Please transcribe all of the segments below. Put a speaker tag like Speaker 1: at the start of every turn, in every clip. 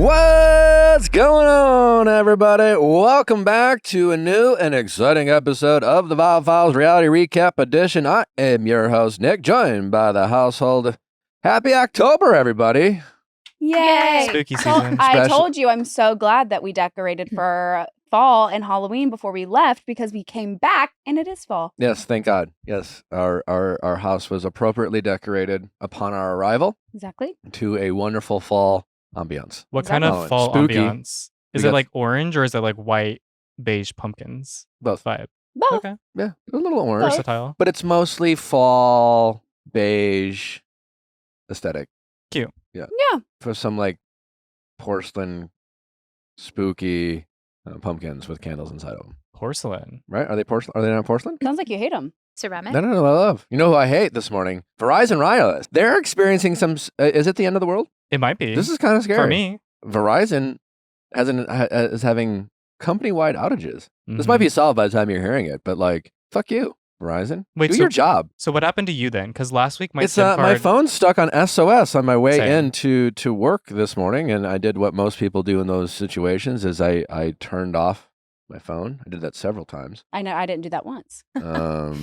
Speaker 1: What's going on, everybody? Welcome back to a new and exciting episode of the Viall Files Reality Recap Edition. I am your host, Nick, joined by the household. Happy October, everybody.
Speaker 2: Yay!
Speaker 3: Spooky season.
Speaker 2: I told you I'm so glad that we decorated for fall and Halloween before we left because we came back and it is fall.
Speaker 1: Yes, thank God. Yes, our house was appropriately decorated upon our arrival.
Speaker 2: Exactly.
Speaker 1: To a wonderful fall ambiance.
Speaker 3: What kind of fall
Speaker 1: spooky.
Speaker 3: ambiance? Is it like orange or is it like white, beige pumpkins?
Speaker 1: Both.
Speaker 3: Vibe.
Speaker 2: Both.
Speaker 3: Okay.
Speaker 1: Yeah, a little orange.
Speaker 3: Versatile.
Speaker 1: But it's mostly fall, beige aesthetic.
Speaker 3: Cute.
Speaker 1: Yeah.
Speaker 2: Yeah.
Speaker 1: For some like porcelain, spooky pumpkins with candles inside of them.
Speaker 3: Porcelain.
Speaker 1: Right? Are they porcelain? Are they not porcelain?
Speaker 2: Sounds like you hate them.
Speaker 4: Ceramic?
Speaker 1: No, I love. You know who I hate this morning? Verizon Wireless. They're experiencing some. Is it the end of the world?
Speaker 3: It might be.
Speaker 1: This is kind of scary
Speaker 3: For me.
Speaker 1: Verizon is having company-wide outages. This might be solved by the time you're hearing it, but like, fuck you, Verizon.
Speaker 3: Wait,
Speaker 1: do your job.
Speaker 3: So what happened to you then? Because last week my
Speaker 1: It's
Speaker 3: SIM card...
Speaker 1: my phone's stuck on SOS on my way
Speaker 3: Same.
Speaker 1: in to work this morning, and I did what most people do in those situations: is I turned off my phone. I did that several times.
Speaker 2: I know I didn't do that once.
Speaker 1: So,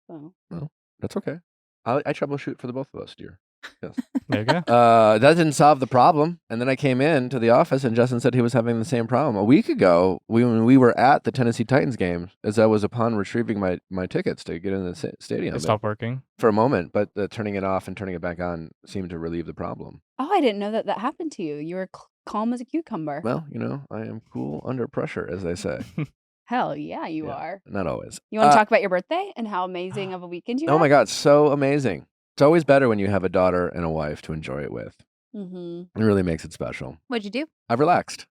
Speaker 2: So.
Speaker 1: that's okay. I troubleshoot for the both of us, dear. Yes.
Speaker 3: There you go.
Speaker 1: That didn't solve the problem. And then I came in to the office and Justin said he was having the same problem. A week ago, when we were at the Tennessee Titans game, as I was upon retrieving my tickets to get in the stadium.
Speaker 3: It stopped working.
Speaker 1: For a moment, but turning it off and turning it back on seemed to relieve the problem.
Speaker 2: Oh, I didn't know that happened to you. You were calm as a cucumber.
Speaker 1: Well, I am cool under pressure, as they say.
Speaker 2: Hell yeah, you are.
Speaker 1: Not always.
Speaker 2: You want to talk about your birthday and how amazing of a weekend you had?
Speaker 1: Oh my God, so amazing. It's always better when you have a daughter and a wife to enjoy it with.
Speaker 2: Mm-hmm.
Speaker 1: It really makes it special.
Speaker 4: What'd you do?
Speaker 1: I've relaxed.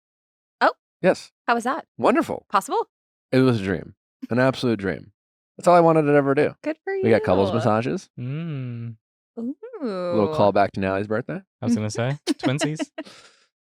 Speaker 4: Oh.
Speaker 1: Yes.
Speaker 4: How was that?
Speaker 1: Wonderful.
Speaker 4: Possible?
Speaker 1: It was a dream. An absolute dream. That's all I wanted to ever do.
Speaker 4: Good for you.
Speaker 1: We got couples massages.
Speaker 3: Mm.
Speaker 4: Ooh.
Speaker 1: A little callback to Nallie's birthday.
Speaker 3: I was going to say. Twinsies.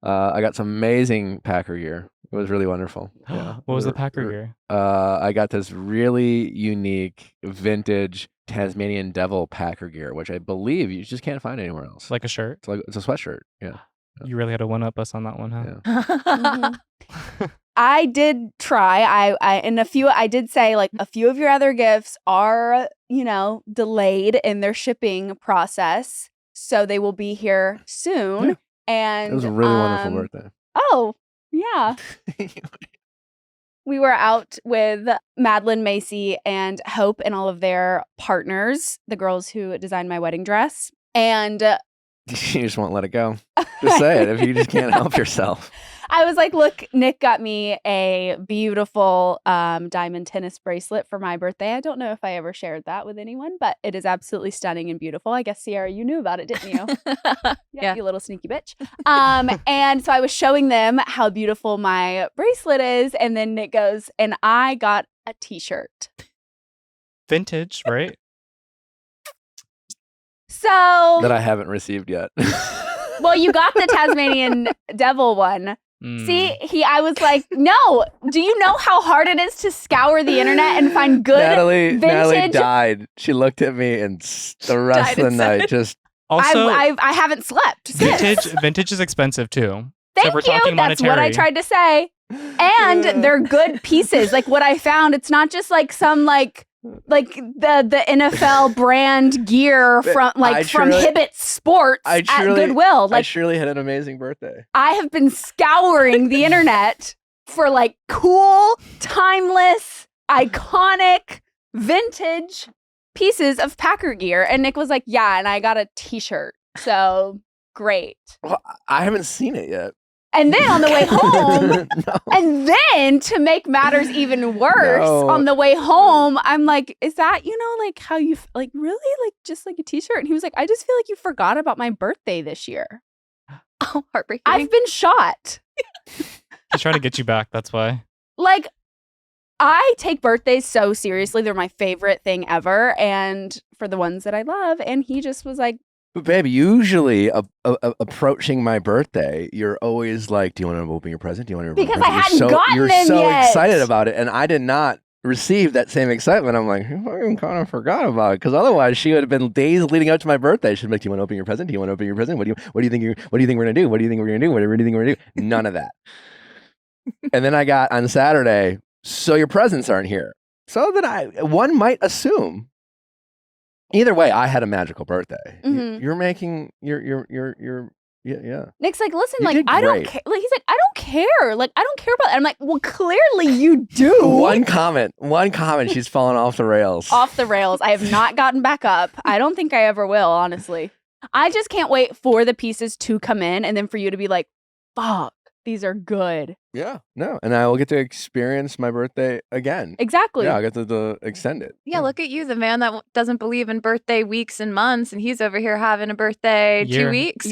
Speaker 1: I got some amazing Packer gear. It was really wonderful. Yeah.
Speaker 3: What was the Packer gear?
Speaker 1: I got this really unique vintage Tasmanian Devil Packer gear, which I believe you just can't find anywhere else.
Speaker 3: Like a shirt?
Speaker 1: It's a sweatshirt. Yeah.
Speaker 3: You really had to one-up us on that one, huh?
Speaker 1: Yeah.
Speaker 2: Mm-hmm. I did try. I did say like a few of your other gifts are, delayed in their shipping process. So they will be here soon.
Speaker 1: Yeah.
Speaker 2: And
Speaker 1: It was a really wonderful birthday.
Speaker 2: Oh, yeah. We were out with Madeline Macy and Hope and all of their partners, the girls who designed my wedding dress. And
Speaker 1: You just won't let it go. Just say it if you just can't help yourself.
Speaker 2: I was like, look, Nick got me a beautiful diamond tennis bracelet for my birthday. I don't know if I ever shared that with anyone, but it is absolutely stunning and beautiful. I guess, Sierra, you knew about it, didn't you?
Speaker 4: Yeah.
Speaker 2: You little sneaky bitch. And so I was showing them how beautiful my bracelet is. And then Nick goes, and I got a t-shirt.
Speaker 3: Vintage, right?
Speaker 2: So
Speaker 1: That I haven't received yet.
Speaker 2: well, you got the Tasmanian Devil one. See, I was like, no, do you know how hard it is to scour the internet and find good
Speaker 1: Natalie
Speaker 2: vintage?
Speaker 1: died. She looked at me and the rest of the night just...
Speaker 3: Also,
Speaker 2: I haven't slept since.
Speaker 3: vintage is expensive too.
Speaker 2: Thank
Speaker 3: so we're
Speaker 2: you.
Speaker 3: talking
Speaker 2: That's
Speaker 3: monetary.
Speaker 2: what I tried to say. And they're good pieces. Like what I found, it's not just like some like the NFL brand gear from Hibbett Sports at Goodwill.
Speaker 1: I surely had an amazing birthday.
Speaker 2: I have been scouring the internet for like cool, timeless, iconic, vintage pieces of Packer gear. And Nick was like, yeah, and I got a t-shirt. So great.
Speaker 1: Well, I haven't seen it yet.
Speaker 2: And then on the way home,
Speaker 1: No.
Speaker 2: and then to make matters even worse, on the way home, I'm like, is that, like how you, like, really? Like, just like a t-shirt? And he was like, I just feel like you forgot about my birthday this year.
Speaker 4: Oh, heartbreaking.
Speaker 2: I've been shot.
Speaker 3: He's trying to get you back, that's why.
Speaker 2: Like, I take birthdays so seriously. They're my favorite thing ever. And for the ones that I love. And he just was like,
Speaker 1: But baby, usually approaching my birthday, you're always like, do you want to open your present? Do you want to open
Speaker 2: Because
Speaker 1: your present?
Speaker 2: I hadn't gotten
Speaker 1: You're
Speaker 2: them
Speaker 1: so
Speaker 2: yet.
Speaker 1: excited about it. And I did not received that same excitement, I'm like, I fucking kind of forgot about it. Because otherwise, she would have been days leading up to my birthday. She'd be like, "Do you want to open your present? Do you want to open your present? What do you think we're gonna do? What do you think we're gonna do? What do you think we're gonna do?" None of that. And then I got on Saturday, so your presents aren't here. So that one might assume. Either way, I had a magical birthday.
Speaker 2: Mhm.
Speaker 1: You're making yeah.
Speaker 2: Nick's like, listen,
Speaker 1: You
Speaker 2: like,
Speaker 1: did
Speaker 2: I don't
Speaker 1: great.
Speaker 2: care. Like, he's like, I don't care. Like, I don't care about it. I'm like, well, clearly you do.
Speaker 1: One comment. She's fallen off the rails.
Speaker 2: Off the rails. I have not gotten back up. I don't think I ever will, honestly. I just can't wait for the pieces to come in and then for you to be like, fuck, these are good.
Speaker 1: Yeah, no, and I will get to experience my birthday again.
Speaker 2: Exactly.
Speaker 1: Yeah, I get to extend it.
Speaker 4: Yeah, look at you, the man that doesn't believe in birthday weeks and months, and he's over here having a birthday 2
Speaker 3: Year.
Speaker 4: weeks.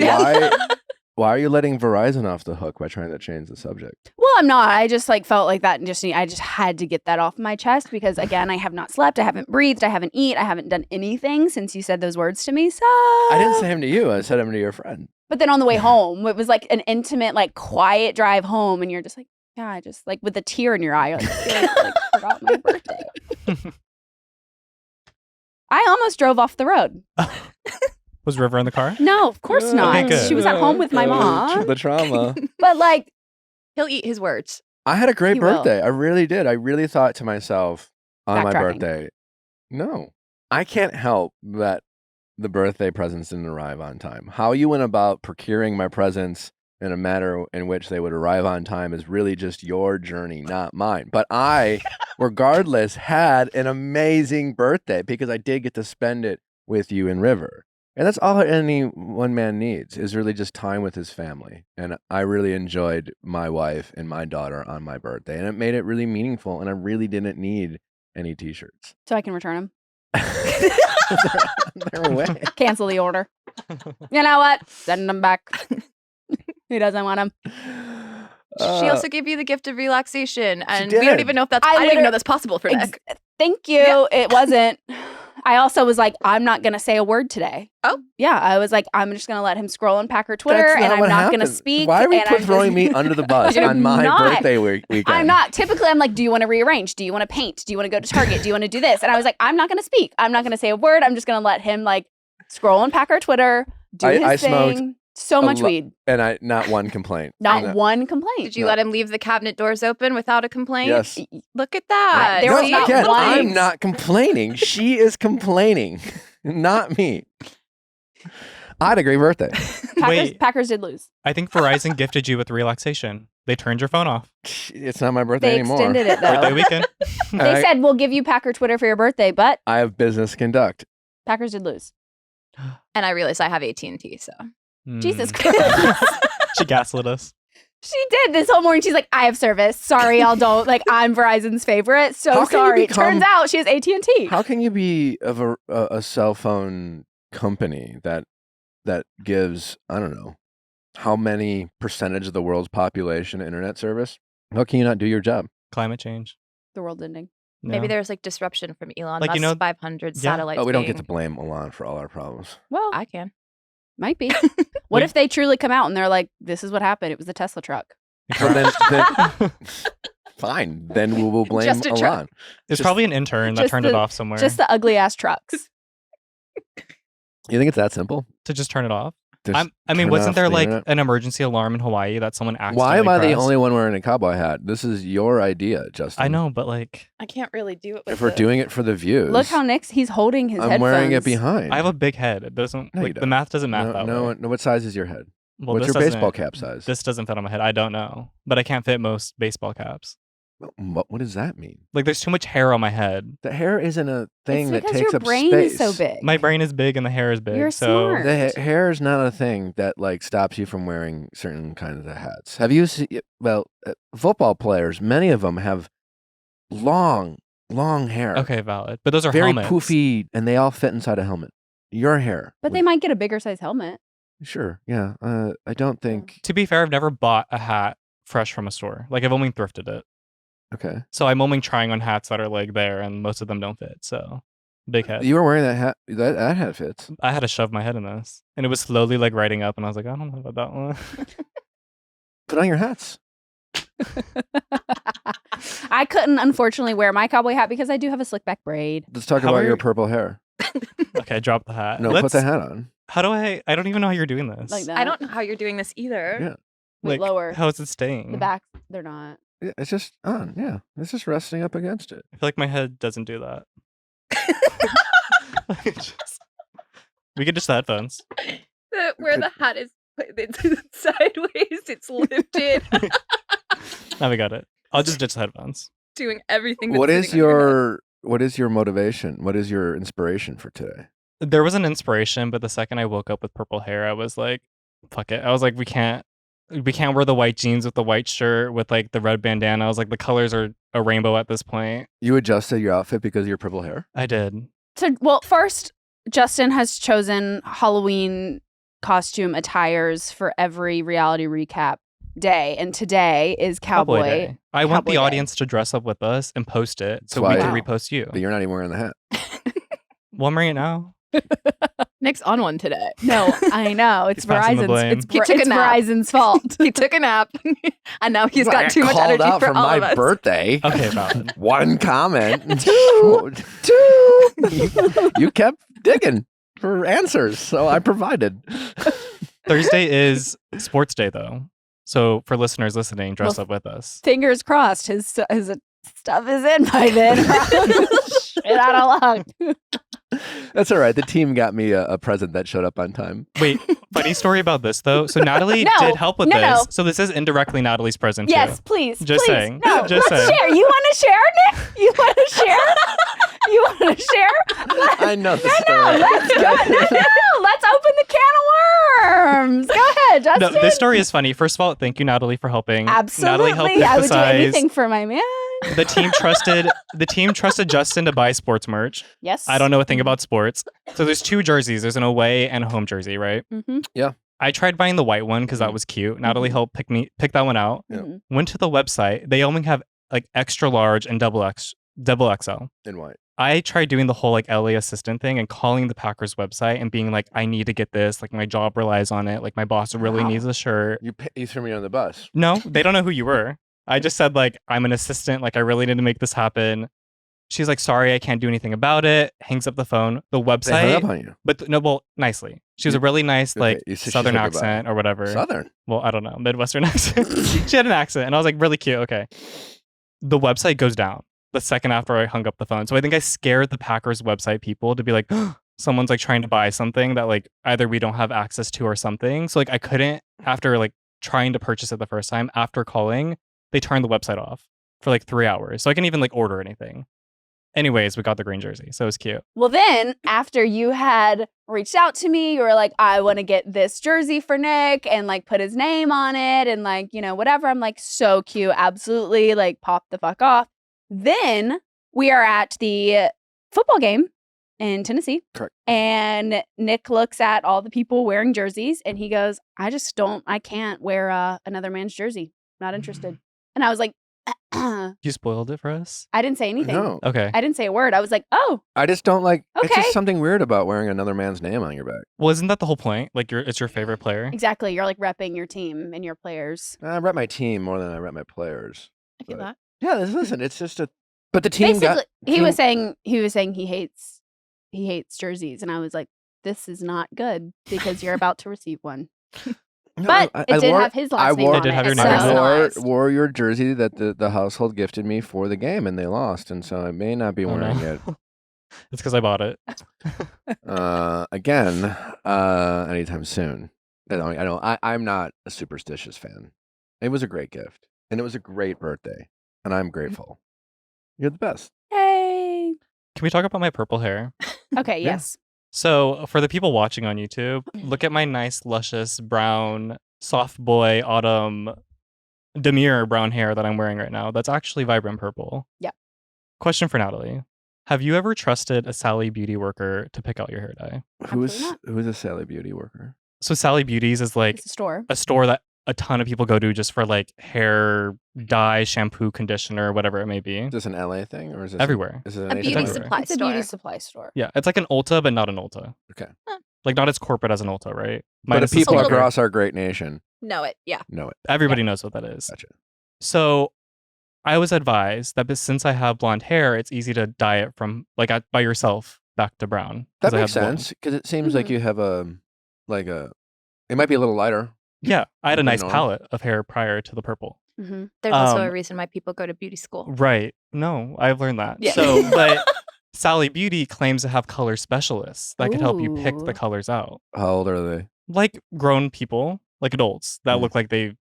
Speaker 1: Why are you letting Verizon off the hook by trying to change the subject?
Speaker 2: Well, I'm not. I just like felt like that and I just had to get that off my chest because again, I have not slept, I haven't breathed, I haven't eaten, I haven't done anything since you said those words to me. So
Speaker 1: I didn't say him to you. I said him to your friend.
Speaker 2: But then on the way home, it was like an intimate, like quiet drive home, and you're just like, yeah, I just like with a tear in your eye, like, I forgot my birthday. I almost drove off the road.
Speaker 3: Was River in the car?
Speaker 2: No, of course not.
Speaker 3: Okay, good.
Speaker 2: She was at home with my mom.
Speaker 1: The trauma.
Speaker 2: But like,
Speaker 4: He'll eat his words.
Speaker 1: I had a great
Speaker 2: He will.
Speaker 1: birthday. I really did. I really thought to myself on my
Speaker 2: Backtracking.
Speaker 1: birthday, no, I can't help that the birthday presents didn't arrive on time. How you went about procuring my presents in a manner in which they would arrive on time is really just your journey, not mine. But I, regardless, had an amazing birthday because I did get to spend it with you and River. And that's all any one man needs is really just time with his family. And I really enjoyed my wife and my daughter on my birthday. And it made it really meaningful. And I really didn't need any t-shirts.
Speaker 2: so I can return them.
Speaker 1: They're away.
Speaker 2: Cancel the order. You know what? Send them back. He doesn't want them.
Speaker 4: She also gave you the gift of relaxation, and we
Speaker 1: did.
Speaker 4: don't even know if that's. I didn't even know that's possible for Nick.
Speaker 2: Thank you.
Speaker 4: Yeah.
Speaker 2: It wasn't. I also was like, I'm not going to say a word today.
Speaker 4: Oh.
Speaker 2: Yeah. I was like, I'm just going to let him scroll on Packer Twitter
Speaker 1: That's
Speaker 2: and I'm
Speaker 1: what
Speaker 2: not going to
Speaker 1: happened.
Speaker 2: speak.
Speaker 1: Why are we
Speaker 2: and I'm
Speaker 1: throwing
Speaker 2: just-
Speaker 1: me under the bus
Speaker 2: You're
Speaker 1: on my
Speaker 2: not.
Speaker 1: birthday weekend?
Speaker 2: I'm not. Typically, I'm like, do you want to rearrange? Do you want to paint? Do you want to go to Target? Do you want to do this? And I was like, I'm not going to speak. I'm not going to say a word. I'm just going to let him like scroll on Packer Twitter, do
Speaker 1: I
Speaker 2: his
Speaker 1: smoked
Speaker 2: thing. So much weed.
Speaker 1: And I not one complaint.
Speaker 2: Not
Speaker 1: No.
Speaker 2: one complaint.
Speaker 4: Did you
Speaker 1: No.
Speaker 4: let him leave the cabinet doors open without a complaint?
Speaker 1: Yes.
Speaker 4: Look at that.
Speaker 2: There
Speaker 1: No,
Speaker 2: was not
Speaker 1: again,
Speaker 2: one.
Speaker 1: I'm not complaining. She is complaining, not me. I had a great birthday.
Speaker 3: Wait.
Speaker 2: Packers did lose.
Speaker 3: I think Verizon gifted you with relaxation. They turned your phone off.
Speaker 1: It's not my birthday
Speaker 2: They
Speaker 1: anymore.
Speaker 2: extended it
Speaker 3: Birthday
Speaker 2: though.
Speaker 3: weekend.
Speaker 2: They said we'll give you Packer Twitter for your birthday, but
Speaker 1: I have business conduct.
Speaker 2: Packers did lose.
Speaker 4: And I realized I have AT&T, so.
Speaker 2: Jesus
Speaker 3: Mm.
Speaker 2: Christ.
Speaker 3: She gaslit us.
Speaker 2: She did this whole morning. She's like, I have service. Sorry, y'all don't. Like, I'm Verizon's favorite. So
Speaker 1: How can you
Speaker 2: sorry.
Speaker 1: become-
Speaker 2: Turns out she has AT&T.
Speaker 1: How can you be of a cell phone company that gives, I don't know, how many percentage of the world's population internet service? How can you not do your job?
Speaker 3: Climate change.
Speaker 2: The world ending.
Speaker 4: Maybe
Speaker 3: No.
Speaker 4: there's like disruption from Elon
Speaker 3: Like,
Speaker 4: Musk's
Speaker 3: you know-
Speaker 4: 500
Speaker 3: Yeah.
Speaker 4: satellites.
Speaker 1: Oh, we don't get to
Speaker 4: being-
Speaker 1: blame Elon for all our problems.
Speaker 2: Well,
Speaker 4: I can.
Speaker 2: might be. What if they truly come out and they're like, this is what happened. It was the Tesla truck.
Speaker 1: So then fine. Then we will blame
Speaker 4: Just a truck.
Speaker 1: Elon.
Speaker 3: It's
Speaker 1: Just-
Speaker 3: probably an intern that
Speaker 2: just
Speaker 3: turned it
Speaker 2: the-
Speaker 3: off somewhere.
Speaker 2: Just the ugly ass trucks.
Speaker 1: You think it's that simple?
Speaker 3: to just turn it off.
Speaker 1: Just
Speaker 3: I mean,
Speaker 1: turn
Speaker 3: wasn't
Speaker 1: off
Speaker 3: there
Speaker 1: the
Speaker 3: like
Speaker 1: internet?
Speaker 3: an emergency alarm in Hawaii that someone accidentally
Speaker 1: Why am I the
Speaker 3: pressed?
Speaker 1: only one wearing a cowboy hat? This is your idea, Justin.
Speaker 3: I know, but like,
Speaker 4: I can't really do it with
Speaker 1: If we're doing it for the views,
Speaker 2: Look how he's holding his
Speaker 1: I'm
Speaker 2: headphones.
Speaker 1: wearing it behind.
Speaker 3: I have a big head. It doesn't.
Speaker 1: No, you
Speaker 3: Like, the
Speaker 1: don't.
Speaker 3: math doesn't math that
Speaker 1: no,
Speaker 3: way.
Speaker 1: no. What size is your head?
Speaker 3: Well,
Speaker 1: What's
Speaker 3: this
Speaker 1: your baseball
Speaker 3: doesn't-
Speaker 1: cap size?
Speaker 3: This doesn't fit on my head. I don't know, but I can't fit most baseball caps.
Speaker 1: What does that mean?
Speaker 3: Like, there's too much hair on my head.
Speaker 1: The hair isn't a thing
Speaker 2: It's
Speaker 1: that
Speaker 2: because
Speaker 1: takes
Speaker 2: your
Speaker 1: up
Speaker 2: brain
Speaker 1: space.
Speaker 2: is so big.
Speaker 3: My brain is big and the hair is big.
Speaker 2: You're
Speaker 3: so
Speaker 2: smart.
Speaker 1: The hair is not a thing that like stops you from wearing certain kinds of hats. Have you seen? Well, football players, many of them have long hair.
Speaker 3: Okay, valid. But those are
Speaker 1: very
Speaker 3: helmets.
Speaker 1: poofy, and they all fit inside a helmet. Your hair,
Speaker 2: But they might get a bigger size helmet.
Speaker 1: Sure, yeah. I don't think.
Speaker 3: To be fair, I've never bought a hat fresh from a store. Like, I've only thrifted it.
Speaker 1: Okay,
Speaker 3: So I'm only trying on hats that are like there, and most of them don't fit. So big head.
Speaker 1: you were wearing that hat. That hat fits.
Speaker 3: I had to shove my head in this, and it was slowly like riding up, and I was like, I don't know about that one.
Speaker 1: Put on your hats.
Speaker 2: I I couldn't, unfortunately, wear my cowboy hat because I do have a slick back braid.
Speaker 1: Let's talk
Speaker 3: How
Speaker 1: about
Speaker 3: are
Speaker 1: your
Speaker 3: you-
Speaker 1: purple hair.
Speaker 3: Okay, drop the hat.
Speaker 1: No, put the hat on.
Speaker 3: How do I don't even know how you're doing this.
Speaker 2: Like that.
Speaker 4: I don't know how you're doing this either.
Speaker 1: Yeah.
Speaker 2: Wait,
Speaker 3: Like,
Speaker 2: lower.
Speaker 3: how is it staying?
Speaker 2: The back, they're not.
Speaker 1: Yeah, it's just on. Yeah, it's just resting up against it.
Speaker 3: I feel like my head doesn't do that. We could just headphones.
Speaker 4: Where the hat is it's sideways, it's lifted,
Speaker 3: Now we got it. I'll just ditch the headphones.
Speaker 4: doing everything.
Speaker 1: What
Speaker 4: that's
Speaker 1: is
Speaker 4: sitting on your head.
Speaker 1: what is your motivation? What is your inspiration for today?
Speaker 3: There was an inspiration, but the second I woke up with purple hair, I was like, fuck it. I was like, we can't wear the white jeans with the white shirt with like the red bandana. I was like, the colors are a rainbow at this point.
Speaker 1: You adjusted your outfit because of your purple hair?
Speaker 3: I did.
Speaker 2: So, well, first, Justin has chosen Halloween costume attires for every reality recap day, and today is Cowboy.
Speaker 3: Day. I want
Speaker 2: Cowboy
Speaker 3: the
Speaker 2: Day.
Speaker 3: audience to dress up with us and post it so
Speaker 1: That's
Speaker 3: we
Speaker 1: why-
Speaker 3: can
Speaker 2: Wow.
Speaker 3: repost you.
Speaker 1: But you're not even wearing the hat.
Speaker 3: Well, I'm wearing it now.
Speaker 4: Nick's on one today.
Speaker 2: No, I know. It's
Speaker 3: He's passing the blame.
Speaker 2: Verizon's.
Speaker 4: He took a
Speaker 2: It's
Speaker 4: nap.
Speaker 2: Verizon's fault.
Speaker 4: He took a nap, and now he's
Speaker 1: I
Speaker 4: got too much
Speaker 1: called
Speaker 4: energy
Speaker 1: out
Speaker 4: for all
Speaker 1: my
Speaker 4: of us.
Speaker 1: birthday.
Speaker 3: Okay, valid.
Speaker 1: One comment.
Speaker 2: Two.
Speaker 1: You kept digging for answers, so I provided.
Speaker 3: Thursday is sports day, though. So for listeners listening, dress
Speaker 2: Well,
Speaker 3: up with us.
Speaker 2: Fingers crossed, his stuff is in by then. Shit out of luck.
Speaker 1: That's all right. The team got me a present that showed up on time.
Speaker 3: Wait, funny story about this, though. So Natalie
Speaker 2: No,
Speaker 3: did help with
Speaker 2: no,
Speaker 3: this.
Speaker 2: no.
Speaker 3: So this is indirectly Natalie's present,
Speaker 2: Yes,
Speaker 3: too.
Speaker 2: please.
Speaker 3: Just
Speaker 2: please.
Speaker 3: saying.
Speaker 2: No,
Speaker 3: Just
Speaker 2: let's
Speaker 3: saying.
Speaker 2: share. You want to share, Nick? You want to share? You want to share?
Speaker 1: I know the
Speaker 2: No,
Speaker 1: story.
Speaker 2: let's go. No, let's open the can of worms. Go ahead, Justin.
Speaker 3: No, this story is funny. First of all, thank you, Natalie, for helping.
Speaker 2: Absolutely.
Speaker 3: Natalie helped pick
Speaker 2: I
Speaker 3: the
Speaker 2: would do
Speaker 3: size.
Speaker 2: anything for my man.
Speaker 3: The team trusted Justin to buy sports merch.
Speaker 2: Yes.
Speaker 3: I don't know a thing about sports. So there's two jerseys. There's an away and a home jersey, right?
Speaker 2: Mm-hmm.
Speaker 3: I tried buying the white one because that was cute. Natalie helped pick that one out.
Speaker 1: Yeah.
Speaker 2: Mm-hmm.
Speaker 3: Went to the website. They only have like extra large and double XL.
Speaker 1: In white.
Speaker 3: I tried doing the whole like LA assistant thing and calling the Packers website and being like, I need to get this. Like my job relies on it. Like my boss really
Speaker 2: Wow.
Speaker 3: needs a shirt.
Speaker 1: You threw me on the bus.
Speaker 3: No, they don't know who you were. I just said like, I'm an assistant. Like I really need to make this happen. She's like, sorry, I can't do anything about it. Hangs up the phone. The
Speaker 1: They hung
Speaker 3: website,
Speaker 1: up on you.
Speaker 3: but no, well, nicely. She was a really nice
Speaker 1: Okay,
Speaker 3: like
Speaker 1: you said she
Speaker 3: Southern
Speaker 1: said goodbye.
Speaker 3: accent or whatever.
Speaker 1: Southern.
Speaker 3: Well, I don't know, Midwestern accent. She had an accent, and I was like, really cute. Okay. The website goes down the second after I hung up the phone. So I think I scared the Packers website people to be like, someone's like trying to buy something that like either we don't have access to or something. So like I couldn't, after like trying to purchase it the first time, after calling, they turned the website off for like 3 hours. So I couldn't even like order anything. Anyways, we got the green jersey. So it was cute.
Speaker 2: Well, then after you had reached out to me, you were like, I want to get this jersey for Nick and like put his name on it and like, you know, whatever. I'm like, so cute. Absolutely. Like, pop the fuck off. Then we are at the football game in Tennessee.
Speaker 1: Correct.
Speaker 2: And Nick looks at all the people wearing jerseys and he goes, I can't wear another man's jersey. Not interested. And I was like,
Speaker 3: You spoiled it for us?
Speaker 2: I didn't say anything.
Speaker 1: No.
Speaker 3: Okay.
Speaker 2: I didn't say a word. I was like, oh,
Speaker 1: I just don't like. It's
Speaker 2: Okay.
Speaker 1: just something weird about wearing another man's name on your back.
Speaker 3: Well, isn't that the whole point? Like it's your favorite player?
Speaker 2: exactly. You're like repping your team and your players.
Speaker 1: I rep my team more than I rep my players.
Speaker 4: I feel that.
Speaker 1: Yeah, listen, it's just a. But the team
Speaker 2: Basically,
Speaker 1: got.
Speaker 2: he was saying he hates jerseys, and I was like, this is not good because you're about to receive one.
Speaker 1: No,
Speaker 2: But
Speaker 1: I
Speaker 2: it did
Speaker 1: wore-
Speaker 2: have his
Speaker 1: I
Speaker 2: last name
Speaker 1: wore-
Speaker 2: on
Speaker 3: It did
Speaker 2: it.
Speaker 3: have your
Speaker 2: so-
Speaker 3: name
Speaker 1: I
Speaker 3: on it.
Speaker 1: wore your jersey that the household gifted me for the game, and they lost, and so I may not be
Speaker 3: Oh,
Speaker 1: wearing
Speaker 3: no.
Speaker 1: it
Speaker 3: It's because I bought it.
Speaker 1: again anytime soon. I'm not a superstitious fan. It was a great gift, and it was a great birthday, and I'm grateful. You're the best.
Speaker 2: Yay.
Speaker 3: Can we talk about my purple hair?
Speaker 2: Okay.
Speaker 1: Yeah.
Speaker 2: Yes.
Speaker 3: So, for the people watching on YouTube, look at my nice, luscious, brown, soft boy, autumn, demure brown hair that I'm wearing right now. That's actually vibrant purple.
Speaker 2: Yeah.
Speaker 3: Question for Natalie. Have you ever trusted a Sally Beauty worker to pick out your hair dye?
Speaker 2: Absolutely
Speaker 1: Who's a Sally Beauty worker?
Speaker 3: So, Sally Beauties is like
Speaker 2: It's a store.
Speaker 3: a store that a ton of people go to just for like hair dye, shampoo, conditioner, whatever it may be.
Speaker 1: Is this an LA thing or is this
Speaker 3: Everywhere.
Speaker 1: Is it an
Speaker 4: A beauty
Speaker 3: everywhere.
Speaker 4: supply
Speaker 2: It's a
Speaker 4: store.
Speaker 2: beauty supply store.
Speaker 3: Yeah, it's like an Ulta, but not an Ulta.
Speaker 1: Okay.
Speaker 3: Like not as corporate as an Ulta, right?
Speaker 1: But
Speaker 3: Minus
Speaker 1: the
Speaker 3: the
Speaker 1: people
Speaker 3: sticker.
Speaker 1: across our great nation
Speaker 4: Know it. Yeah.
Speaker 1: know it.
Speaker 3: Everybody knows what that is.
Speaker 1: Gotcha.
Speaker 3: So I was advised that since I have blonde hair, it's easy to dye it from by yourself back to brown.
Speaker 1: That
Speaker 3: 'cause I
Speaker 1: makes
Speaker 3: have blonde.
Speaker 1: sense because it seems like
Speaker 2: Mhm.
Speaker 1: you have it might be a little lighter.
Speaker 3: Yeah, I had a
Speaker 1: Than
Speaker 3: nice
Speaker 1: normal.
Speaker 3: palette of hair prior to the purple.
Speaker 2: Mm-hmm.
Speaker 4: There's also a
Speaker 3: Um,
Speaker 4: reason why people go to beauty school.
Speaker 3: Right. No, I've learned that.
Speaker 2: Yeah.
Speaker 3: So, but Sally Beauty claims to have color specialists that could help you pick
Speaker 2: Ooh.
Speaker 3: the colors out.
Speaker 1: How old are they?
Speaker 3: Like grown people, like adults that
Speaker 1: Mm.
Speaker 3: look like they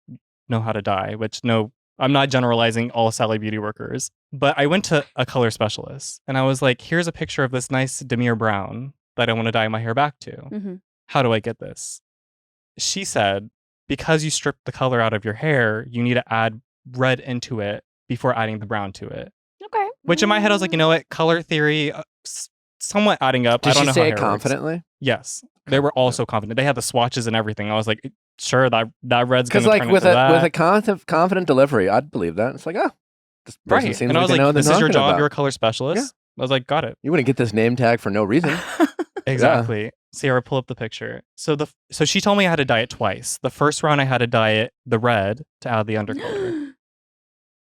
Speaker 3: know how to dye, which no, I'm not generalizing all Sally Beauty workers. But I went to a color specialist and I was like, here's a picture of this nice Demure brown that I want to dye my hair back to.
Speaker 2: Mm-hmm.
Speaker 3: How do I get this? She said, because you strip the color out of your hair, you need to add red into it before adding the brown to it.
Speaker 2: Okay.
Speaker 3: Which in my head, I was like, you know what? Color theory, somewhat adding up. I
Speaker 1: Did
Speaker 3: don't
Speaker 1: she
Speaker 3: know
Speaker 1: say
Speaker 3: how
Speaker 1: it
Speaker 3: hair works.
Speaker 1: confidently?
Speaker 3: Yes. They were all so confident. They had the swatches and everything. I was like, sure, that red's going
Speaker 1: Because
Speaker 3: to
Speaker 1: like
Speaker 3: turn
Speaker 1: with
Speaker 3: into that.
Speaker 1: with a confident delivery, I'd believe that. It's like, oh, this person
Speaker 3: Right.
Speaker 1: seems
Speaker 3: And I
Speaker 1: like
Speaker 3: was
Speaker 1: they know
Speaker 3: like,
Speaker 1: what they're
Speaker 3: this is your
Speaker 1: talking
Speaker 3: job.
Speaker 1: about.
Speaker 3: You're a color specialist. I was like, got it.
Speaker 1: You wouldn't get this name tag for no reason.
Speaker 3: Exactly. Sierra, pull up the picture. So she told me I had to dye it twice. The first round I had to dye it the red to add the undercolor.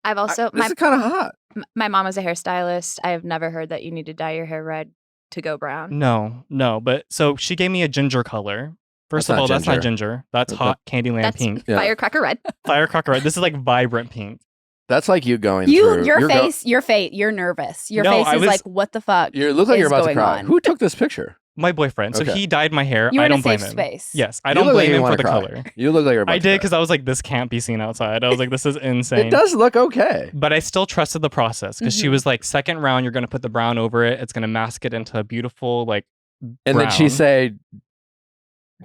Speaker 4: I've also
Speaker 1: This is kind of hot.
Speaker 4: my mom is a hairstylist. I have never heard that you need to dye your hair red to go brown.
Speaker 3: No. But so she gave me a ginger color. First
Speaker 1: That's
Speaker 3: of
Speaker 1: not
Speaker 3: all, that's not
Speaker 1: ginger.
Speaker 3: ginger. That's
Speaker 1: That's
Speaker 3: hot Candyland
Speaker 4: That's
Speaker 3: pink.
Speaker 1: Yeah.
Speaker 4: firecracker red.
Speaker 3: Firecracker red. This is like vibrant pink.
Speaker 1: That's like you going through.
Speaker 2: Your
Speaker 1: you're
Speaker 2: face, your fate, you're nervous. Your
Speaker 3: No,
Speaker 2: face
Speaker 3: I
Speaker 2: is
Speaker 3: was-
Speaker 2: like, what the fuck?
Speaker 1: You look like you're
Speaker 2: is
Speaker 1: about to
Speaker 2: going
Speaker 1: cry.
Speaker 2: on?
Speaker 1: Who took this picture?
Speaker 3: My boyfriend. So
Speaker 1: Okay.
Speaker 3: he dyed my hair.
Speaker 2: You were
Speaker 3: I
Speaker 2: in a
Speaker 3: don't blame
Speaker 2: safe
Speaker 3: him.
Speaker 2: space.
Speaker 3: Yes, I
Speaker 1: You
Speaker 3: don't
Speaker 1: look like
Speaker 3: blame
Speaker 1: you
Speaker 3: him
Speaker 1: wanna
Speaker 3: for the
Speaker 1: cry.
Speaker 3: color.
Speaker 1: You look like you're about
Speaker 3: I
Speaker 1: to
Speaker 3: did
Speaker 1: cry.
Speaker 3: because I was like, this can't be seen outside. I was like, this is insane.
Speaker 1: It does look okay.
Speaker 3: But I still trusted the process because she
Speaker 2: Mhm.
Speaker 3: was like, second round, you're going to put the brown over it. It's going to mask it into a beautiful, like,
Speaker 1: And then she
Speaker 3: brown.
Speaker 1: say,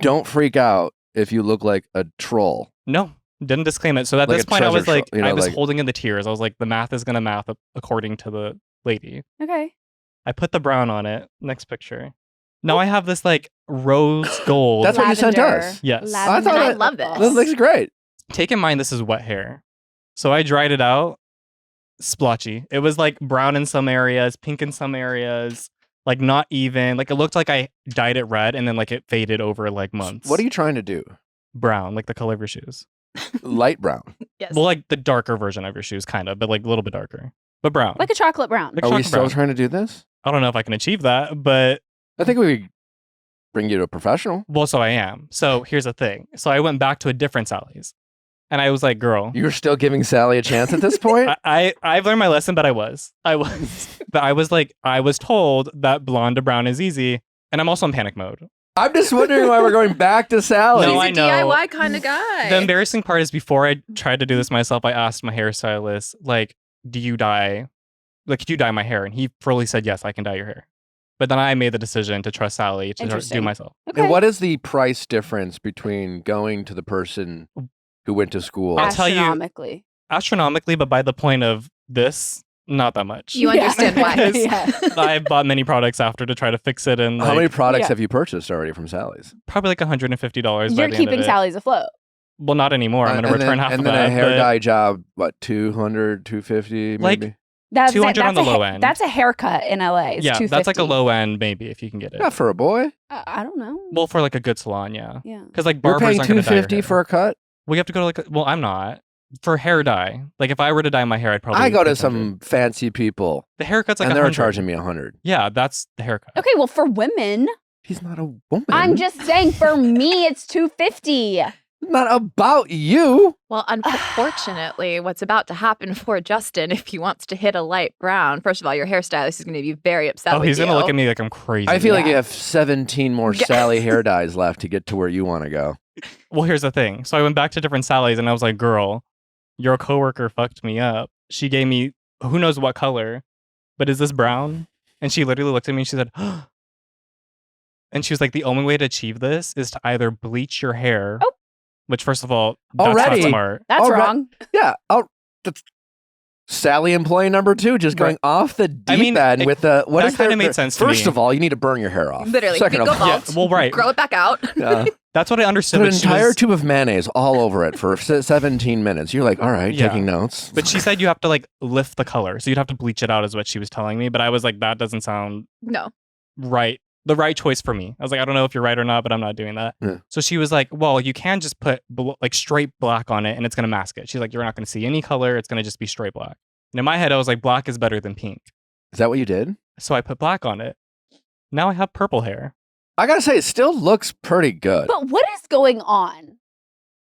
Speaker 1: "Don't freak out if you look like a troll."
Speaker 3: No, didn't disclaim it. So at
Speaker 1: Like
Speaker 3: this
Speaker 1: a
Speaker 3: point, I was
Speaker 1: treasure
Speaker 3: like,
Speaker 1: tro- you know,
Speaker 3: I was
Speaker 1: like-
Speaker 3: holding in the tears. I was like, the math is going to math according to the lady.
Speaker 2: Okay.
Speaker 3: I put the brown on it. Next picture. Now I have this like rose gold.
Speaker 1: That's what you sent
Speaker 2: Lavender.
Speaker 1: us.
Speaker 3: Yes.
Speaker 1: I thought
Speaker 4: I
Speaker 1: it-
Speaker 4: love this.
Speaker 1: This looks great.
Speaker 3: Take in mind, this is wet hair. So I dried it out. Splotchy. It was like brown in some areas, pink in some areas, like not even. Like it looked like I dyed it red and then like it faded over like months.
Speaker 1: What are you trying to do?
Speaker 3: Brown, like the color of your shoes.
Speaker 1: Light brown.
Speaker 4: Yes.
Speaker 3: Well, like the darker version of your shoes, kind of, but like a little bit darker. But brown.
Speaker 2: Like a chocolate brown.
Speaker 3: Like
Speaker 1: Are we
Speaker 3: chocolate
Speaker 1: still
Speaker 3: brown.
Speaker 1: trying to do this?
Speaker 3: I don't know if I can achieve that, but
Speaker 1: I think we could bring you to a professional.
Speaker 3: well, so I am. So here's the thing. So I went back to a different Sally's. And I was like, girl,
Speaker 1: You're still giving Sally a chance at this point?
Speaker 3: I've learned my lesson, but I was. But I was like, I was told that blonde to brown is easy. And I'm also in panic mode.
Speaker 1: I'm just wondering why we're going back to Sally.
Speaker 3: No, I
Speaker 4: He's a
Speaker 3: know.
Speaker 4: DIY kind of guy.
Speaker 3: The embarrassing part is before I tried to do this myself, I asked my hairstylist, like, do you dye? Like, could you dye my hair? And he fully said, yes, I can dye your hair. But then I made the decision to trust Sally to do
Speaker 2: Interesting.
Speaker 3: myself.
Speaker 2: Okay.
Speaker 1: And what is the price difference between going to the person who went to school?
Speaker 3: I'll tell you-
Speaker 2: Astronomically.
Speaker 3: Astronomically, but by the point of this, not that much.
Speaker 4: You understand why.
Speaker 3: Because
Speaker 2: Yeah.
Speaker 3: I bought many products after to try to fix it, and
Speaker 1: How
Speaker 3: like,
Speaker 1: many products
Speaker 2: Yeah.
Speaker 1: have you purchased already from Sally's?
Speaker 3: probably like $150 by
Speaker 2: You're
Speaker 3: the end of
Speaker 2: keeping
Speaker 3: it.
Speaker 2: Sally's afloat.
Speaker 3: Well, not anymore. I'm going to
Speaker 1: And
Speaker 3: return
Speaker 1: then,
Speaker 3: half
Speaker 1: and
Speaker 3: of
Speaker 1: then
Speaker 3: that.
Speaker 1: a hair
Speaker 3: but
Speaker 1: dye job, what, 200, 250
Speaker 3: Like,
Speaker 1: maybe?
Speaker 2: That's
Speaker 3: 200 on the
Speaker 2: a
Speaker 3: low end.
Speaker 2: That's a haircut in LA. It's
Speaker 3: yeah, that's like a
Speaker 2: $250.
Speaker 3: low end, maybe if you can get it.
Speaker 1: Not for a boy.
Speaker 2: I don't know.
Speaker 3: Well, for like a good salon, yeah.
Speaker 2: Yeah.
Speaker 3: Because like
Speaker 1: You're
Speaker 3: barbers
Speaker 1: paying
Speaker 3: aren't going to dye your
Speaker 1: $250
Speaker 3: hair.
Speaker 1: for a cut?
Speaker 3: We have to go to like. Well, I'm not for hair dye. Like if I were to dye my hair, I'd probably.
Speaker 1: I go to
Speaker 3: pay $100.
Speaker 1: some fancy people,
Speaker 3: The haircut's like
Speaker 1: and they're
Speaker 3: $100.
Speaker 1: charging me $100.
Speaker 3: Yeah, that's the haircut.
Speaker 2: Okay, well, for women,
Speaker 1: He's not a woman.
Speaker 2: I'm just saying. For me, it's $250.
Speaker 1: not about you.
Speaker 4: Well, unfortunately, what's about to happen for Justin if he wants to hit a light brown? First of all, your hairstylist is going to be very upset.
Speaker 3: Oh,
Speaker 4: with
Speaker 3: he's gonna
Speaker 4: you.
Speaker 3: look at me like I'm crazy.
Speaker 1: I feel like
Speaker 2: Yeah.
Speaker 1: you have 17 more
Speaker 4: Yeah.
Speaker 1: Sally hair dyes left to get to where you want to go.
Speaker 3: Well, here's the thing. So I went back to different Sally's and I was like, "Girl, your coworker fucked me up. She gave me who knows what color, but is this brown?" And she literally looked at me and she said, and she was like, "The only way to achieve this is to either bleach your hair."
Speaker 2: Oh.
Speaker 3: Which, first of all, that's
Speaker 1: Already?
Speaker 3: not smart.
Speaker 2: That's
Speaker 1: All right.
Speaker 2: wrong.
Speaker 1: Yeah. That's Sally employee number 2 just going
Speaker 3: Right.
Speaker 1: off the deep
Speaker 3: mean,
Speaker 1: end with the what
Speaker 3: that
Speaker 1: is there-
Speaker 3: kinda made sense to
Speaker 1: First
Speaker 3: me.
Speaker 1: of all, you need to burn your hair off.
Speaker 4: Literally,
Speaker 1: Second of
Speaker 4: go
Speaker 1: all,
Speaker 4: bald.
Speaker 3: Yeah, well, right.
Speaker 4: Grow it back out.
Speaker 1: yeah.
Speaker 3: That's what I understood.
Speaker 1: Put an
Speaker 3: But she
Speaker 1: entire
Speaker 3: was-
Speaker 1: tube of mayonnaise all over it for 17 minutes. You're like, all right,
Speaker 3: Yeah.
Speaker 1: taking notes.
Speaker 3: But she said you have to like lift the color, so you'd have to bleach it out, is what she was telling me. But I was like, that doesn't sound
Speaker 4: No.
Speaker 3: right. The right choice for me. I was like, I don't know if you're right or not, but I'm not doing that.
Speaker 1: Yeah.
Speaker 3: So she was like, well, you can just put like straight black on it, and it's gonna mask it. She's like, you're not gonna see any color. It's gonna just be straight black. And in my head, I was like, black is better than pink.
Speaker 1: Is that what you did?
Speaker 3: So I put black on it. Now I have purple hair.
Speaker 1: I gotta say, it still looks pretty good.
Speaker 2: But what is going on?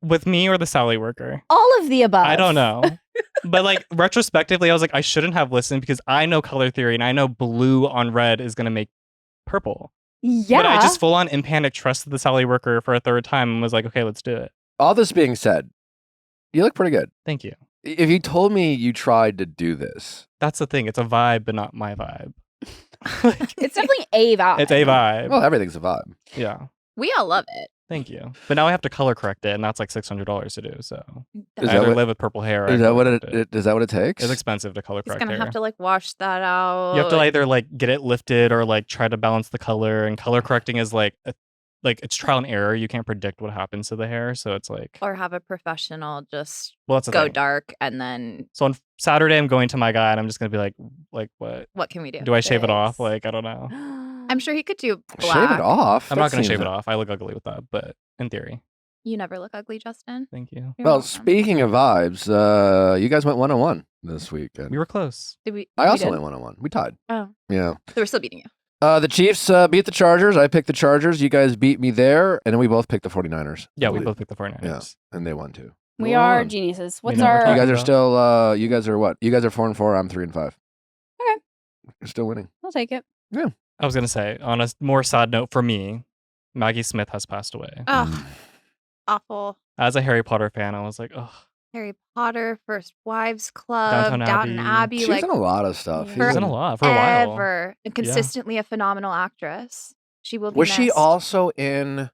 Speaker 3: With me or the Sally worker?
Speaker 2: All of the above.
Speaker 3: I don't know. But like retrospectively, I was like, I shouldn't have listened because I know color theory and I know blue on red is going to make purple.
Speaker 2: Yeah.
Speaker 3: But I just full on in panic trusted the Sally worker for a third time and was like, okay, let's do it.
Speaker 1: All this being said, you look pretty good.
Speaker 3: Thank you.
Speaker 1: If you told me you tried to do this,
Speaker 3: That's the thing. It's a vibe, but not my vibe.
Speaker 2: It's definitely a vibe.
Speaker 3: It's a vibe.
Speaker 1: well, everything's a vibe.
Speaker 3: Yeah.
Speaker 4: We all love it.
Speaker 3: Thank you. But now I have to color correct it, and that's like $600 to do. So
Speaker 1: Is
Speaker 3: I
Speaker 1: that
Speaker 3: either
Speaker 1: what-
Speaker 3: live with purple hair. Or
Speaker 1: Is
Speaker 3: I
Speaker 1: that
Speaker 3: color
Speaker 1: what
Speaker 3: correct
Speaker 1: it? Is that what it takes?
Speaker 3: It's expensive to color
Speaker 4: He's
Speaker 3: correct
Speaker 4: gonna
Speaker 3: hair.
Speaker 4: have to like wash that out.
Speaker 3: You have to either like get it lifted or like try to balance the color. And color correcting is like it's trial and error. You can't predict what happens to the hair, so it's like
Speaker 4: or have a professional just
Speaker 3: well, that's the
Speaker 4: go
Speaker 3: thing.
Speaker 4: dark, and then
Speaker 3: So on Saturday, I'm going to my guy, and I'm just gonna be like what
Speaker 4: can we do?
Speaker 3: do I shave it off?
Speaker 2: This.
Speaker 3: Like I don't know.
Speaker 4: I'm sure he could do black.
Speaker 1: Shave it off.
Speaker 3: I'm
Speaker 1: That
Speaker 3: not gonna
Speaker 1: seems-
Speaker 3: shave it off. I look ugly with that, but in theory,
Speaker 4: You never look ugly, Justin.
Speaker 3: thank you.
Speaker 4: You're
Speaker 1: Well,
Speaker 4: welcome.
Speaker 1: speaking of vibes, you guys went 1-on-1 this weekend.
Speaker 3: We were close.
Speaker 4: Did we?
Speaker 1: I
Speaker 4: we
Speaker 1: also
Speaker 4: did?
Speaker 1: went 1-on-1. We tied.
Speaker 4: Oh,
Speaker 1: Yeah.
Speaker 4: so we're still beating you.
Speaker 1: The Chiefs beat the Chargers. I picked the Chargers. You guys beat me there, and then we both picked the 49ers. I
Speaker 3: Yeah, we
Speaker 1: believe.
Speaker 3: both picked the 49ers.
Speaker 1: Yeah, and they won too.
Speaker 2: We
Speaker 1: Go
Speaker 2: are
Speaker 1: on.
Speaker 2: geniuses.
Speaker 3: We
Speaker 2: What's
Speaker 3: know what we're
Speaker 2: our?
Speaker 1: You
Speaker 3: talking
Speaker 1: guys are
Speaker 3: about.
Speaker 1: still. You guys are what? You guys are 4-4. I'm 3-5.
Speaker 2: Okay.
Speaker 1: You're still winning.
Speaker 2: I'll take it.
Speaker 3: I was gonna say on a more sad note for me, Maggie Smith has passed away.
Speaker 4: Oh, awful.
Speaker 3: As a Harry Potter fan, I was like, oh,
Speaker 4: Harry Potter, First Wives Club,
Speaker 3: Downton
Speaker 4: Downton
Speaker 3: Abbey.
Speaker 4: Abbey,
Speaker 1: She's
Speaker 4: like
Speaker 1: done a lot of stuff.
Speaker 3: she's in a lot for a while.
Speaker 4: ever, and consistently a phenomenal actress. She will be
Speaker 1: Was she
Speaker 4: missed.
Speaker 1: also in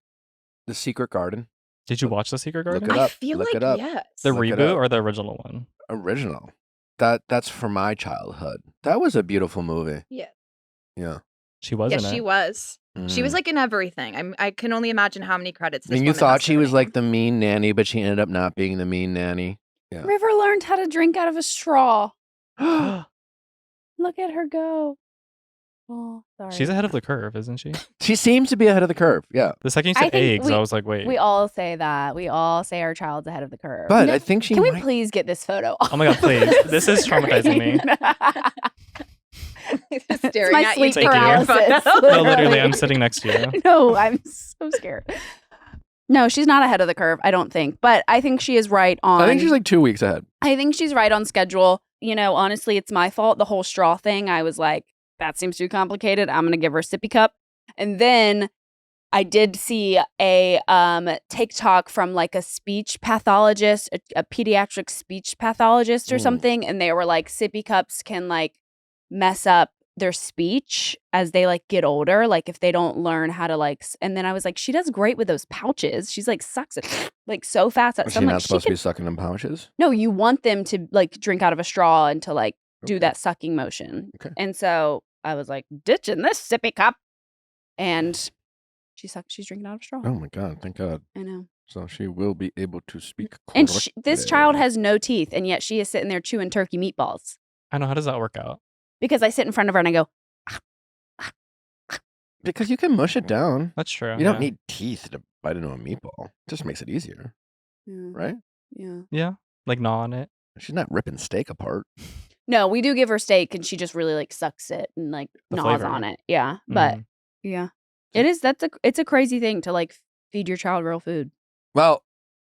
Speaker 1: The Secret Garden?
Speaker 3: Did you watch The Secret
Speaker 1: Look
Speaker 3: Garden?
Speaker 1: it
Speaker 4: I
Speaker 1: up.
Speaker 4: feel
Speaker 1: Look
Speaker 4: like
Speaker 1: it up.
Speaker 4: yes.
Speaker 3: The
Speaker 1: Look it
Speaker 3: reboot
Speaker 1: up.
Speaker 3: or the original one?
Speaker 1: Original. That's from my childhood. That was a beautiful movie.
Speaker 4: Yeah.
Speaker 1: Yeah.
Speaker 3: She was
Speaker 4: Yeah,
Speaker 3: in it.
Speaker 4: she was. She was
Speaker 1: Mm.
Speaker 4: like in everything. I can only imagine how many credits.
Speaker 1: I
Speaker 4: This
Speaker 1: mean, you
Speaker 4: woman
Speaker 1: thought
Speaker 4: has
Speaker 1: she
Speaker 4: to her
Speaker 1: was like
Speaker 4: name.
Speaker 1: the mean nanny, but she ended up not being the mean nanny. Yeah.
Speaker 2: River learned how to drink out of a straw.
Speaker 1: She's
Speaker 2: Look at her go. Oh, sorry.
Speaker 3: She's ahead of the curve, isn't she?
Speaker 1: She seems to be ahead of the curve. Yeah.
Speaker 3: The second you
Speaker 2: I
Speaker 3: said
Speaker 2: think
Speaker 3: eggs,
Speaker 2: we-
Speaker 3: I was like, wait.
Speaker 2: We all say that. We all say our child's ahead of the curve.
Speaker 1: But
Speaker 2: No,
Speaker 1: I think she
Speaker 2: can we
Speaker 1: might.
Speaker 2: please get this photo?
Speaker 3: Oh my God, please. This is traumatizing me.
Speaker 2: It's
Speaker 4: Staring
Speaker 2: my
Speaker 4: at you,
Speaker 2: sleep
Speaker 3: taking your
Speaker 2: paralysis.
Speaker 4: photo.
Speaker 3: No, literally, I'm sitting next to you.
Speaker 2: No, I'm so scared. No, she's not ahead of the curve, I don't think. But I think she is right on.
Speaker 1: I think she's like 2 weeks ahead.
Speaker 2: I think she's right on schedule. You know, honestly, it's my fault. The whole straw thing, I was like, that seems too complicated. I'm going to give her a sippy cup. And then I did see a TikTok from like a speech pathologist, a pediatric speech pathologist or
Speaker 1: Mm.
Speaker 2: something. And they were like, sippy cups can like mess up their speech as they like get older, like if they don't learn how to like and then I was like, she does great with those pouches. She's like sucks it like so fast.
Speaker 1: Is
Speaker 2: So
Speaker 1: she
Speaker 2: I'm
Speaker 1: not
Speaker 2: like, she
Speaker 1: supposed to
Speaker 2: could
Speaker 1: be sucking in pouches?
Speaker 2: no, you want them to like drink out of a straw and to like do
Speaker 1: Okay.
Speaker 2: that sucking motion.
Speaker 1: Okay.
Speaker 2: And so I was like, ditching this sippy cup. And she's drinking out of a straw.
Speaker 1: Oh my God. Thank God.
Speaker 2: I know.
Speaker 1: So she will be able to speak.
Speaker 2: And this child
Speaker 1: correctly.
Speaker 2: has no teeth, and yet she is sitting there chewing turkey meatballs.
Speaker 3: I know. How does that work out?
Speaker 2: Because I sit in front of her and I go,
Speaker 1: Because you can mush it down.
Speaker 3: That's true.
Speaker 1: You don't
Speaker 3: yeah.
Speaker 1: need teeth to bite into a meatball. It just makes it easier,
Speaker 2: yeah,
Speaker 1: right?
Speaker 2: yeah.
Speaker 3: Yeah. Like gnaw on it.
Speaker 1: She's not ripping steak apart.
Speaker 2: No, we do give her steak, and she just really like sucks it and like
Speaker 3: The
Speaker 2: gnaws
Speaker 3: flavor.
Speaker 2: on it. Yeah, but
Speaker 3: Mhm.
Speaker 2: yeah, it is. It's a crazy thing to like feed your child real food.
Speaker 1: Well,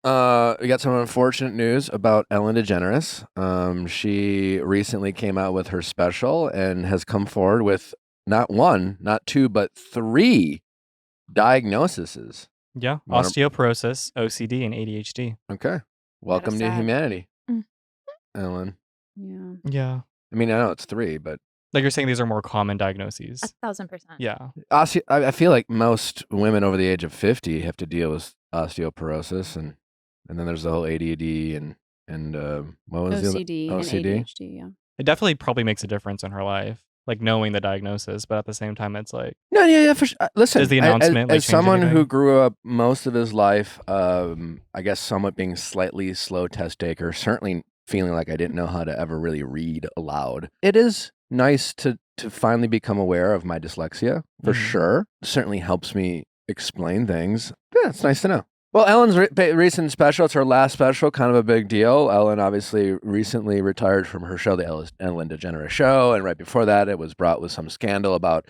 Speaker 1: we got some unfortunate news about Ellen DeGeneres. She recently came out with her special and has come forward with not one, not two, but 3 diagnoses.
Speaker 3: Yeah.
Speaker 1: Wanna-
Speaker 3: Osteoporosis, OCD, and ADHD.
Speaker 1: Okay. Welcome to
Speaker 2: sad.
Speaker 1: humanity,
Speaker 4: Mm.
Speaker 1: Ellen.
Speaker 2: Yeah.
Speaker 3: Yeah.
Speaker 1: I mean, I know it's 3, but
Speaker 3: Like you're saying these are more common diagnoses.
Speaker 4: 1,000%.
Speaker 3: Yeah.
Speaker 1: I feel like most women over the age of 50 have to deal with osteoporosis, and then there's the whole ADD and what was the other?
Speaker 2: OCD and
Speaker 1: OCD?
Speaker 2: ADHD. Yeah.
Speaker 3: It definitely probably makes a difference in her life, like knowing the diagnosis, but at the same time, it's like,
Speaker 1: No, yeah, for sure. Listen,
Speaker 3: Does the
Speaker 1: as-
Speaker 3: announcement,
Speaker 1: as,
Speaker 3: like, change
Speaker 1: someone who
Speaker 3: anything?
Speaker 1: grew up most of his life, I guess somewhat being slightly slow test taker, certainly feeling like I didn't know how to ever really read aloud. It is nice to finally become aware of my dyslexia, for
Speaker 3: Mhm.
Speaker 1: sure. Certainly helps me explain things. Yeah, it's nice to know. Well, Ellen's recent special, it's her last special, kind of a big deal. Ellen obviously recently retired from her show, the Ellen DeGenerous Show, and right before that, it was brought with some scandal about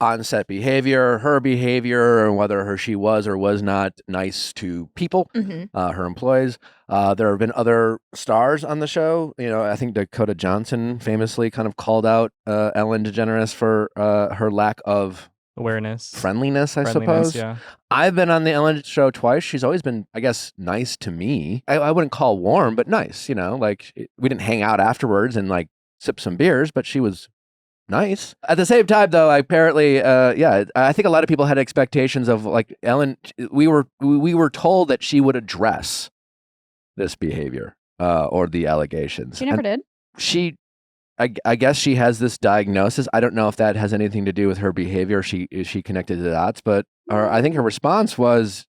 Speaker 1: on-set behavior, her behavior, and whether she was or was not nice to people, her employees. There have been other stars on the show. You know, I think Dakota Johnson famously kind of called out Ellen DeGeneres for her lack of friendliness, I suppose.
Speaker 3: Yeah.
Speaker 1: I've been on the Ellen show twice. She's always been, I guess, nice to me. I wouldn't call warm, but nice, you know, like we didn't hang out afterwards and like sip some beers, but she was nice. At the same time, though, apparently, I think a lot of people had expectations of like Ellen. We were told that she would address this behavior or the allegations.
Speaker 2: She never did.
Speaker 1: I guess she has this diagnosis. I don't know if that has anything to do with her behavior. Is she connected to the dots? But I think her response was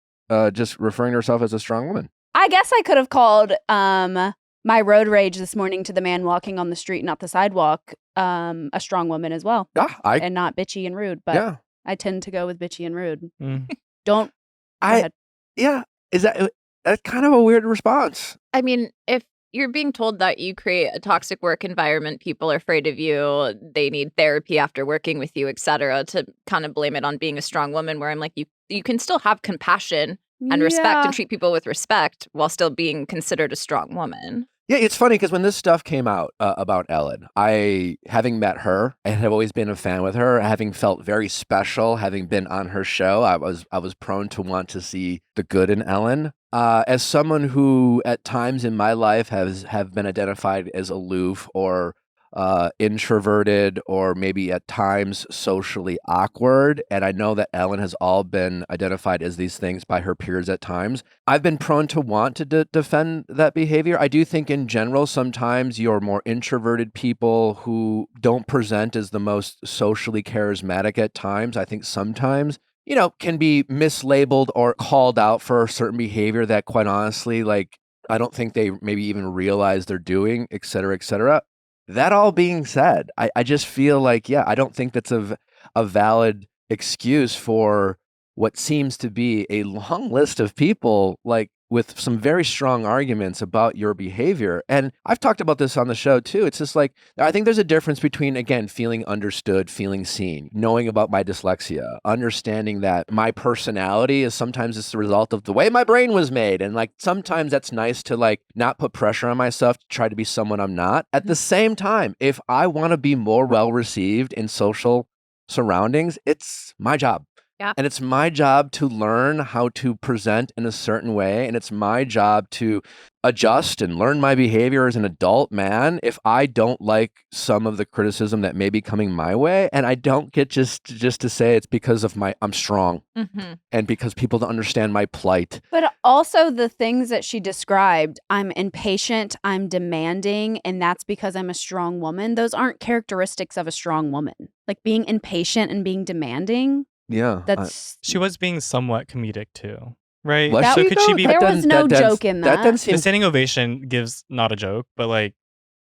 Speaker 1: just referring to herself as a strong woman.
Speaker 2: I guess I could have called my road rage this morning to the man walking on the street, not the sidewalk, a strong woman as well.
Speaker 1: Yeah,
Speaker 2: and not bitchy and rude. But
Speaker 1: yeah.
Speaker 2: I tend to go with bitchy and rude.
Speaker 1: Is that's kind of a weird response.
Speaker 4: I mean, if you're being told that you create a toxic work environment, people are afraid of you, they need therapy after working with you, etc., to kind of blame it on being a strong woman, where I'm like, you can still have compassion and respect and treat people with respect while still being considered a strong woman.
Speaker 1: Yeah, it's funny because when this stuff came out about Ellen, having met her, and have always been a fan with her, having felt very special, having been on her show, I was prone to want to see the good in Ellen. As someone who, at times in my life, have been identified as aloof or introverted, or maybe at times socially awkward, and I know that Ellen has all been identified as these things by her peers at times, I've been prone to want to defend that behavior. I do think in general, sometimes your more introverted people who don't present as the most socially charismatic at times, I think sometimes, you know, can be mislabeled or called out for a certain behavior that, quite honestly, like, I don't think they maybe even realize they're doing, et cetera, et cetera. That all being said, I just feel like, I don't think that's a valid excuse for what seems to be a long list of people, like, with some very strong arguments about your behavior. And I've talked about this on the show too. It's just like, I think there's a difference between, again, feeling understood, feeling seen, knowing about my dyslexia, understanding that my personality is sometimes it's the result of the way my brain was made. And like, sometimes that's nice to like not put pressure on myself to try to be someone I'm not. At the same time, if I want to be more well received in social surroundings, it's my job.
Speaker 4: Yeah.
Speaker 1: And it's my job to learn how to present in a certain way. And it's my job to adjust and learn my behavior as an adult man if I don't like some of the criticism that may be coming my way. And I don't get just to say it's because of I'm strong and because people don't understand my plight.
Speaker 2: But also the things that she described, I'm impatient, I'm demanding, and that's because I'm a strong woman. Those aren't characteristics of a strong woman. Like being impatient and being demanding.
Speaker 1: Yeah.
Speaker 3: She was being somewhat comedic too, right?
Speaker 1: Was
Speaker 3: So
Speaker 1: she,
Speaker 3: could she
Speaker 1: though?
Speaker 3: be?
Speaker 2: There was no joke in that.
Speaker 1: That
Speaker 3: The
Speaker 1: seems
Speaker 3: standing ovation gives not a joke, but like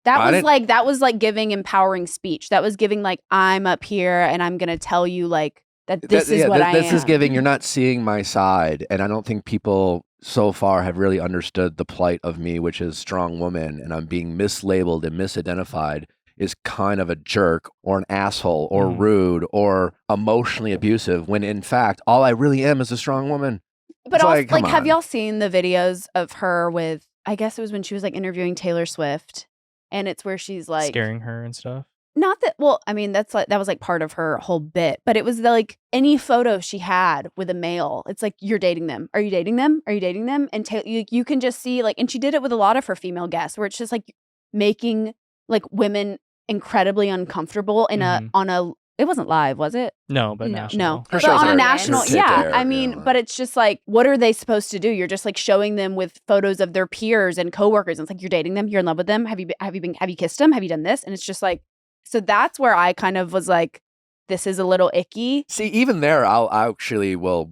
Speaker 2: that was like giving empowering speech. That was giving like, I'm up here and I'm gonna tell you like that this is what I am.
Speaker 1: This is giving, you're not seeing my side. And I don't think people so far have really understood the plight of me, which is strong woman, and I'm being mislabeled and misidentified is kind of a jerk or an asshole or rude or emotionally abusive, when in fact, all I really am is a strong woman.
Speaker 2: But
Speaker 1: It's
Speaker 2: also,
Speaker 1: like, come
Speaker 2: have
Speaker 1: on.
Speaker 2: y'all seen the videos of her with, I guess it was when she was like interviewing Taylor Swift, and it's where she's like
Speaker 3: scaring her and stuff.
Speaker 2: Not that, well, I mean, that was like part of her whole bit, but it was like any photo she had with a male, it's like, you're dating them. Are you dating them? Are you dating them? And you can just see like, and she did it with a lot of her female guests, where it's just like making like women incredibly uncomfortable in it wasn't live, was it?
Speaker 3: No, but national.
Speaker 2: No,
Speaker 1: Her
Speaker 2: but
Speaker 1: shows
Speaker 2: on a
Speaker 1: are-
Speaker 2: national,
Speaker 1: her
Speaker 2: yeah.
Speaker 1: air,
Speaker 2: I mean, but it's just like, what are they supposed to do? You're just like showing them with photos of their peers and coworkers. And it's like, you're dating them, you're in love with them. Have you kissed them? Have you done this? And it's just like, so that's where I kind of was like, this is a little icky.
Speaker 1: See, even there, I actually will,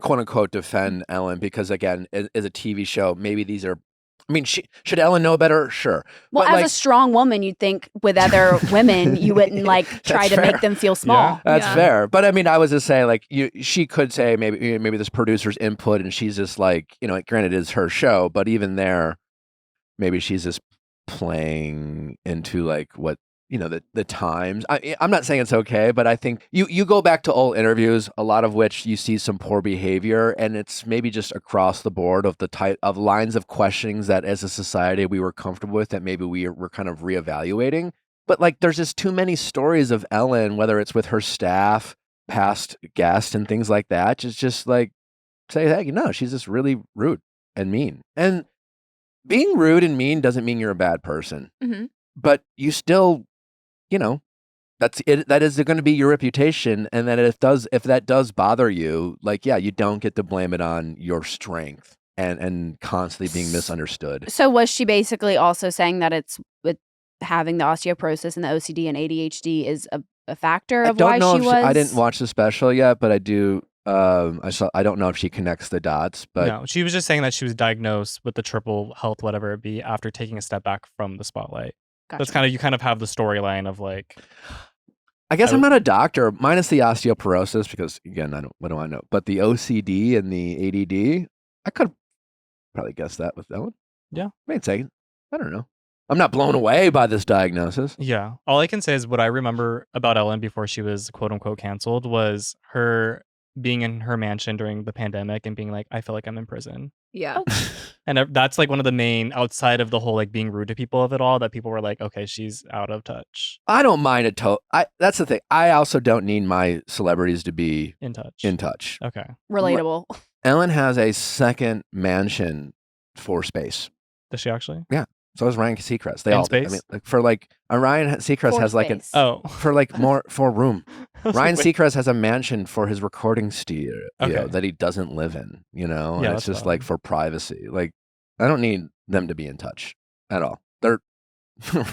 Speaker 1: quote unquote, defend Ellen, because again, as a TV show, maybe these are I mean, should Ellen know better? Sure.
Speaker 2: Well,
Speaker 1: But,
Speaker 2: as a strong woman, you'd think with other women, you wouldn't like try
Speaker 1: That's
Speaker 2: to
Speaker 1: fair.
Speaker 2: make them feel small.
Speaker 1: That's
Speaker 4: Yeah.
Speaker 1: fair. But I mean, I was just saying, like, she could say maybe this producer's input, and she's just like, granted, it's her show, but even there, maybe she's just playing into like what the times. I'm not saying it's okay, but I think you go back to old interviews, a lot of which you see some poor behavior, and it's maybe just across the board of the type of lines of questionings that as a society we were comfortable with that maybe we're kind of reevaluating. But like, there's just too many stories of Ellen, whether it's with her staff, past guests, and things like that. Just like say, hey, she's just really rude and mean. And being rude and mean doesn't mean you're a bad person, but you still, that's it. That is going to be your reputation, and that if that does bother you, like, yeah, you don't get to blame it on your strength and constantly being misunderstood.
Speaker 2: So was she basically also saying that it's with having the osteoporosis and the OCD and ADHD is a factor of why she was?
Speaker 1: I didn't watch the special yet, but I do. I don't know if she connects the dots, but
Speaker 3: no, she was just saying that she was diagnosed with the triple health, whatever it be, after taking a step back from the spotlight.
Speaker 2: Gotcha.
Speaker 3: That's kind of, you kind of have the storyline of like,
Speaker 1: I guess I'm not a doctor, minus the osteoporosis, because again, what do I know? But the OCD and the ADD, I could probably guess that with Ellen.
Speaker 3: Yeah.
Speaker 1: Wait a second. I don't know. I'm not blown away by this diagnosis.
Speaker 3: yeah. All I can say is what I remember about Ellen before she was quote unquote canceled was her being in her mansion during the pandemic and being like, I feel like I'm in prison.
Speaker 4: Yeah.
Speaker 3: And that's like one of the main, outside of the whole like being rude to people of it all, that people were like, okay, she's out of touch.
Speaker 1: I don't mind that's the thing. I also don't need my celebrities to be
Speaker 3: In touch.
Speaker 1: in touch.
Speaker 3: Okay.
Speaker 2: Relatable.
Speaker 1: Ellen has a second mansion for space.
Speaker 3: Does she actually?
Speaker 1: So does Ryan Seacrest. They
Speaker 3: In
Speaker 1: all do.
Speaker 3: space?
Speaker 1: I mean, like for like Ryan Seacrest
Speaker 2: For
Speaker 1: has like
Speaker 2: space.
Speaker 3: Oh.
Speaker 1: for like more for room.
Speaker 3: I was
Speaker 1: Ryan
Speaker 3: like, wait.
Speaker 1: Seacrest has a mansion for his recording studio
Speaker 3: Okay.
Speaker 1: that he doesn't live in, and
Speaker 3: Yeah,
Speaker 1: it's
Speaker 3: that's
Speaker 1: just
Speaker 3: fine.
Speaker 1: like for privacy. Like, I don't need them to be in touch at all. They're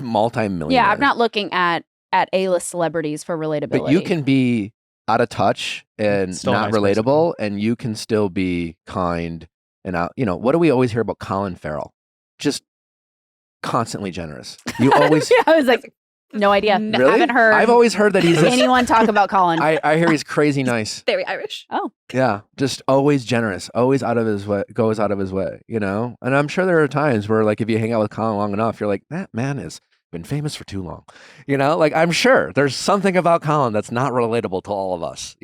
Speaker 1: multi-millionaires.
Speaker 2: Yeah, I'm not looking at A-list celebrities for relatability.
Speaker 1: But you can be out of touch and
Speaker 3: Still a
Speaker 1: not
Speaker 3: nice person.
Speaker 1: relatable, and you can still be kind and out. What do we always hear about Colin Farrell? Just constantly generous. You always
Speaker 2: Yeah, I was like, no idea.
Speaker 1: really?
Speaker 2: Haven't heard
Speaker 1: I've always heard that he's just,
Speaker 2: anyone talk about Colin.
Speaker 1: I hear he's crazy nice.
Speaker 4: Very Irish.
Speaker 1: Yeah, just always generous, always out of his way, goes out of his way, And I'm sure there are times where, like, if you hang out with Colin long enough, you're like, that man has been famous for too long, Like, I'm sure there's something about Colin that's not relatable to all of us,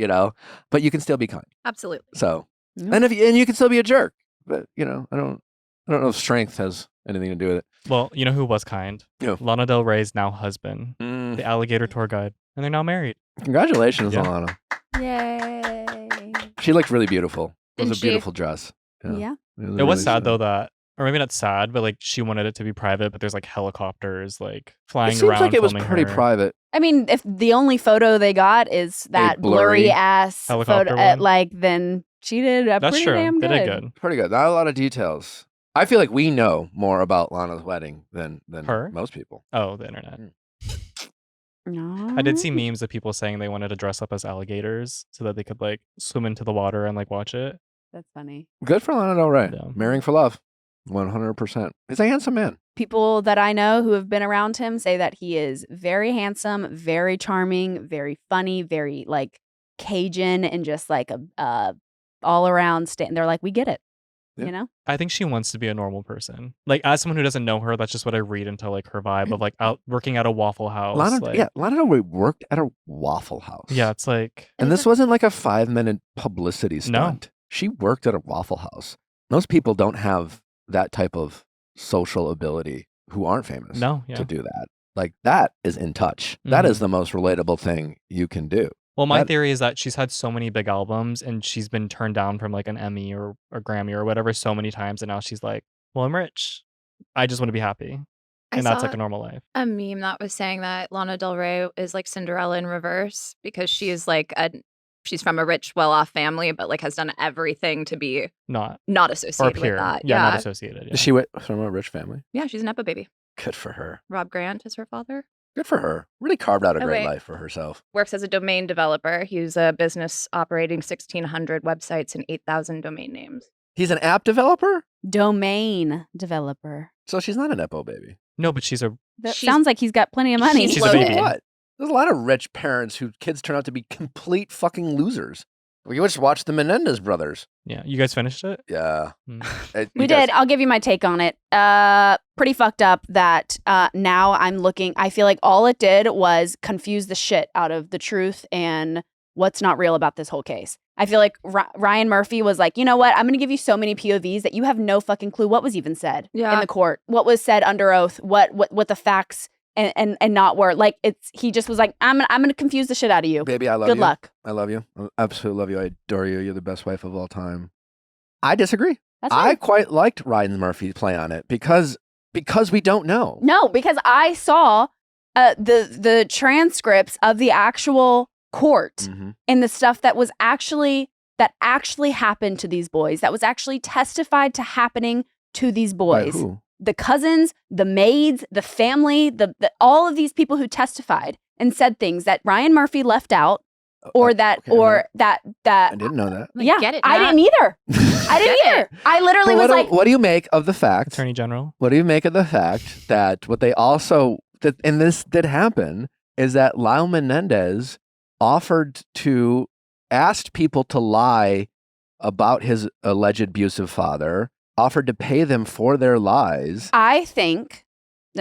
Speaker 1: But you can still be kind.
Speaker 4: Absolutely.
Speaker 1: So,
Speaker 2: Yeah.
Speaker 1: and you can still be a jerk, but I don't know if strength has anything to do with it.
Speaker 3: Well, you know who was kind?
Speaker 1: Who?
Speaker 3: Lana Del Rey's now husband, the alligator tour guide. And they're now married.
Speaker 1: Congratulations,
Speaker 3: Yeah.
Speaker 1: Alana.
Speaker 2: Yay.
Speaker 1: She looked really beautiful. It was
Speaker 4: Didn't
Speaker 1: a
Speaker 4: she?
Speaker 1: beautiful dress.
Speaker 2: Yeah.
Speaker 3: It was
Speaker 1: really
Speaker 3: sad though that, or maybe not sad, but like she wanted it to be private, but there's like helicopters like flying
Speaker 1: It seems
Speaker 3: around.
Speaker 1: like it was
Speaker 3: filming
Speaker 1: pretty
Speaker 3: her.
Speaker 1: private.
Speaker 2: I mean, if the only photo they got is that
Speaker 1: blurry
Speaker 2: blurry ass
Speaker 3: helicopter
Speaker 2: photo,
Speaker 3: one?
Speaker 2: then she did a
Speaker 3: That's
Speaker 2: pretty
Speaker 3: true.
Speaker 2: damn
Speaker 3: They
Speaker 2: good.
Speaker 3: did good.
Speaker 1: Pretty good. Not a lot of details. I feel like we know more about Lana's wedding than
Speaker 3: Her?
Speaker 1: most people.
Speaker 3: Oh, the internet.
Speaker 2: No.
Speaker 3: I did see memes of people saying they wanted to dress up as alligators so that they could like swim into the water and like watch it.
Speaker 2: That's funny.
Speaker 1: Good for Lana Del Rey.
Speaker 3: Yeah.
Speaker 1: Marrying for love. 100%. He's a handsome man.
Speaker 2: People that I know who have been around him say that he is very handsome, very charming, very funny, very like Cajun, and just like a all around they're like, we get it.
Speaker 1: Yeah.
Speaker 3: I think she wants to be a normal person. Like as someone who doesn't know her, that's just what I read into like her vibe of like out working at a Waffle House.
Speaker 1: Lana
Speaker 3: like,
Speaker 1: Del Rey worked at a Waffle House.
Speaker 3: yeah, it's like
Speaker 1: And this wasn't like a 5-minute publicity
Speaker 3: No.
Speaker 1: stunt. She worked at a Waffle House. Most people don't have that type of social ability who aren't famous
Speaker 3: no, yeah.
Speaker 1: to do that. Like, that is in touch. That
Speaker 3: Mhm.
Speaker 1: is the most relatable thing you can do.
Speaker 3: Well, my
Speaker 1: That-
Speaker 3: theory is that she's had so many big albums and she's been turned down from like an Emmy or a Grammy or whatever so many times, and now she's like, well, I'm rich. I just want to be happy. And that's like a normal life.
Speaker 4: A meme that was saying that Lana Del Rey is like Cinderella in reverse because she is like she's from a rich, well-off family, but like has done everything to be
Speaker 3: Not
Speaker 4: not
Speaker 3: or
Speaker 4: associated
Speaker 3: pure.
Speaker 4: with that.
Speaker 3: Yeah, not associated. Yeah.
Speaker 1: Is she from a rich family?
Speaker 4: Yeah, she's a Nepo baby.
Speaker 1: Good for her.
Speaker 4: Rob Grant is her father.
Speaker 1: Good for her. Really carved out a
Speaker 4: Oh,
Speaker 1: great
Speaker 4: wait.
Speaker 1: life for herself.
Speaker 4: Works as a domain developer. He's a business operating 1,600 websites and 8,000 domain names.
Speaker 1: He's an app developer?
Speaker 2: domain developer.
Speaker 1: So she's not a Nepo baby.
Speaker 3: No, but she's a.
Speaker 2: That
Speaker 4: She's-
Speaker 2: sounds like he's got plenty of money.
Speaker 3: She's a baby.
Speaker 1: So what? There's a lot of rich parents whose kids turn out to be complete fucking losers. We just watched the Menendez brothers.
Speaker 3: Yeah, you guys finished it.
Speaker 1: Yeah.
Speaker 3: Mm.
Speaker 2: We did. I'll give you my take on it. Pretty fucked up that now I'm looking. I feel like all it did was confuse the shit out of the truth and what's not real about this whole case. I feel like Ryan Murphy was like, you know what? I'm going to give you so many POVs that you have no fucking clue what was even said in the court, what was said under oath, what the facts and not were. Like he just was like, I'm gonna confuse the shit out of you.
Speaker 1: Baby, I love you.
Speaker 2: Good luck.
Speaker 1: I love you. I absolutely love you. I adore you. You're the best wife of all time. I disagree.
Speaker 2: That's
Speaker 1: I
Speaker 2: fine.
Speaker 1: quite liked Ryan Murphy's play on it because we don't know.
Speaker 2: No, because I saw the transcripts of the actual court
Speaker 1: Mhm.
Speaker 2: and the stuff that actually happened to these boys, that was actually testified to happening to these
Speaker 1: By
Speaker 2: boys.
Speaker 1: who?
Speaker 2: The cousins, the maids, the family, the all of these people who testified and said things that Ryan Murphy left out, or that
Speaker 1: okay,
Speaker 2: that
Speaker 1: I didn't know that.
Speaker 4: Like,
Speaker 2: yeah,
Speaker 4: get it,
Speaker 2: I
Speaker 4: Nat.
Speaker 2: didn't either. I didn't
Speaker 4: Get
Speaker 2: either.
Speaker 4: it.
Speaker 2: I literally
Speaker 1: But
Speaker 2: was like,
Speaker 1: what do you make of the fact?
Speaker 3: Attorney General.
Speaker 1: What do you make of the fact that what they also and this did happen is that Lyle Menendez asked people to lie about his alleged abusive father, offered to pay them for their lies.
Speaker 2: I think.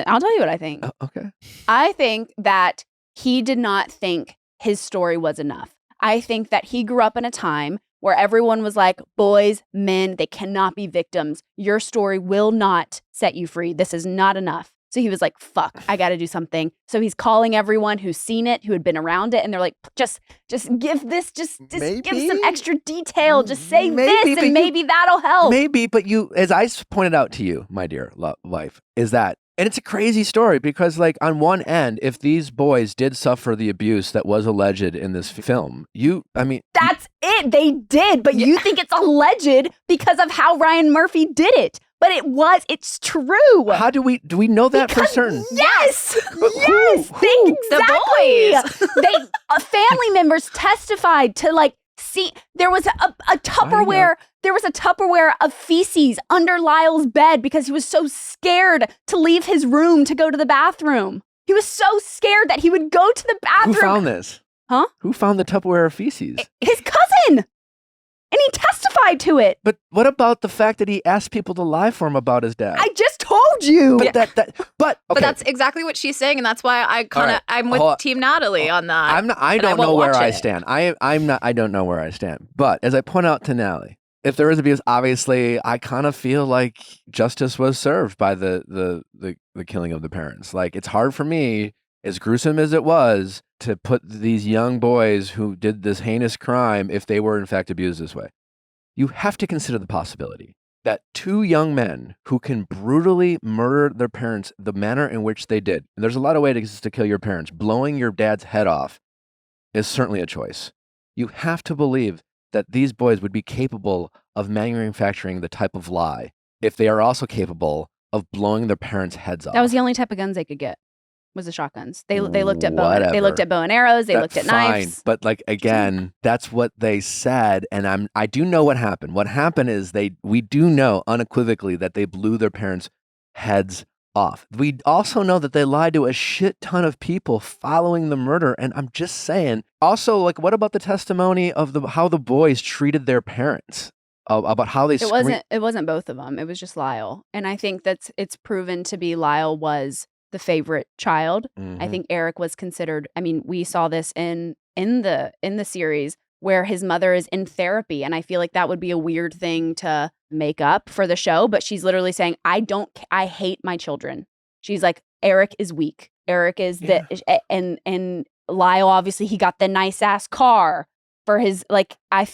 Speaker 2: I'll tell you what I think.
Speaker 1: Okay.
Speaker 2: I think that he did not think his story was enough. I think that he grew up in a time where everyone was like, boys, men, they cannot be victims. Your story will not set you free. This is not enough. So he was like, fuck, I got to do something. So he's calling everyone who's seen it, who had been around it. And they're like, just give this, just give
Speaker 1: Maybe.
Speaker 2: some extra detail. Just say
Speaker 1: Maybe,
Speaker 2: this
Speaker 1: but
Speaker 2: and maybe that'll help.
Speaker 1: Maybe, but as I pointed out to you, my dear wife, is that, and it's a crazy story because, like, on one end, if these boys did suffer the abuse that was alleged in this film,
Speaker 2: That's it. They did. But you think it's alleged because of how Ryan Murphy did it. But it's true.
Speaker 1: how do we know that for certain?
Speaker 2: Yes.
Speaker 1: But
Speaker 2: Yes.
Speaker 1: who?
Speaker 2: Exactly. Family members testified to see there was a Tupperware. There was a Tupperware of feces under Lyle's bed because he was so scared to leave his room to go to the bathroom. He was so scared that he would go to the bathroom.
Speaker 1: Who found this?
Speaker 2: Huh?
Speaker 1: Who found the Tupperware of feces?
Speaker 2: His cousin. And he testified to it.
Speaker 1: But what about the fact that he asked people to lie for him about his dad?
Speaker 2: I just told you.
Speaker 1: But okay.
Speaker 4: But that's exactly what she's saying, and that's why I'm with Team Natalie on that.
Speaker 1: I don't know where I stand. I don't know where I stand. But as I point out to Natalie, if there is abuse, obviously I kind of feel like justice was served by the killing of the parents. Like, it's hard for me, as gruesome as it was, to put these young boys who did this heinous crime, if they were in fact abused this way. You have to consider the possibility that two young men who can brutally murder their parents the manner in which they did, and there's a lot of ways to kill your parents, blowing your dad's head off is certainly a choice. You have to believe that these boys would be capable of manufacturing the type of lie if they are also capable of blowing their parents' heads off.
Speaker 2: That was the only type of guns they could get. Was the shotguns. They looked at
Speaker 1: Whatever.
Speaker 2: they looked at bow and arrows. They looked at knives.
Speaker 1: But again, that's what they said, and I do know what happened. What happened is we do know unequivocally that they blew their parents' heads off. We also know that they lied to a shit ton of people following the murder, and I'm just saying. Also, what about the testimony of how the boys treated their parents? About how they
Speaker 2: It wasn't both of them. It was just Lyle, and I think it's proven to be Lyle was the favorite child.
Speaker 1: Mm-hmm.
Speaker 2: I think Eric was considered. I mean, we saw this in the series where his mother is in therapy, and I feel like that would be a weird thing to make up for the show. But she's literally saying, I hate my children. She's like, Eric is weak. Eric is and Lyle, obviously, he got the nice ass car for his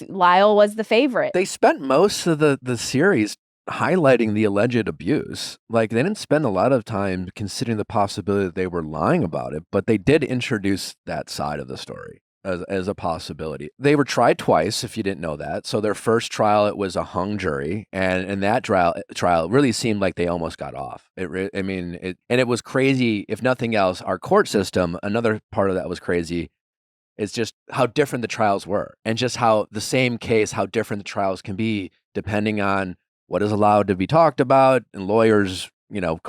Speaker 2: Lyle was the favorite.
Speaker 1: They spent most of the series highlighting the alleged abuse. They didn't spend a lot of time considering the possibility that they were lying about it, but they did introduce that side of the story as a possibility. They were tried twice, if you didn't know that. So their first trial, it was a hung jury, and in that trial it really seemed like they almost got off. It was crazy. If nothing else, our court system, another part of that was crazy. It's just how different the trials were, and just how the same case, how different the trials can be depending on what is allowed to be talked about and lawyers,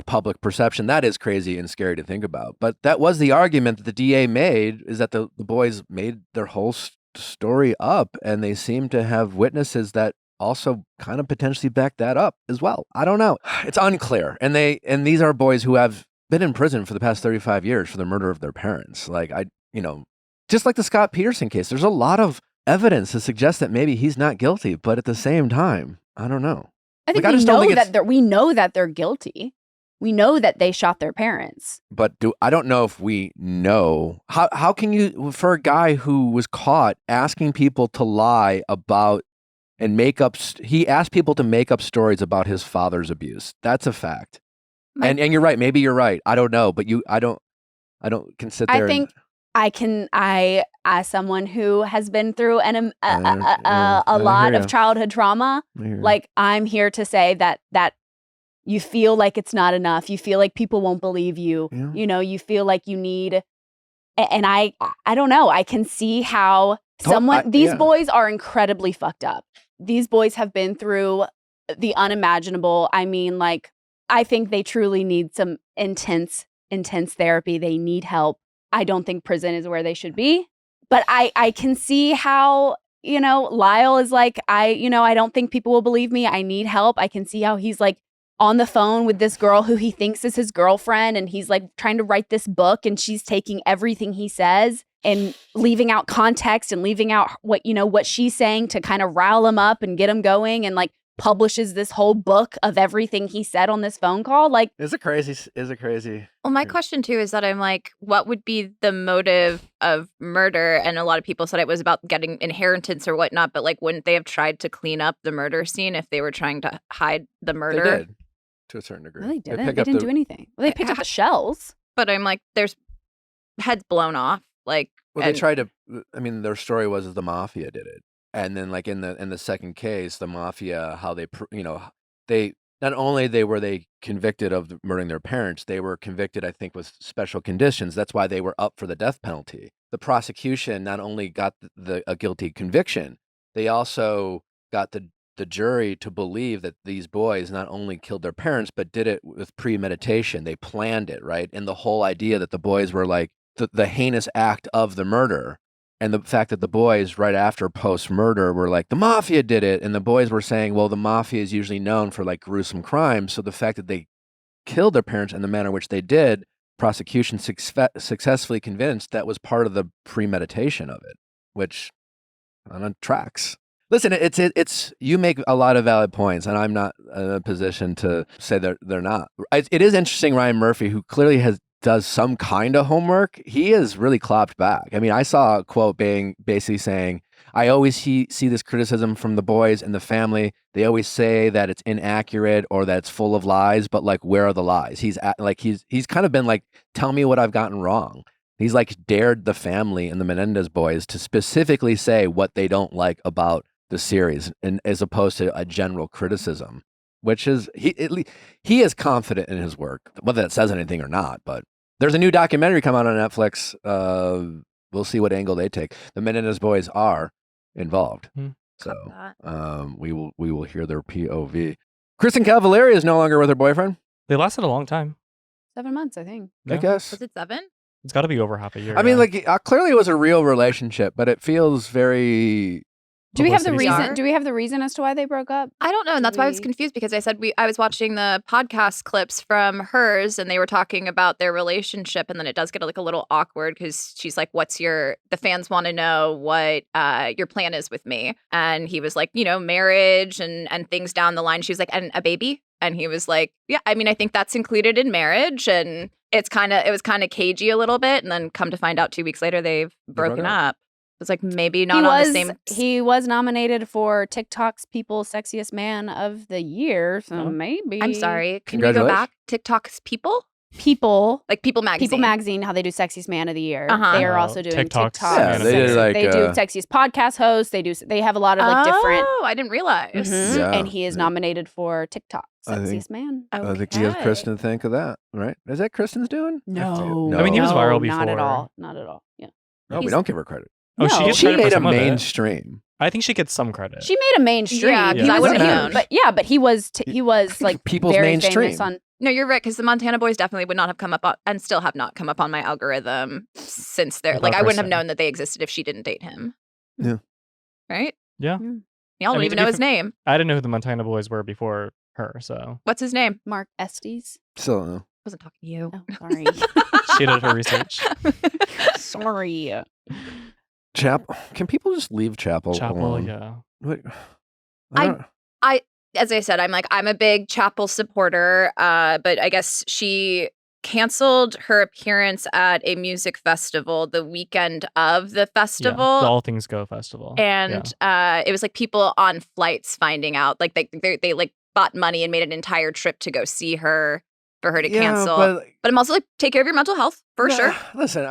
Speaker 1: public perception. That is crazy and scary to think about. But that was the argument that the DA made, is that the boys made their whole story up, and they seem to have witnesses that also kind of potentially back that up as well. I don't know. It's unclear. And these are boys who have been in prison for the past 35 years for the murder of their parents. Like, just like the Scott Peterson case, there's a lot of evidence to suggest that maybe he's not guilty, but at the same time, I don't know.
Speaker 2: I think we know that they're guilty. We know that they shot their parents.
Speaker 1: But I don't know if we know. How can you, for a guy who was caught asking people to lie about and make up, he asked people to make up stories about his father's abuse. That's a fact. And you're right. Maybe you're right. I don't know. But I don't can sit there.
Speaker 2: I think as someone who has been through a lot of childhood trauma, like, I'm here to say that you feel like it's not enough. You feel like people won't believe you. Yeah. You feel like you need, and I don't know. I can see how these boys are incredibly fucked up. These boys have been through the unimaginable. I mean, like, I think they truly need some intense therapy. They need help. I don't think prison is where they should be. But I can see how, Lyle is like, I don't think people will believe me. I need help. I can see how he's like on the phone with this girl who he thinks is his girlfriend, and he's like trying to write this book, and she's taking everything he says and leaving out context and leaving out what she's saying to kind of rile him up and get him going, and like publishes this whole book of everything he said on this phone call. Like,
Speaker 1: is it crazy?
Speaker 4: Well, my question too is that I'm like, what would be the motive of murder? And a lot of people said it was about getting inheritance or whatnot, but like, wouldn't they have tried to clean up the murder scene if they were trying to hide the murder?
Speaker 1: They did, to a certain degree.
Speaker 2: No, they didn't. They didn't do anything. Well, they picked up the shells.
Speaker 4: But I'm like, there's heads blown off. Like,
Speaker 1: they tried to. I mean, their story was the mafia did it, and then like in the second case, the mafia, how they not only were they convicted of murdering their parents, they were convicted, I think, with special conditions. That's why they were up for the death penalty. The prosecution not only got a guilty conviction, they also got the jury to believe that these boys not only killed their parents, but did it with premeditation. They planned it, right? And the whole idea that the boys were like the heinous act of the murder, and the fact that the boys right after post-murder were like, the mafia did it. And the boys were saying, well, the mafia is usually known for like gruesome crimes. So the fact that they killed their parents in the manner which they did, prosecution successfully convinced that was part of the premeditation of it, which on tracks. Listen, it's you make a lot of valid points, and I'm not in a position to say they're not. It is interesting, Ryan Murphy, who clearly does some kind of homework, he is really clapped back. I mean, I saw a quote basically saying, I always see this criticism from the boys and the family. They always say that it's inaccurate or that it's full of lies, but like, where are the lies? He's kind of been like, tell me what I've gotten wrong. He's like dared the family and the Menendez boys to specifically say what they don't like about the series, and as opposed to a general criticism, which is he is confident in his work, whether that says anything or not. But there's a new documentary coming out on Netflix. We'll see what angle they take. The Menendez boys are involved, so we will hear their POV. Kristin Cavallari is no longer with her boyfriend.
Speaker 3: They lasted a long time.
Speaker 2: 7 months, I think.
Speaker 1: I guess.
Speaker 4: Was it 7?
Speaker 3: It's got to be over half a year.
Speaker 1: I mean, like clearly it was a real relationship, but it feels very.
Speaker 2: Do we have the reason? Do we have the reason as to why they broke up?
Speaker 4: I don't know, and that's why I was confused, because I said I was watching the podcast clips from hers, and they were talking about their relationship, and then it does get like a little awkward because she's like, the fans want to know what your plan is with me, and he was like, marriage and things down the line. She was like, and a baby, and he was like, yeah, I mean, I think that's included in marriage, and it was kind of cagey a little bit, and then come to find out 2 weeks later they've broken up. It's like maybe not on the same.
Speaker 2: He was nominated for TikTok's People's Sexiest Man of the Year, so maybe.
Speaker 4: I'm sorry. Can we go back? TikTok's People, like People Magazine.
Speaker 2: People Magazine, how they do Sexiest Man of the Year. They are also doing TikTok.
Speaker 1: Yeah, they
Speaker 2: do Sexiest Podcast Host. They have a lot of like different.
Speaker 4: Oh, I didn't realize.
Speaker 2: Mm-hmm. Yeah. And he is nominated for TikTok Sexiest Man.
Speaker 1: I think he has Kristin to think of that, right? Is that Kristin's doing?
Speaker 2: No.
Speaker 3: I mean, he was viral before.
Speaker 2: Not at all. Yeah.
Speaker 1: No, we don't give her credit.
Speaker 3: Oh,
Speaker 1: she made a mainstream.
Speaker 3: I think she gets some credit.
Speaker 2: She made a mainstream.
Speaker 4: Yeah,
Speaker 3: because I
Speaker 2: was
Speaker 3: wouldn't
Speaker 2: huge, but he was like
Speaker 1: People's
Speaker 2: very
Speaker 1: mainstream.
Speaker 2: famous on.
Speaker 4: No, you're right, because the Montana Boys definitely would not have come up on, and still have not come up on my algorithm since they're
Speaker 3: Without
Speaker 4: like I wouldn't have
Speaker 3: Kristin.
Speaker 4: known that they existed if she didn't date him.
Speaker 1: Yeah.
Speaker 4: Right?
Speaker 3: Yeah.
Speaker 2: Mm.
Speaker 4: Y'all don't
Speaker 3: I mean,
Speaker 4: even
Speaker 3: to be
Speaker 4: know his
Speaker 3: fair-
Speaker 4: name.
Speaker 3: I didn't know who the Montana Boys were before her, so
Speaker 4: What's his name?
Speaker 2: Mark Estes.
Speaker 1: Still don't know.
Speaker 4: Wasn't talking to you.
Speaker 2: Oh, sorry.
Speaker 3: she did her research.
Speaker 2: Sorry.
Speaker 1: Chapel. Can people just leave Chapel
Speaker 3: Chappell,
Speaker 1: alone?
Speaker 3: yeah.
Speaker 1: What?
Speaker 4: As I said, I'm a big Chappell supporter, but I guess she canceled her appearance at a music festival the weekend of the
Speaker 3: Yeah,
Speaker 4: festival.
Speaker 3: the All Things Go festival.
Speaker 4: And it was like people on flights finding out, like they like bought money and made an entire trip to go see her for her to cancel. But I'm also like, take care of your mental health for sure.
Speaker 1: Listen,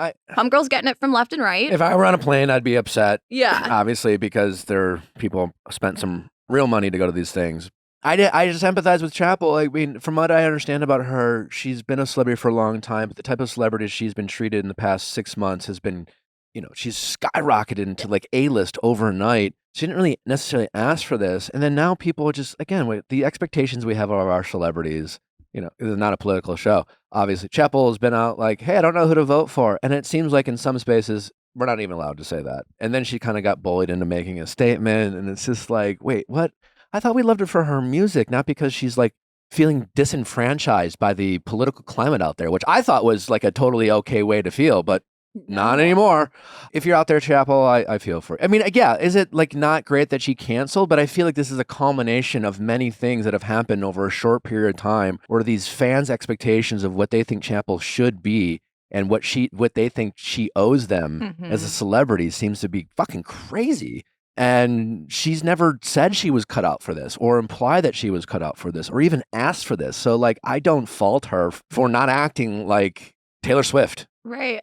Speaker 4: Girls getting it from left and right.
Speaker 1: if I were on a plane, I'd be upset.
Speaker 4: Yeah.
Speaker 1: Obviously, because people spent some real money to go to these things. I just empathize with Chappell. I mean, from what I understand about her, she's been a celebrity for a long time, but the type of celebrity she's been treated in the past 6 months has been, she's skyrocketed into like A-list overnight. She didn't really necessarily ask for this. And then now people are just, again, with the expectations we have of our celebrities, it's not a political show. Obviously, Chappell has been out like, hey, I don't know who to vote for. And it seems like in some spaces, we're not even allowed to say that. And then she kind of got bullied into making a statement. And it's just like, wait, what? I thought we loved her for her music, not because she's like feeling disenfranchised by the political climate out there, which I thought was like a totally okay way to feel, but not anymore. If you're out there, Chappell, I feel for it. I mean, yeah, is it like not great that she canceled? But I feel like this is a culmination of many things that have happened over a short period of time where these fans' expectations of what they think Chappell should be and what they think she owes them as a celebrity seems to be fucking crazy. And she's never said she was cut out for this or implied that she was cut out for this or even asked for this. So like, I don't fault her for not acting like Taylor Swift.
Speaker 4: Right.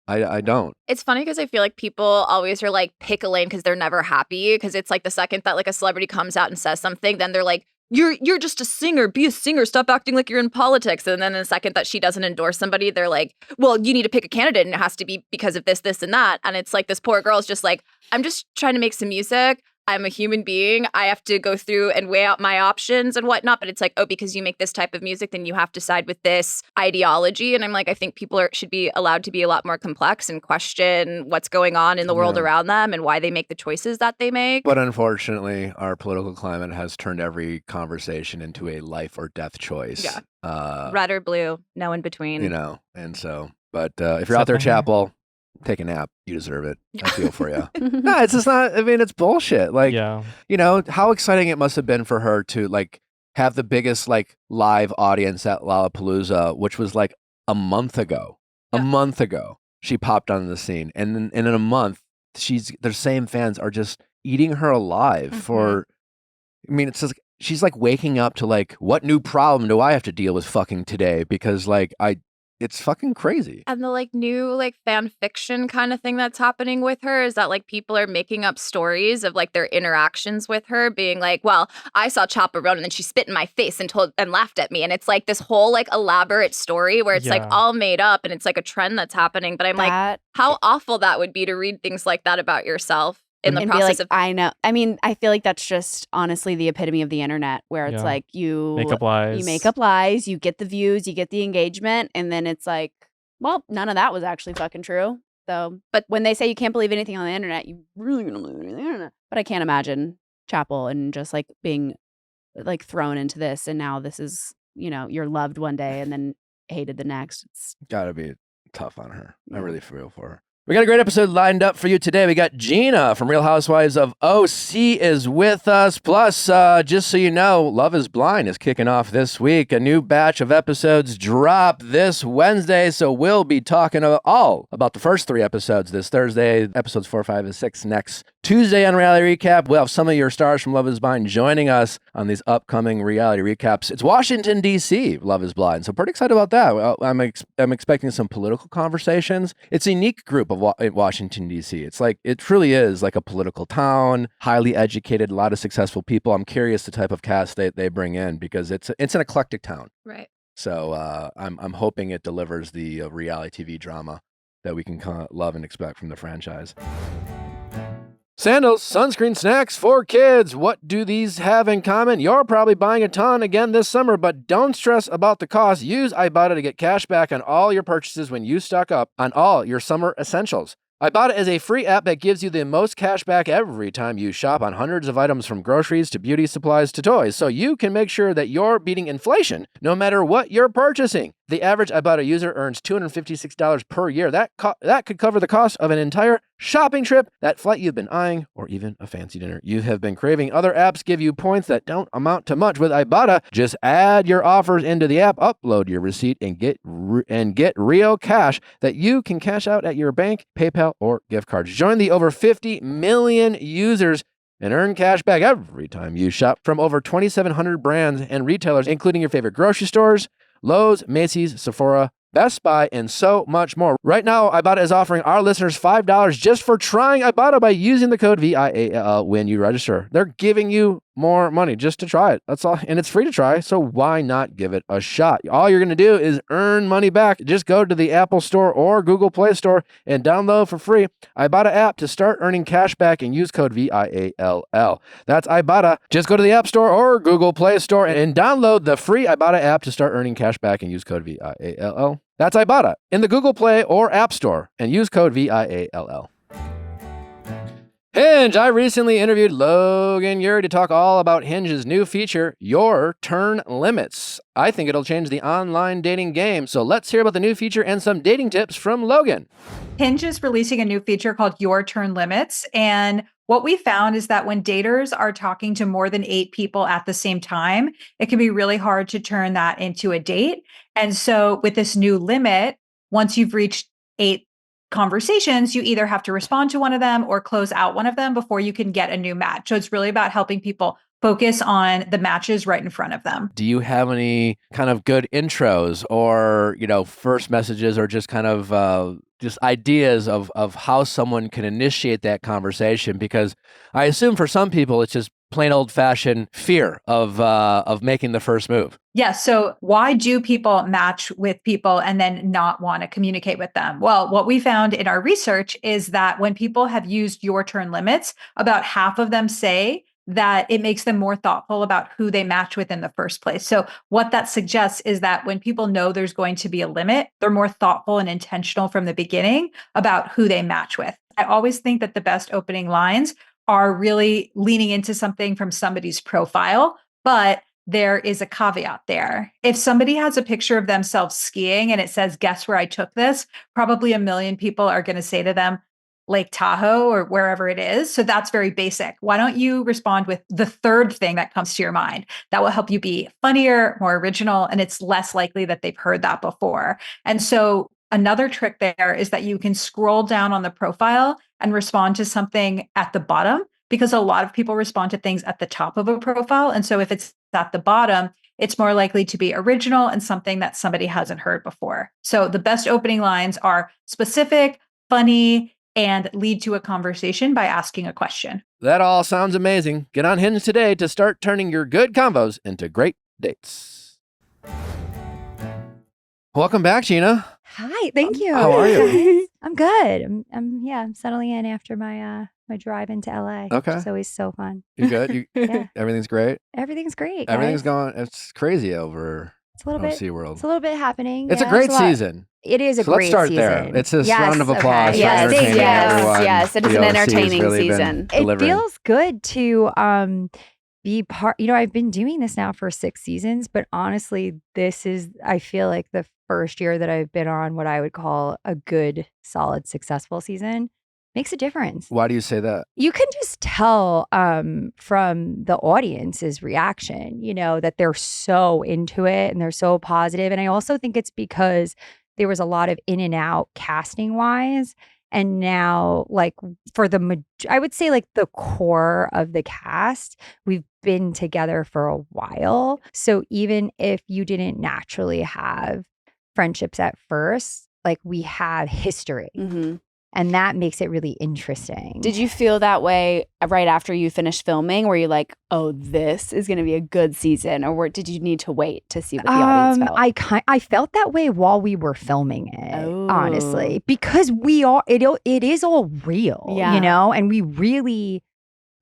Speaker 1: I don't.
Speaker 4: It's funny because I feel like people always are like, pick a lane because they're never happy. Because it's like the second that like a celebrity comes out and says something, then they're like, you're just a singer. Be a singer. Stop acting like you're in politics. And then the second that she doesn't endorse somebody, they're like, well, you need to pick a candidate and it has to be because of this, this, and that. And it's like this poor girl is just like, I'm just trying to make some music. I'm a human being. I have to go through and weigh out my options and whatnot. But it's like, oh, because you make this type of music, then you have to side with this ideology. And I'm like, I think people should be allowed to be a lot more complex and question what's going on in the world around them and why they make the choices that they make.
Speaker 1: But unfortunately, our political climate has turned every conversation into a life or death choice.
Speaker 4: Yeah. Red or blue, no in between.
Speaker 1: And so, but if you're out there, Chappell, take a nap. You deserve it. I feel for you. No, it's just not. I mean, it's bullshit. Like, how exciting it must have been for her to like have the biggest like live audience at Lollapalooza, which was like a month ago. Yeah. A month ago, she popped onto the scene, and in a month, their same fans are just eating her alive for. I mean, it's just she's like waking up to like, what new problem do I have to deal with fucking today? Because like it's fucking crazy. And
Speaker 4: the like new like fan fiction kind of thing that's happening with her is that like people are making up stories of like their interactions with her being like, well, I saw Chappell Roan and then she spit in my face and laughed at me. And it's like this whole like elaborate story where it's like all made up and it's like a trend that's happening. But I'm like, how awful that would be to read things like that about yourself. In the process of
Speaker 2: I know. I mean, I feel like that's just honestly the epitome of the internet where it's like you
Speaker 3: make up lies.
Speaker 2: You make up lies, you get the views, you get the engagement, and then it's like, well, none of that was actually fucking true. So, but when they say you can't believe anything on the internet, you really gonna believe it on the internet. But I can't imagine Chappell and just like being like thrown into this, and now this is, you're loved one day and then hated the next. It's
Speaker 1: gotta be tough on her. I really feel for her. We got a great episode lined up for you today. We got Gina from Real Housewives of OC is with us. Plus, just so you know, Love is Blind is kicking off this week. A new batch of episodes drop this Wednesday, so we'll be talking all about the first 3 episodes this Thursday, episodes 4, 5, and 6 next Tuesday on Reality Recap. We'll have some of your stars from Love is Blind joining us on these upcoming reality recaps. It's Washington, D.C., Love is Blind, so pretty excited about that. I'm expecting some political conversations. It's a unique group of Washington, D.C. It's like, it truly is like a political town, highly educated, a lot of successful people. I'm curious the type of cast they bring in because it's an eclectic town.
Speaker 4: Right.
Speaker 1: So I'm hoping it delivers the reality TV drama that we can love and expect from the franchise. Sandals, sunscreen, snacks for kids. What do these have in common? You're probably buying a ton again this summer, but don't stress about the cost. Use Ibotta to get cash back on all your purchases when you stock up on all your summer essentials. Ibotta is a free app that gives you the most cash back every time you shop on hundreds of items from groceries to beauty supplies to toys, so you can make sure that you're beating inflation no matter what you're purchasing. The average Ibotta user earns $256 per year. That could cover the cost of an entire shopping trip, that flight you've been eyeing, or even a fancy dinner you have been craving. Other apps give you points that don't amount to much. With Ibotta, just add your offers into the app, upload your receipt, and get real cash that you can cash out at your bank, PayPal, or gift cards. Join the over 50 million users and earn cash back every time you shop from over 2,700 brands and retailers, including your favorite grocery stores, Lowe's, Macy's, Sephora, Best Buy, and so much more. Right now, Ibotta is offering our listeners $5 just for trying Ibotta by using the code VIAL when you register. They're giving you more money just to try it. That's all. And it's free to try, so why not give it a shot? All you're going to do is earn money back. Just go to the Apple Store or Google Play Store and download for free Ibotta app to start earning cash back and use code VIALL. That's Ibotta. Just go to the App Store or Google Play Store and download the free Ibotta app to start earning cash back and use code VIALL. That's Ibotta in the Google Play or App Store and use code VIALL. Hinge. I recently interviewed Logan Ury to talk all about Hinge's new feature, Your Turn Limits. I think it'll change the online dating game. So let's hear about the new feature and some dating tips from Logan.
Speaker 5: Hinge is releasing a new feature called Your Turn Limits. And what we found is that when daters are talking to more than 8 people at the same time, it can be really hard to turn that into a date. And so with this new limit, once you've reached 8 conversations, you either have to respond to one of them or close out one of them before you can get a new match. So it's really about helping people focus on the matches right in front of them.
Speaker 1: Do you have any kind of good intros or, first messages or just kind of just ideas of how someone can initiate that conversation? Because I assume for some people, it's just plain old-fashioned fear of making the first move.
Speaker 5: Yeah. So why do people match with people and then not want to communicate with them? Well, what we found in our research is that when people have used Your Turn Limits, about half of them say that it makes them more thoughtful about who they match with in the first place. So what that suggests is that when people know there's going to be a limit, they're more thoughtful and intentional from the beginning about who they match with. I always think that the best opening lines are really leaning into something from somebody's profile, but there is a caveat there. If somebody has a picture of themselves skiing and it says, guess where I took this, probably 1 million people are going to say to them, Lake Tahoe or wherever it is. So that's very basic. Why don't you respond with the third thing that comes to your mind? That will help you be funnier, more original, and it's less likely that they've heard that before. And so another trick there is that you can scroll down on the profile and respond to something at the bottom, because a lot of people respond to things at the top of a profile. And so if it's at the bottom, it's more likely to be original and something that somebody hasn't heard before. So the best opening lines are specific, funny, and lead to a conversation by asking a question.
Speaker 1: That all sounds amazing. Get on Hinge today to start turning your good convos into great dates. Welcome back, Gina.
Speaker 6: Hi, thank you.
Speaker 1: How are you?
Speaker 6: I'm good. I'm settling in after my my drive into LA.
Speaker 1: Okay.
Speaker 6: It's always so fun.
Speaker 1: You good?
Speaker 6: Yeah.
Speaker 1: Everything's great?
Speaker 6: Everything's great.
Speaker 1: Everything's
Speaker 6: guys.
Speaker 1: going, it's crazy over
Speaker 6: It's a little bit.
Speaker 1: SeaWorld.
Speaker 6: It's a little bit happening.
Speaker 1: It's a
Speaker 6: yeah,
Speaker 1: great
Speaker 6: there's a lot.
Speaker 1: season.
Speaker 6: It is a
Speaker 1: So
Speaker 6: great
Speaker 1: let's start
Speaker 6: season.
Speaker 1: there. It's this
Speaker 6: Yes,
Speaker 1: round of
Speaker 6: okay.
Speaker 1: applause for
Speaker 2: Yes,
Speaker 1: entertaining
Speaker 2: yes,
Speaker 1: everyone.
Speaker 2: yes. It is an
Speaker 1: VLC has
Speaker 2: entertaining
Speaker 1: really been
Speaker 2: season.
Speaker 1: delivering.
Speaker 6: It feels good to be part. I've been doing this now for 6 seasons, but honestly, this is, I feel like, the first year that I've been on what I would call a good, solid, successful season. Makes a difference.
Speaker 1: Why do you say that?
Speaker 6: You can just tell from the audience's reaction, that they're so into it and they're so positive. And I also think it's because there was a lot of in and out casting wise. And now, like, I would say, like, the core of the cast, we've been together for a while. So even if you didn't naturally have friendships at first, like, we have history.
Speaker 2: Mm-hmm.
Speaker 6: And that makes it really interesting.
Speaker 2: Did you feel that way right after you finished filming? Were you like, oh, this is going to be a good season? Or did you need to wait to see what the audience felt?
Speaker 6: I felt that way while we were filming it,
Speaker 2: Oh.
Speaker 6: honestly, because it is all real,
Speaker 2: Yeah.
Speaker 6: you know, and we really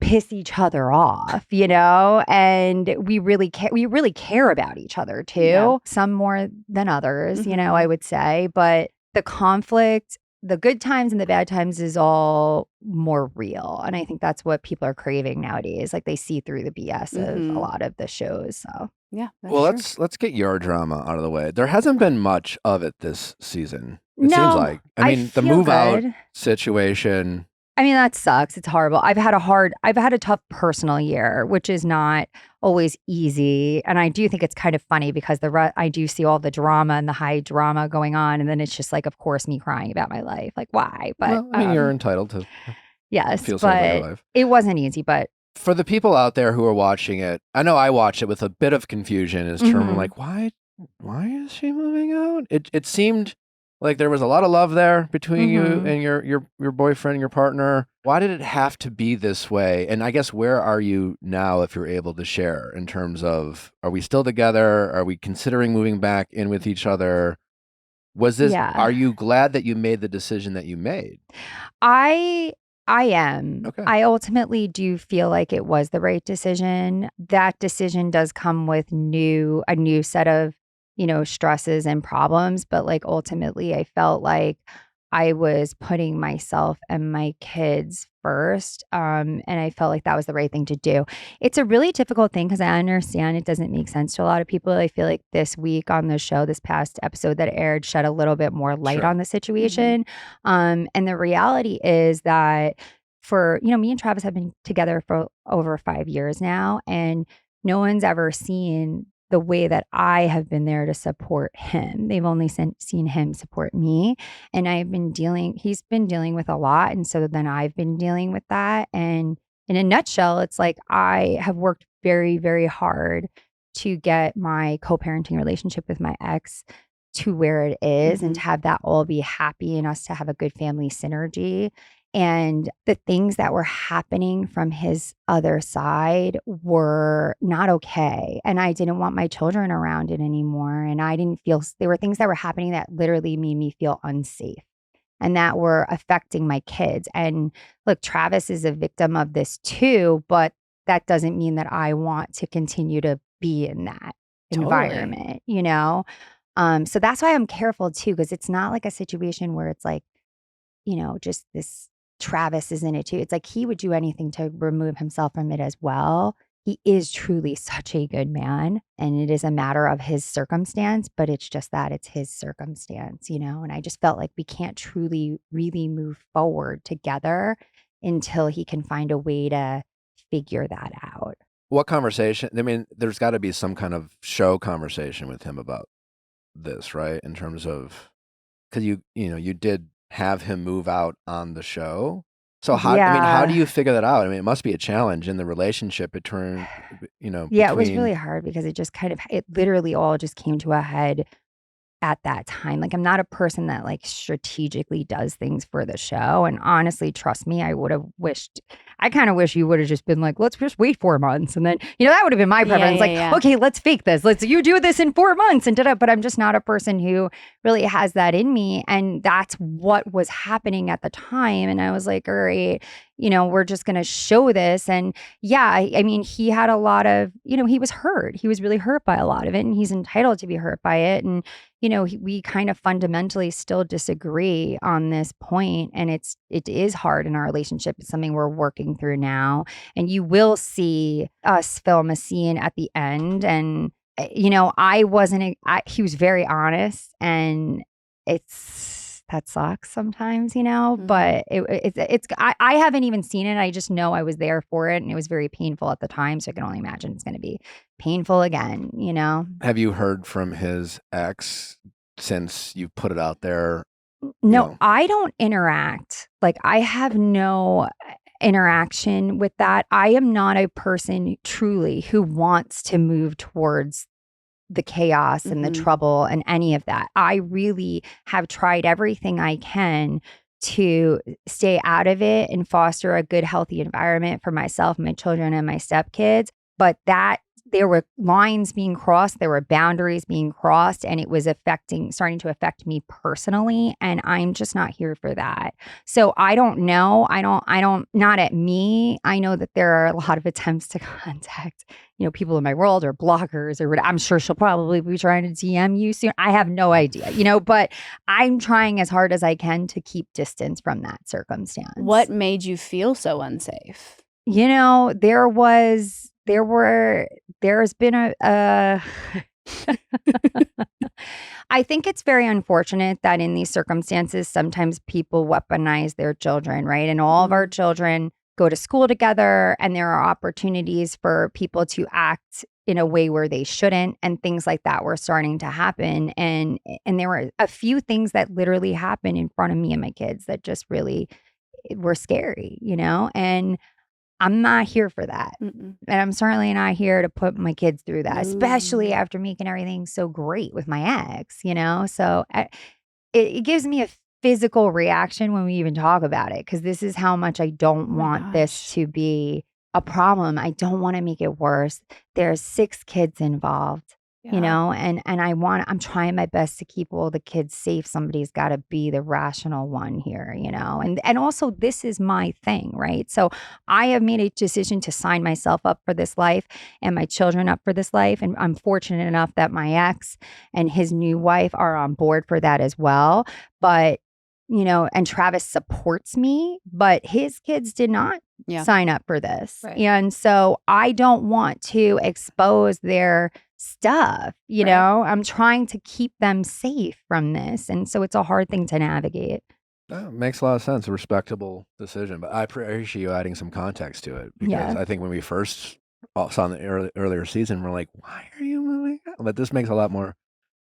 Speaker 6: piss each other off, you know, and we really care about each other too.
Speaker 2: Yeah.
Speaker 6: Some more than others, you know, I would say, but the conflict, the good times and the bad times is all more real. And I think that's what people are craving nowadays. Like they see through the BS of a lot of the shows. So
Speaker 2: Yeah.
Speaker 1: Well, let's get your drama out of the way. There hasn't been much of it this season. It
Speaker 6: No,
Speaker 1: seems like. I mean, the
Speaker 6: feel
Speaker 1: move out
Speaker 6: good.
Speaker 1: situation.
Speaker 6: I mean, that sucks. It's horrible. I've had a tough personal year, which is not always easy. And I do think it's kind of funny because I do see all the drama and the high drama going on. And then it's just like, of course, me crying about my life. Like, why? But
Speaker 1: Well, I mean, you're entitled to
Speaker 6: yes,
Speaker 1: feel sorry about your
Speaker 6: but
Speaker 1: life.
Speaker 6: it wasn't easy. But
Speaker 1: For the people out there who are watching it, I know I watched it with a bit of confusion as to
Speaker 6: Mhm.
Speaker 1: like, why is she moving out? It seemed like there was a lot of love there between you
Speaker 6: Mhm.
Speaker 1: and your boyfriend, your partner. Why did it have to be this way? And I guess where are you now, if you're able to share, in terms of, are we still together? Are we considering moving back in with each other?
Speaker 6: Yeah.
Speaker 1: Are you glad that you made the decision that you made?
Speaker 6: I am.
Speaker 1: Okay.
Speaker 6: I ultimately do feel like it was the right decision. That decision does come with a new set of, you know, stresses and problems. But like ultimately, I felt like I was putting myself and my kids first. And I felt like that was the right thing to do. It's a really difficult thing because I understand it doesn't make sense to a lot of people. I feel like this week on the show, this past episode that aired, shed a little bit more light
Speaker 1: Sure.
Speaker 6: on the situation. And the reality is that me and Travis have been together for over 5 years now, and no one's ever seen the way that I have been there to support him. They've only seen him support me. And he's been dealing with a lot. And so then I've been dealing with that. And in a nutshell, it's like I have worked very, very hard to get my co-parenting relationship with my ex to where it is and to have that all be happy and us to have a good family synergy. And the things that were happening from his other side were not okay. And I didn't want my children around it anymore. And there were things that were happening that literally made me feel unsafe and that were affecting my kids. And look, Travis is a victim of this too, but that doesn't mean that I want to continue to be in that environment, you know? So that's why I'm careful too, because it's not like a situation where it's like, you know, just this Travis is in it too. It's like he would do anything to remove himself from it as well. He is truly such a good man, and it is a matter of his circumstance, but it's just that it's his circumstance, you know? And I just felt like we can't truly really move forward together until he can find a way to figure that out.
Speaker 1: What conversation? I mean, there's got to be some kind of show conversation with him about this, right? In terms of, because you did have him move out on the show. So how do you figure that out? I mean, it must be a challenge in the relationship between,
Speaker 6: Yeah, it was really hard because it literally all just came to a head at that time. Like, I'm not a person that like strategically does things for the show. And honestly, trust me, I kind of wish you would have just been like, let's just wait 4 months. And then, that would have been my preference. Okay, let's fake this. You do this in 4 months but I'm just not a person who really has that in me. And that's what was happening at the time. And I was like, all right, we're just going to show this. And yeah, I mean, he had a lot of, he was hurt. He was really hurt by a lot of it, and he's entitled to be hurt by it. And, we kind of fundamentally still disagree on this point, and it is hard in our relationship. It's something we're working through now. And you will see us film a scene at the end. And, he was very honest, and that sucks sometimes, but I haven't even seen it. I just know I was there for it, and it was very painful at the time. So I can only imagine it's going to be painful again,
Speaker 1: Have you heard from his ex since you put it out there?
Speaker 6: No, I don't interact. Like, I have no interaction with that. I am not a person truly who wants to move towards the chaos and the trouble and any of that. I really have tried everything I can to stay out of it and foster a good, healthy environment for myself, my children, and my stepkids. But there were lines being crossed, there were boundaries being crossed, and it was starting to affect me personally. And I'm just not here for that. So I don't know. Not at me. I know that there are a lot of attempts to contact, people in my world or bloggers or whatever. I'm sure she'll probably be trying to DM you soon. I have no idea, but I'm trying as hard as I can to keep distance from that circumstance.
Speaker 2: What made you feel so unsafe?
Speaker 6: There's been a I think it's very unfortunate that in these circumstances, sometimes people weaponize their children, right? And all of our children go to school together, and there are opportunities for people to act in a way where they shouldn't, and things like that were starting to happen. And there were a few things that literally happened in front of me and my kids that just really were scary, and I'm not here for that.
Speaker 2: Mm-mm.
Speaker 6: And I'm certainly not here to put my kids through that, especially after making everything so great with my ex, So it gives me a physical reaction when we even talk about it, because this is how much I don't want this to be a problem. I don't want to make it worse. There's 6 kids involved. And I'm trying my best to keep all the kids safe. Somebody's got to be the rational one here, and also this is my thing, right? So I have made a decision to sign myself up for this life and my children up for this life. And I'm fortunate enough that my ex and his new wife are on board for that as well. But, and Travis supports me, but his kids did not sign up for this.
Speaker 2: Right.
Speaker 6: And so I don't want to expose their stuff, I'm trying to keep them safe from this. And so it's a hard thing to navigate.
Speaker 1: That makes a lot of sense. A respectable decision. But I appreciate you adding some context to it, because I think when we first saw in the earlier season, we're like, why are you moving out? But this makes a lot more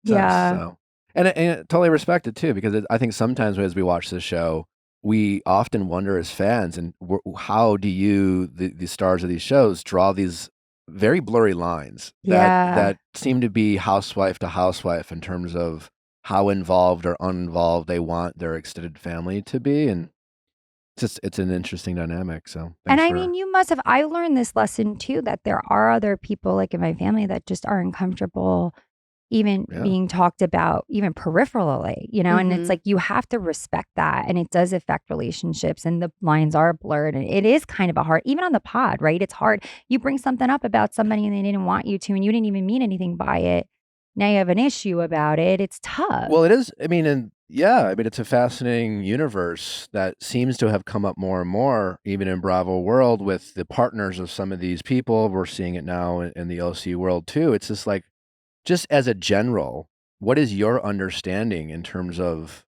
Speaker 1: sense.
Speaker 6: Yeah.
Speaker 1: So. And I totally respect it too, because I think sometimes as we watch this show, we often wonder as fans, and how do you, the stars of these shows, draw these very blurry lines that seem to be housewife to housewife in terms of how involved or uninvolved they want their extended family to be. And it's an interesting dynamic. So
Speaker 6: I learned this lesson too, that there are other people like in my family that just are uncomfortable even being talked about, even peripherally, and it's like, you have to respect that. And it does affect relationships, and the lines are blurred. And it is kind of a hard, even on the pod, right? It's hard. You bring something up about somebody and they didn't want you to, and you didn't even mean anything by it. Now you have an issue about it. It's tough.
Speaker 1: Well, it is. It's a fascinating universe that seems to have come up more and more, even in Bravo world, with the partners of some of these people. We're seeing it now in the OC world too. It's just like, just as a general, what is your understanding in terms of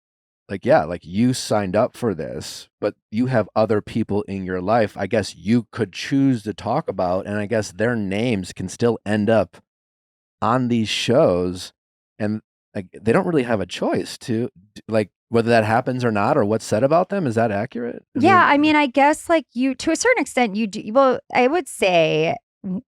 Speaker 1: like you signed up for this, but you have other people in your life, I guess you could choose to talk about, and I guess their names can still end up on these shows, and like they don't really have a choice to, like, whether that happens or not, or what's said about them. Is that accurate?
Speaker 6: I guess like you, to a certain extent, you do. Well, I would say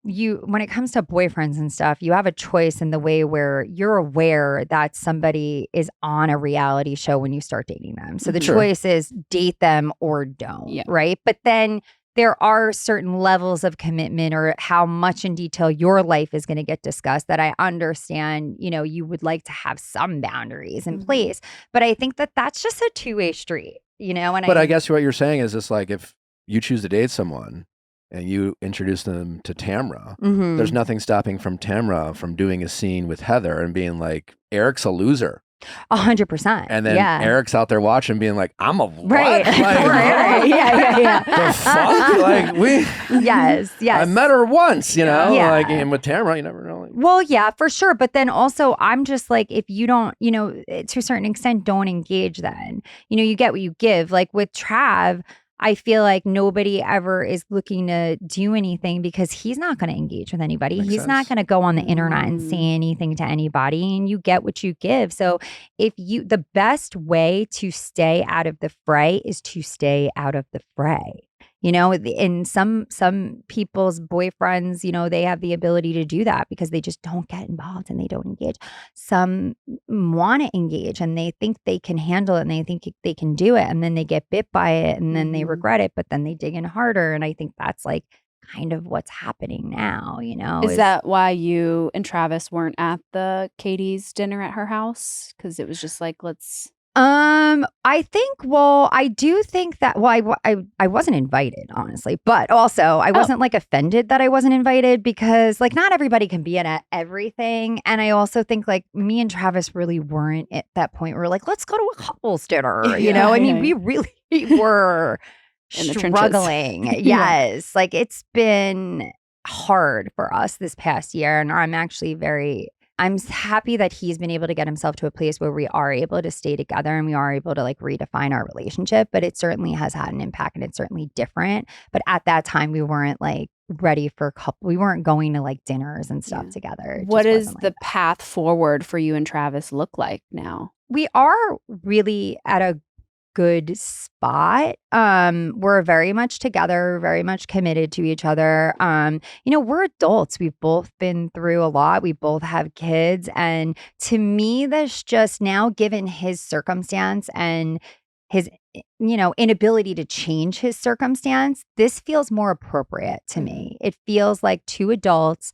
Speaker 6: when it comes to boyfriends and stuff, you have a choice in the way where you're aware that somebody is on a reality show when you start dating them. So the choice is date them or don't, right? But then there are certain levels of commitment, or how much in detail your life is going to get discussed, that I understand, you would like to have some boundaries in place. But I think that that's just a two-way street, And
Speaker 1: I guess what you're saying is just like, if you choose to date someone and you introduce them to Tamra, there's nothing stopping Tamra from doing a scene with Heather and being like, Eric's a loser.
Speaker 6: 100%.
Speaker 1: And then Eric's out there watching, being like, I'm a what?
Speaker 6: Right.
Speaker 1: Like,
Speaker 6: right. Yeah.
Speaker 1: The fuck? Like,
Speaker 6: Yes.
Speaker 1: I met her once, like, and with Tamra, you never know.
Speaker 6: Well, yeah, for sure. But then also, I'm just like, if you don't, to a certain extent, don't engage then. You get what you give. Like with Trav, I feel like nobody ever is looking to do anything because he's not going to engage with anybody.
Speaker 1: Makes
Speaker 6: He's
Speaker 1: sense.
Speaker 6: not going to go on the internet and say anything to anybody, and you get what you give. So the best way to stay out of the fray is to stay out of the fray. You know, and some people's boyfriends, you know, they have the ability to do that because they just don't get involved and they don't engage. Some want to engage and they think they can handle it and they think they can do it, and then they get bit by it and then they regret it, but then they dig in harder. And I think that's like kind of what's happening now, you know.
Speaker 2: Is that why you and Travis weren't at the Katie's dinner at her house? Because it was just like, let's...
Speaker 6: I think, well, I do think that, well, I wasn't invited, honestly, but also I wasn't like offended that I wasn't invited because like not everybody can be at everything. And I also think like me and Travis really weren't at that point where we're like, let's go to a couples dinner, you know? I mean, we really were
Speaker 2: in the
Speaker 6: struggling. Yes. Like it's been hard for us this past year. And I'm happy that he's been able to get himself to a place where we are able to stay together and we are able to like redefine our relationship. But it certainly has had an impact and it's certainly different. But at that time, we weren't like ready for we weren't going to like dinners and stuff together.
Speaker 2: What does the path forward for you and Travis look like now?
Speaker 6: We are really at a good spot. We're very much together, very much committed to each other. You know, we're adults. We've both been through a lot. We both have kids. And to me, that's just now, given his circumstance and his, you know, inability to change his circumstance, this feels more appropriate to me. It feels like two adults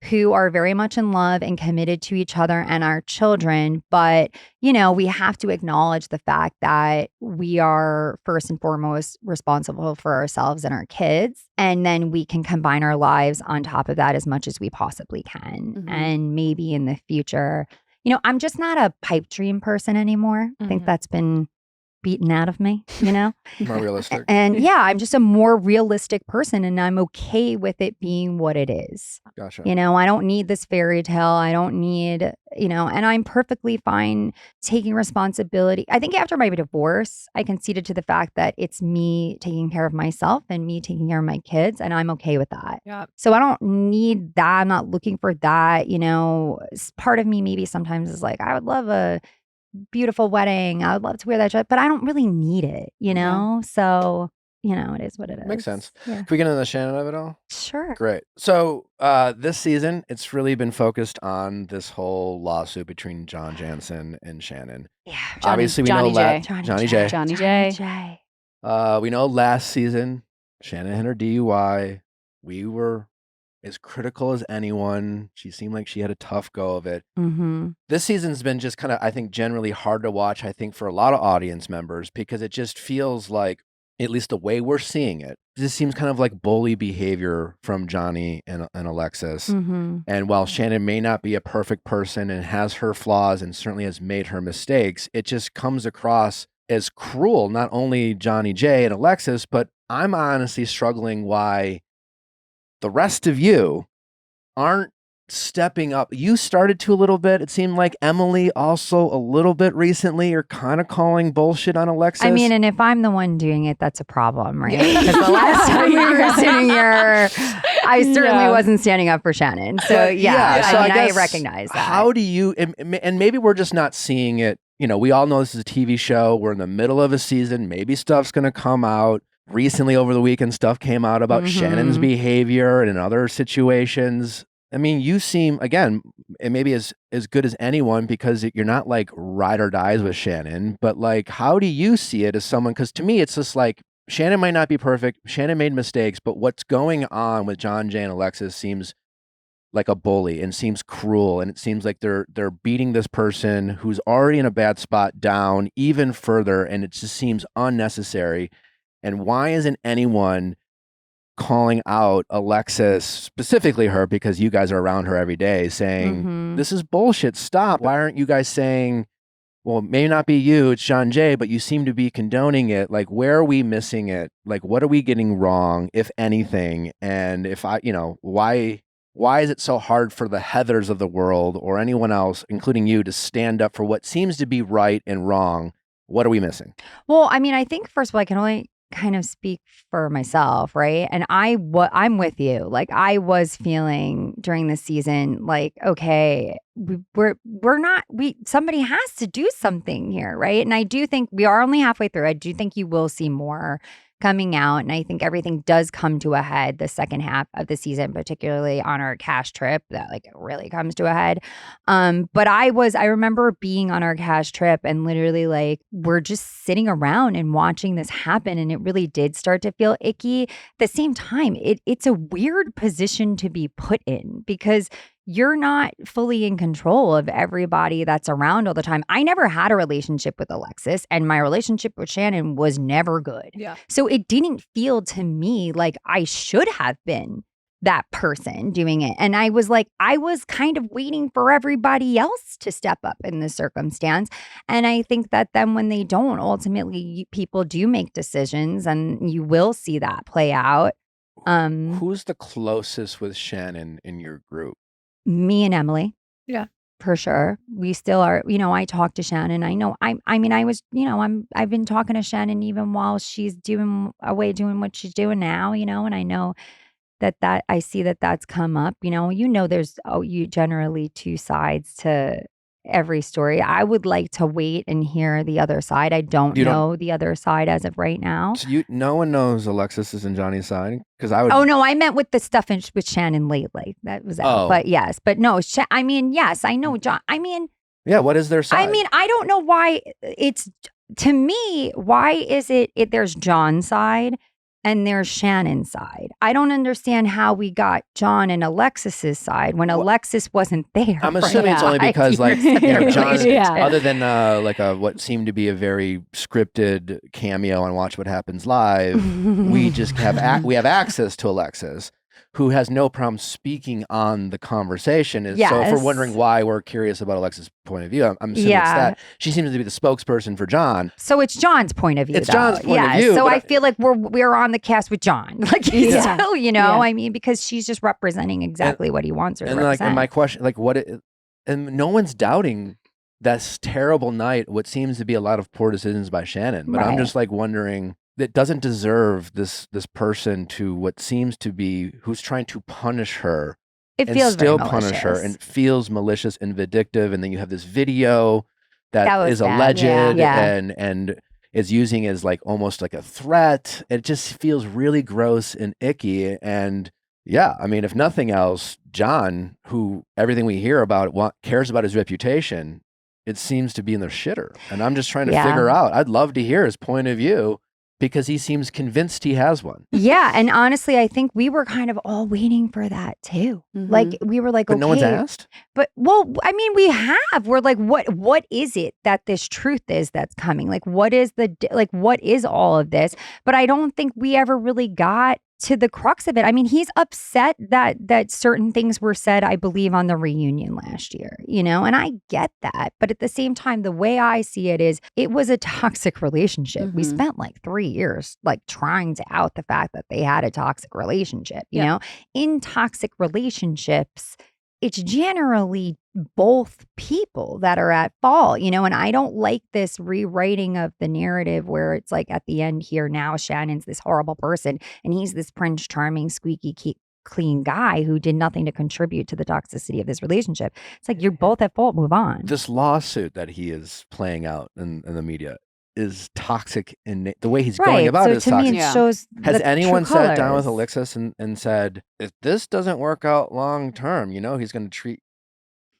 Speaker 6: who are very much in love and committed to each other and our children. But, you know, we have to acknowledge the fact that we are first and foremost responsible for ourselves and our kids. And then we can combine our lives on top of that as much as we possibly can. And maybe in the future, you know, I'm just not a pipe dream person anymore. I think that's been beaten out of me, you know?
Speaker 1: More realistic.
Speaker 6: And yeah, I'm just a more realistic person and I'm okay with it being what it is.
Speaker 1: Gotcha.
Speaker 6: You know, I don't need this fairy tale. I don't need, you know, and I'm perfectly fine taking responsibility. I think after my divorce, I conceded to the fact that it's me taking care of myself and me taking care of my kids, and I'm okay with that.
Speaker 4: Yeah.
Speaker 6: So I don't need that. I'm not looking for that. You know, part of me maybe sometimes is like, I would love a beautiful wedding. I would love to wear that dress, but I don't really need it, you know? So, you know, it is what it is.
Speaker 1: Makes sense.
Speaker 6: Yeah.
Speaker 1: Can we get into the Shannon of it all?
Speaker 6: Sure.
Speaker 1: Great. So this season, it's really been focused on this whole lawsuit between John Jansen and Shannon.
Speaker 6: Yeah.
Speaker 1: Obviously, we know Johnny J.
Speaker 2: Johnny J.
Speaker 1: We know last season, Shannon had her DUI. We were as critical as anyone. She seemed like she had a tough go of it. This season's been just kind of, I think, generally hard to watch, I think, for a lot of audience members, because it just feels like, at least the way we're seeing it, this seems kind of like bully behavior from Johnny and Alexis. And while Shannon may not be a perfect person and has her flaws and certainly has made her mistakes, it just comes across as cruel, not only Johnny J and Alexis, but I'm honestly struggling why the rest of you aren't stepping up. You started to a little bit. It seemed like Emily also a little bit recently are kind of calling bullshit on Alexis.
Speaker 6: I mean, and if I'm the one doing it, that's a problem, right? Because the last time we were sitting here, I certainly wasn't standing up for Shannon. So
Speaker 1: so
Speaker 6: I recognize that.
Speaker 1: How do you, and maybe we're just not seeing it. You know, we all know this is a TV show. We're in the middle of a season. Maybe stuff's going to come out. Recently, over the weekend, stuff came out about Shannon's behavior and in other situations. I mean, you seem, again, it maybe as good as anyone because you're not like ride or dies with Shannon, but like, how do you see it as someone? Because to me, it's just like, Shannon might not be perfect. Shannon made mistakes, but what's going on with John J and Alexis seems like a bully and seems cruel. And it seems like they're beating this person who's already in a bad spot down even further. And it just seems unnecessary. And why isn't anyone calling out Alexis, specifically her, because you guys are around her every day, saying, this is bullshit, stop. Why aren't you guys saying, well, it may not be you, it's John J, but you seem to be condoning it. Like, where are we missing it? Like, what are we getting wrong, if anything? And if why is it so hard for the Heathers of the world or anyone else, including you, to stand up for what seems to be right and wrong? What are we missing?
Speaker 6: Well, I mean, I think, first of all, I can only kind of speak for myself, right? And I'm with you. Like, I was feeling during the season like, okay, somebody has to do something here, right? And I do think we are only halfway through. I do think you will see more coming out, and I think everything does come to a head the second half of the season, particularly on our cash trip. That like it really comes to a head. But I remember being on our cash trip and literally like we're just sitting around and watching this happen, and it really did start to feel icky. At the same time, it's a weird position to be put in because you're not fully in control of everybody that's around all the time. I never had a relationship with Alexis, and my relationship with Shannon was never good.
Speaker 2: Yeah.
Speaker 6: So it didn't feel to me like I should have been that person doing it. And I was kind of waiting for everybody else to step up in this circumstance. And I think that then when they don't, ultimately people do make decisions, and you will see that play out.
Speaker 1: Who's the closest with Shannon in your group?
Speaker 6: Me and Emily.
Speaker 2: Yeah.
Speaker 6: For sure. We still are, I talk to Shannon. I know I've been talking to Shannon even while she's doing what she's doing now, and I know that I see that that's come up, there's generally two sides to every story. I would like to wait and hear the other side. I don't know the other side as of right now.
Speaker 1: So no one knows Alexis is in Johnny's side? Because I would.
Speaker 6: Oh no, I meant with the stuff with Shannon lately. That was out. But yes, but no. Yes, I know John.
Speaker 1: Yeah. What is their side?
Speaker 6: I don't know why it's to me. Why is it? There's John's side and there's Shannon's side. I don't understand how we got John and Alexis's side when Alexis wasn't there.
Speaker 1: I'm assuming it's only because John, other than what seemed to be a very scripted cameo on Watch What Happens Live, we just have access to Alexis, who has no problem speaking on the conversation. So if we're wondering why we're curious about Alexis' point of view, I'm assuming it's that. She seems to be the spokesperson for John.
Speaker 6: So it's John's point of view.
Speaker 1: It's John's point of view.
Speaker 6: So I feel like we're on the cast with John. Like he's still, because she's just representing exactly what he wants her to represent.
Speaker 1: And my question, and no one's doubting this terrible night, what seems to be a lot of poor decisions by Shannon. But I'm just wondering, that doesn't deserve this person to what seems to be who's trying to punish her still punish her, and it feels malicious and vindictive. And then you have this video that is alleged and is using as almost like a threat. It just feels really gross and icky. And if nothing else, John, who everything we hear about cares about his reputation, it seems to be in the shitter. And I'm just trying to figure out, I'd love to hear his point of view, because he seems convinced he has one.
Speaker 6: Yeah, and honestly, I think we were kind of all waiting for that too.
Speaker 2: Mm-hmm.
Speaker 6: We were like,
Speaker 1: but no one's asked.
Speaker 6: But we have. We're like, what is it that this truth is that's coming? What is what is all of this? But I don't think we ever really got to the crux of it. He's upset that certain things were said, I believe, on the reunion last year, and I get that. But at the same time, the way I see it is it was a toxic relationship. We spent 3 years trying to out the fact that they had a toxic relationship, you know? In toxic relationships, it's generally both people that are at fault, and I don't like this rewriting of the narrative where it's at the end here now, Shannon's this horrible person and he's this Prince Charming, squeaky clean guy who did nothing to contribute to the toxicity of this relationship. It's you're both at fault, move on.
Speaker 1: This lawsuit that he is playing out in the media is toxic, in the way he's going about it is
Speaker 6: to
Speaker 1: toxic.
Speaker 6: Me, it shows
Speaker 1: Has anyone sat down with
Speaker 6: colors.
Speaker 1: Alexis and said, if this doesn't work out long term, he's going to treat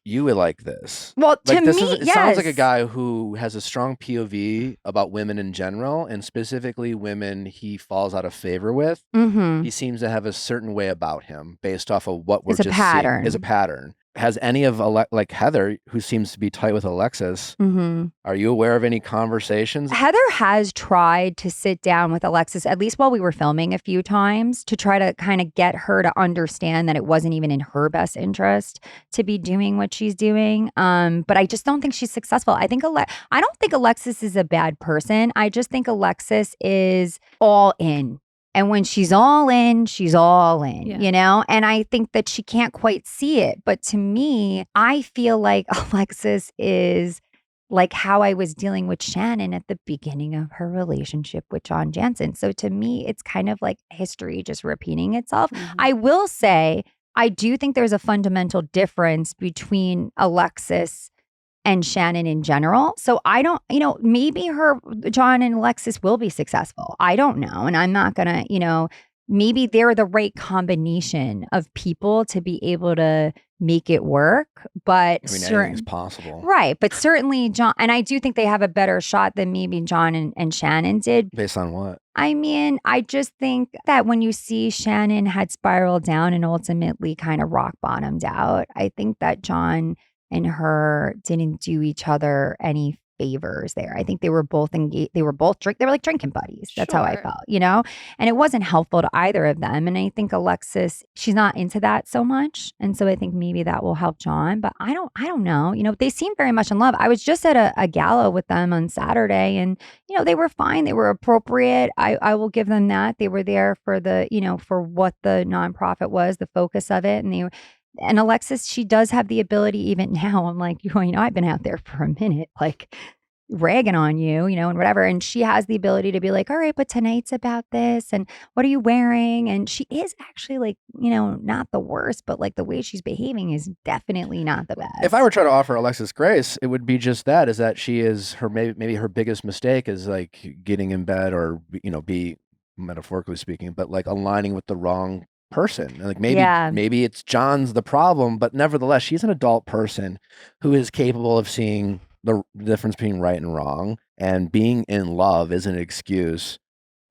Speaker 1: you like this?
Speaker 6: Well, to me,
Speaker 1: it sounds like a guy who has a strong POV about women in general, and specifically women he falls out of favor with.
Speaker 6: Mm-hmm.
Speaker 1: He seems to have a certain way about him based off of what we're
Speaker 6: It's a
Speaker 1: just
Speaker 6: pattern.
Speaker 1: seeing. Is a pattern. Has any of Heather, who seems to be tight with Alexis, are you aware of any conversations?
Speaker 6: Heather has tried to sit down with Alexis, at least while we were filming, a few times to try to kind of get her to understand that it wasn't even in her best interest to be doing what she's doing. But I just don't think she's successful. I don't think Alexis is a bad person. I just think Alexis is all in. And when she's all in, and I think that she can't quite see it. But to me, I feel like Alexis is like how I was dealing with Shannon at the beginning of her relationship with John Jansen. So to me, it's kind of like history just repeating itself. I will say I do think there's a fundamental difference between Alexis and Shannon in general. So I don't, maybe John and Alexis will be successful. I don't know. And I'm not going to, maybe they're the right combination of people to be able to make it work. But
Speaker 1: anything's possible.
Speaker 6: Right. But certainly John, and I do think they have a better shot than maybe John and Shannon did.
Speaker 1: Based on what?
Speaker 6: I mean, I just think that when you see Shannon had spiraled down and ultimately kind of rock bottomed out, I think that John and her didn't do each other any favors there. I think they were both engaged. They were like drinking buddies. That's how I felt, and it wasn't helpful to either of them. And I think Alexis, she's not into that so much. And so I think maybe that will help John, but I don't know. They seem very much in love. I was just at a gala with them on Saturday and, they were fine. They were appropriate. I will give them that. They were there for the, for what the nonprofit was, the focus of it. And Alexis, she does have the ability even now. I'm like, I've been out there for a minute, like ragging on you, and whatever. And she has the ability to be like, all right, but tonight's about this. And what are you wearing? And she is actually like, not the worst, but like the way she's behaving is definitely not the best.
Speaker 1: If I were trying to offer Alexis grace, it would be just that, is that she is maybe her biggest mistake is like getting in bed or, be metaphorically speaking, but like aligning with the wrong person. Like maybe it's John's the problem, but nevertheless, she's an adult person who is capable of seeing the difference between right and wrong, and being in love is an excuse,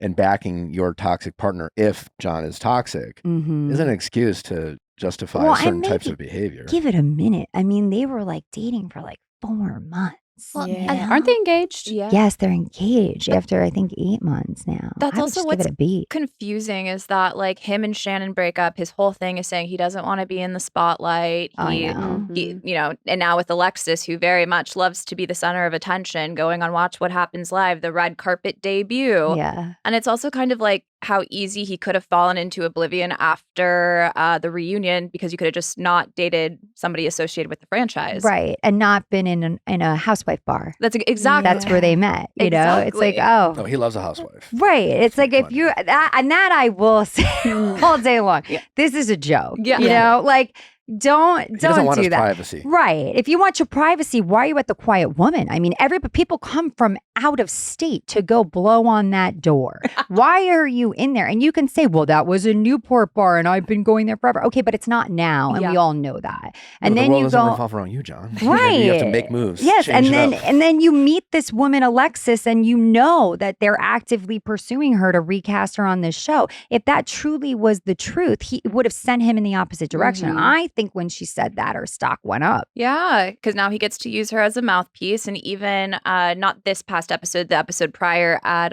Speaker 1: and backing your toxic partner if John is toxic is an excuse to justify certain types of behavior.
Speaker 6: Give it a minute. I mean, they were like dating for like 4 months.
Speaker 2: Well, and aren't they engaged?
Speaker 4: Yeah.
Speaker 6: Yes, they're engaged after I think 8 months now.
Speaker 4: That's
Speaker 6: I would
Speaker 4: also
Speaker 6: just
Speaker 4: what's
Speaker 6: give it a beat.
Speaker 4: confusing is that like him and Shannon break up. His whole thing is saying he doesn't want to be in the spotlight. He, and now with Alexis, who very much loves to be the center of attention, going on Watch What Happens Live, the red carpet debut.
Speaker 6: Yeah.
Speaker 4: And it's also kind of like how easy he could have fallen into oblivion after the reunion, because you could have just not dated somebody associated with the franchise.
Speaker 6: Right. And not been in a housewife bar.
Speaker 4: That's exactly.
Speaker 6: That's where they met. You know, it's like,
Speaker 1: Oh, he loves a housewife.
Speaker 6: Right. It's like if you, that I will say all day long. This is a joke.
Speaker 4: Yeah.
Speaker 6: You know, like, don't
Speaker 1: want
Speaker 6: do
Speaker 1: his
Speaker 6: that.
Speaker 1: privacy.
Speaker 6: Right. If you want your privacy, why are you at the Quiet Woman? I mean, people come from out of state to go blow on that door. Why are you in there? And you can say, well, that was a Newport bar and I've been going there forever. Okay, but it's not now. And we all know that. And then you go
Speaker 1: revolve around you, John.
Speaker 6: Right.
Speaker 1: You have to make moves.
Speaker 6: Yes. And
Speaker 1: then
Speaker 6: then you meet this woman, Alexis, and you know that they're actively pursuing her to recast her on this show. If that truly was the truth, he would have sent him in the opposite direction. I think when she said that, her stock went up.
Speaker 4: Yeah, because now he gets to use her as a mouthpiece. And even not this past episode, the episode prior at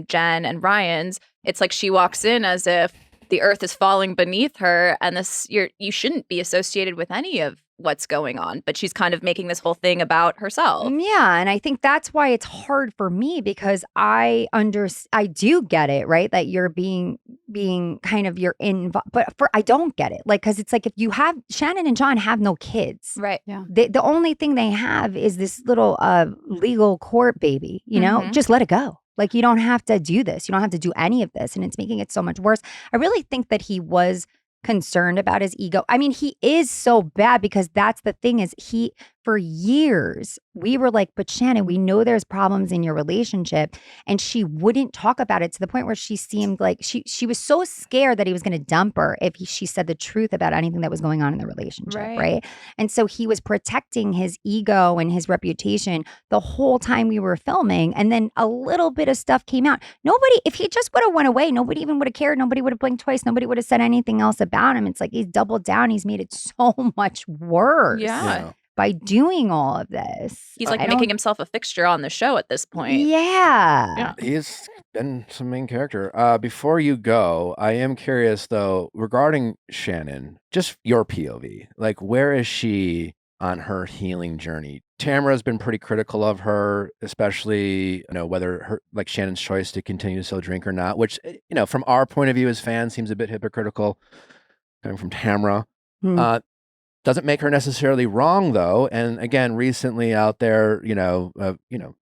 Speaker 4: Jen and Ryan's, it's like she walks in as if the earth is falling beneath her, and you shouldn't be associated with any of what's going on. But she's kind of making this whole thing about herself.
Speaker 6: Yeah, and I think that's why it's hard for me, because I do get it, right? That you're being kind of but I don't get it, like, because it's like if you have Shannon and John have no kids,
Speaker 4: right?
Speaker 2: Yeah,
Speaker 6: the only thing they have is this little legal court baby. You know, just let it go. Like, you don't have to do this. You don't have to do any of this. And it's making it so much worse. I really think that he was concerned about his ego. I mean, he is so bad, because that's the thing is for years, we were like, but Shannon, we know there's problems in your relationship. And she wouldn't talk about it, to the point where she seemed like she was so scared that he was going to dump her if she said the truth about anything that was going on in the relationship. Right. And so he was protecting his ego and his reputation the whole time we were filming. And then a little bit of stuff came out. If he just would have went away, nobody even would have cared. Nobody would have blinked twice. Nobody would have said anything else about him. It's like he's doubled down. He's made it so much worse.
Speaker 4: Yeah.
Speaker 6: By doing all of this.
Speaker 4: He's like making himself a fixture on the show at this point.
Speaker 6: Yeah.
Speaker 1: He's been some main character. Before you go, I am curious though, regarding Shannon, just your POV, like, where is she on her healing journey? Tamara's been pretty critical of her, especially, whether her, like, Shannon's choice to continue to still drink or not, which, from our point of view as fans seems a bit hypocritical coming from Tamara. Doesn't make her necessarily wrong though. And again, recently out there,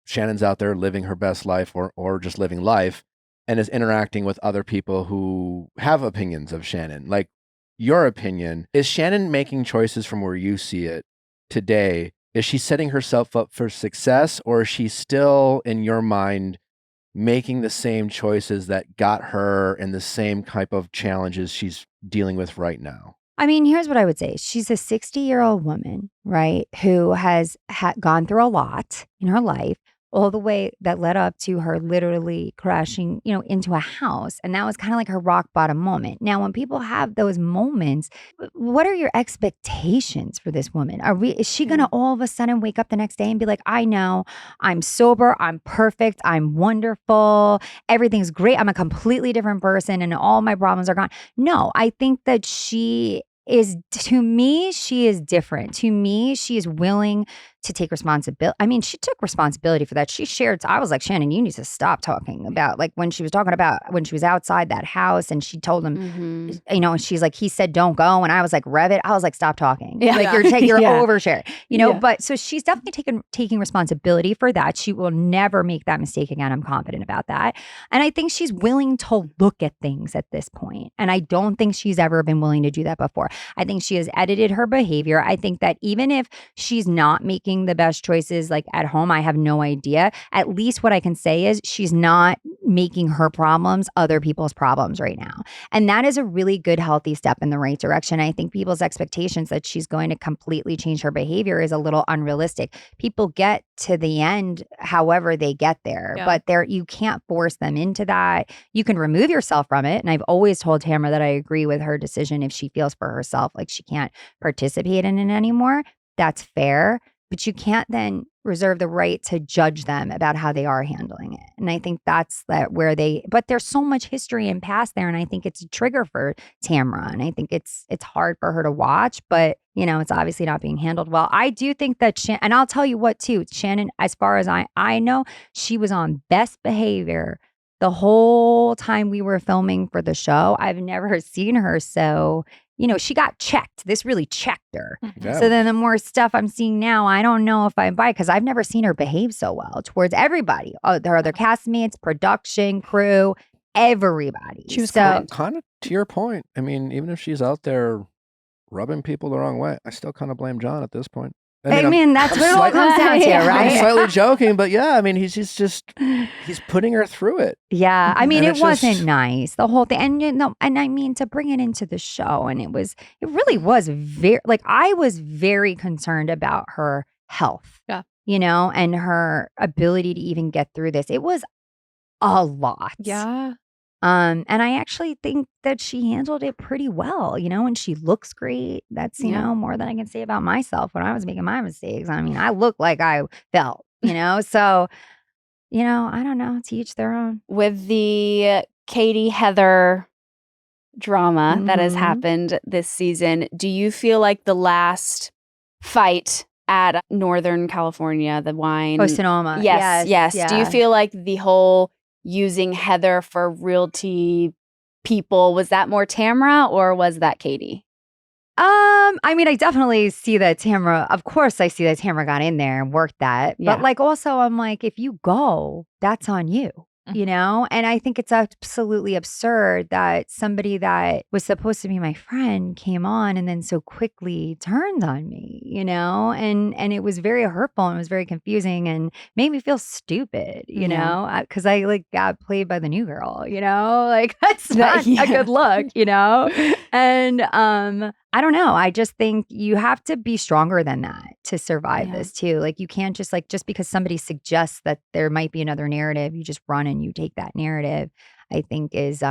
Speaker 1: Shannon's out there living her best life or just living life, and is interacting with other people who have opinions of Shannon. Like, your opinion, is Shannon making choices from where you see it today? Is she setting herself up for success, or is she still, in your mind, making the same choices that got her in the same type of challenges she's dealing with right now?
Speaker 6: I mean, here's what I would say. She's a 60-year-old woman, right, who has gone through a lot in her life, all the way that led up to her literally crashing, into a house. And that was kind of like her rock bottom moment. Now, when people have those moments, what are your expectations for this woman? Is she going to all of a sudden wake up the next day and be like, I know, I'm sober, I'm perfect, I'm wonderful, everything's great, I'm a completely different person and all my problems are gone? No, I think that she is different. To me, she is willing to take responsibility. I mean, she took responsibility for that. She shared. I was like, Shannon, you need to stop talking about, like, when she was talking about when she was outside that house and she told him, and she's like, he said, don't go. And I was like, rev it. I was like, stop talking.
Speaker 2: Yeah.
Speaker 6: Like, you're overshare, but so she's definitely taking responsibility for that. She will never make that mistake again. I'm confident about that. And I think she's willing to look at things at this point. And I don't think she's ever been willing to do that before. I think she has edited her behavior. I think that even if she's not making the best choices, like at home, I have no idea. At least what I can say is she's not making her problems other people's problems right now. And that is a really good, healthy step in the right direction. I think people's expectations that she's going to completely change her behavior is a little unrealistic. People get to the end however they get there, but you can't force them into that. You can remove yourself from it. And I've always told Tamara that I agree with her decision if she feels for herself like she can't participate in it anymore. That's fair. But you can't then reserve the right to judge them about how they are handling it. And I think that's but there's so much history and past there. And I think it's a trigger for Tamara. And I think it's hard for her to watch, but it's obviously not being handled well. I do think that and I'll tell you what too, Shannon, as far as I know, she was on best behavior the whole time we were filming for the show. I've never seen her so, she got checked. This really checked her.
Speaker 1: Yeah.
Speaker 6: So then the more stuff I'm seeing now, I don't know if I buy, because I've never seen her behave so well towards everybody. Her other castmates, production, crew, everybody.
Speaker 2: She was
Speaker 1: kind of to your point. I mean, even if she's out there rubbing people the wrong way, I still kind of blame John at this point.
Speaker 6: I mean, that's what it all comes down to, right?
Speaker 1: I'm slightly joking, but yeah, I mean, he's putting her through it.
Speaker 6: Yeah, I mean, it wasn't nice, the whole thing, and and I mean, to bring it into the show, and it really was very, like, I was very concerned about her health, and her ability to even get through this. It was a lot, and I actually think that she handled it pretty well, and she looks great. That's, more than I can say about myself when I was making my mistakes. I mean, I look like I felt, so, I don't know, to each their own.
Speaker 2: With the Katie Heather drama that has happened this season, do you feel like the last fight at Northern California, the wine?
Speaker 6: Oh, Sonoma.
Speaker 2: Yes.
Speaker 6: Yeah.
Speaker 2: Do you feel like the whole using Heather for realty people, was that more Tamara or was that Katie?
Speaker 6: I mean, I definitely see that Tamara, of course I see that Tamara got in there and worked that. But like, also I'm like, if you go, that's on you. And I think it's absolutely absurd that somebody that was supposed to be my friend came on and then so quickly turned on me, and it was very hurtful and it was very confusing and made me feel stupid, because I got played by the new girl, like that's not a good look, and I don't know. I just think you have to be stronger than that to survive this too. Like, you can't just because somebody suggests that there might be another narrative, you just run and you take that narrative, I think is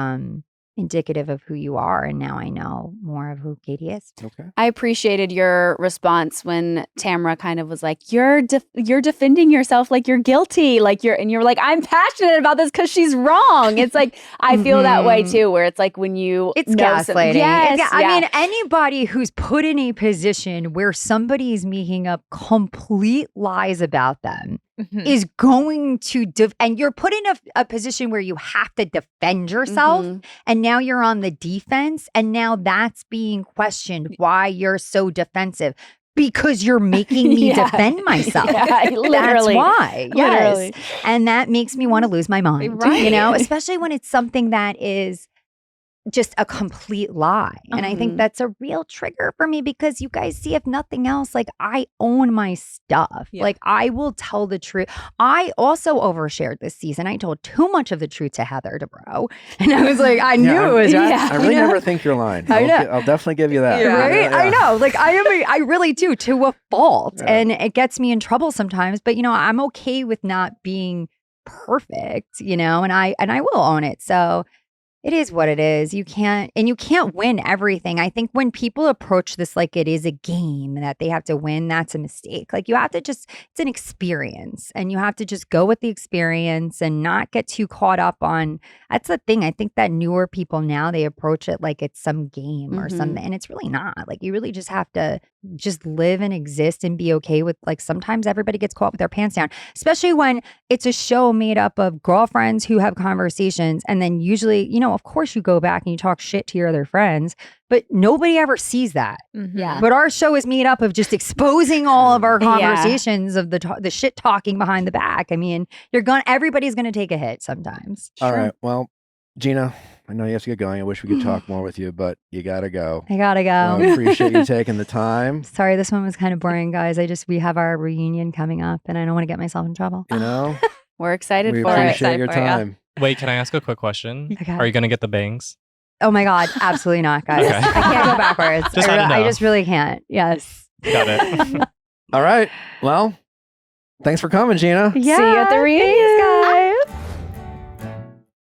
Speaker 6: indicative of who you are. And now I know more of who Katie is.
Speaker 1: Okay.
Speaker 2: I appreciated your response when Tamara kind of was like, you're defending yourself like you're guilty, and you're like, I'm passionate about this because she's wrong. It's like, I feel that way too, where it's like when it's
Speaker 6: gaslighting.
Speaker 2: Yes,
Speaker 6: I mean, anybody who's put in a position where somebody's making up complete lies about them is going to, and you're put in a position where you have to defend yourself, and now you're on the defense, and now that's being questioned why you're so defensive. Because you're making me defend myself.
Speaker 2: Literally.
Speaker 6: That's why.
Speaker 2: Literally.
Speaker 6: Yes. And that makes me want to lose my mind.
Speaker 2: Right.
Speaker 6: Especially when it's something that is just a complete lie. And I think that's a real trigger for me because you guys see, if nothing else, like I own my stuff.
Speaker 2: Yeah.
Speaker 6: Like I will tell the truth. I also overshared this season. I told too much of the truth to Heather DeBro. And I was like, I knew it was right.
Speaker 1: I really never think you're lying. I'll definitely give you that.
Speaker 6: Right? I know. Like I really do, to a fault. Yeah. And it gets me in trouble sometimes. But I'm okay with not being perfect, and I will own it. So it is what it is. You can't win everything. I think when people approach this like it is a game that they have to win, that's a mistake. Like you have to it's an experience and you have to just go with the experience and not get too caught up on, that's the thing. I think that newer people now, they approach it like it's some game or something, and it's really not. Like you really just have to just live and exist and be okay with, like, sometimes everybody gets caught with their pants down, especially when it's a show made up of girlfriends who have conversations. And then usually, of course you go back and you talk shit to your other friends, but nobody ever sees that.
Speaker 2: Yeah.
Speaker 6: But our show is made up of just exposing all of our conversations of the shit talking behind the back. I mean, everybody's going to take a hit sometimes.
Speaker 1: All right. Well, Gina, I know you have to get going. I wish we could talk more with you, but you got to go.
Speaker 6: I got to go.
Speaker 1: I appreciate you taking the time.
Speaker 6: Sorry, this one was kind of boring, guys. We have our reunion coming up and I don't want to get myself in trouble.
Speaker 2: We're excited
Speaker 1: we
Speaker 2: for it.
Speaker 1: We appreciate your time.
Speaker 3: Wait, can I ask a quick question?
Speaker 6: Okay.
Speaker 3: Are you going to get the bangs?
Speaker 6: Oh my God, absolutely not, guys.
Speaker 3: Okay.
Speaker 6: I can't go backwards. I just really can't. Yes.
Speaker 3: Got it.
Speaker 1: All right. Well, thanks for coming, Gina.
Speaker 6: Yeah,
Speaker 2: see you at the reunion, guys.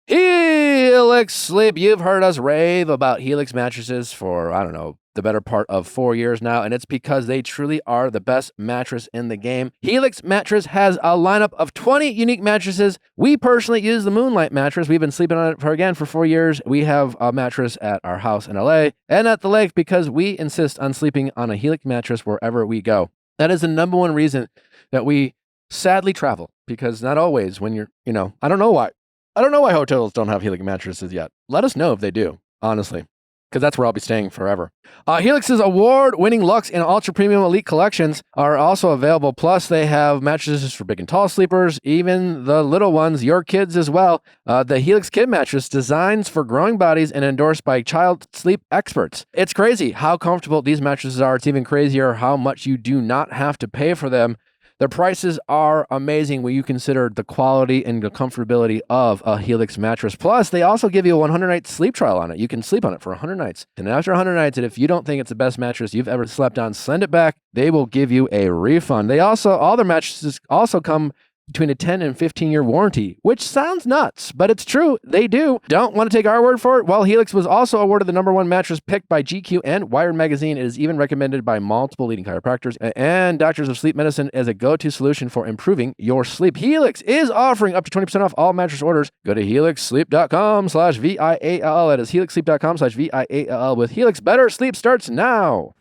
Speaker 1: Helix Sleep. You've heard us rave about Helix mattresses for, I don't know, the better part of 4 years now, and it's because they truly are the best mattress in the game. Helix Mattress has a lineup of 20 unique mattresses. We personally use the Moonlight mattress. We've been sleeping on it for 4 years. We have a mattress at our house in LA and at the lake because we insist on sleeping on a Helix mattress wherever we go. That is the number one reason that we sadly travel, because not always when you're, I don't know why hotels don't have Helix mattresses yet. Let us know if they do, honestly, because that's where I'll be staying forever. Helix's award-winning Luxe and Ultra Premium Elite collections are also available. Plus, they have mattresses for big and tall sleepers, even the little ones, your kids as well. The Helix Kid mattress, designs for growing bodies and endorsed by child sleep experts. It's crazy how comfortable these mattresses are. It's even crazier how much you do not have to pay for them. The prices are amazing when you consider the quality and the comfortability of a Helix mattress. Plus, they also give you a 100-night sleep trial on it. You can sleep on it for 100 nights. And after 100 nights, and if you don't think it's the best mattress you've ever slept on, send it back. They will give you a refund. All their mattresses also come between a 10 and 15-year warranty, which sounds nuts, but it's true. They do. Don't want to take our word for it? Well, Helix was also awarded the #1 mattress picked by GQ and Wired Magazine. It is even recommended by multiple leading chiropractors and doctors of sleep medicine as a go-to solution for improving your sleep. Helix is offering up to 20% off all mattress orders. Go to helixsleep.com/VIALL. That is helixsleep.com/VIALL. With Helix, better sleep starts now.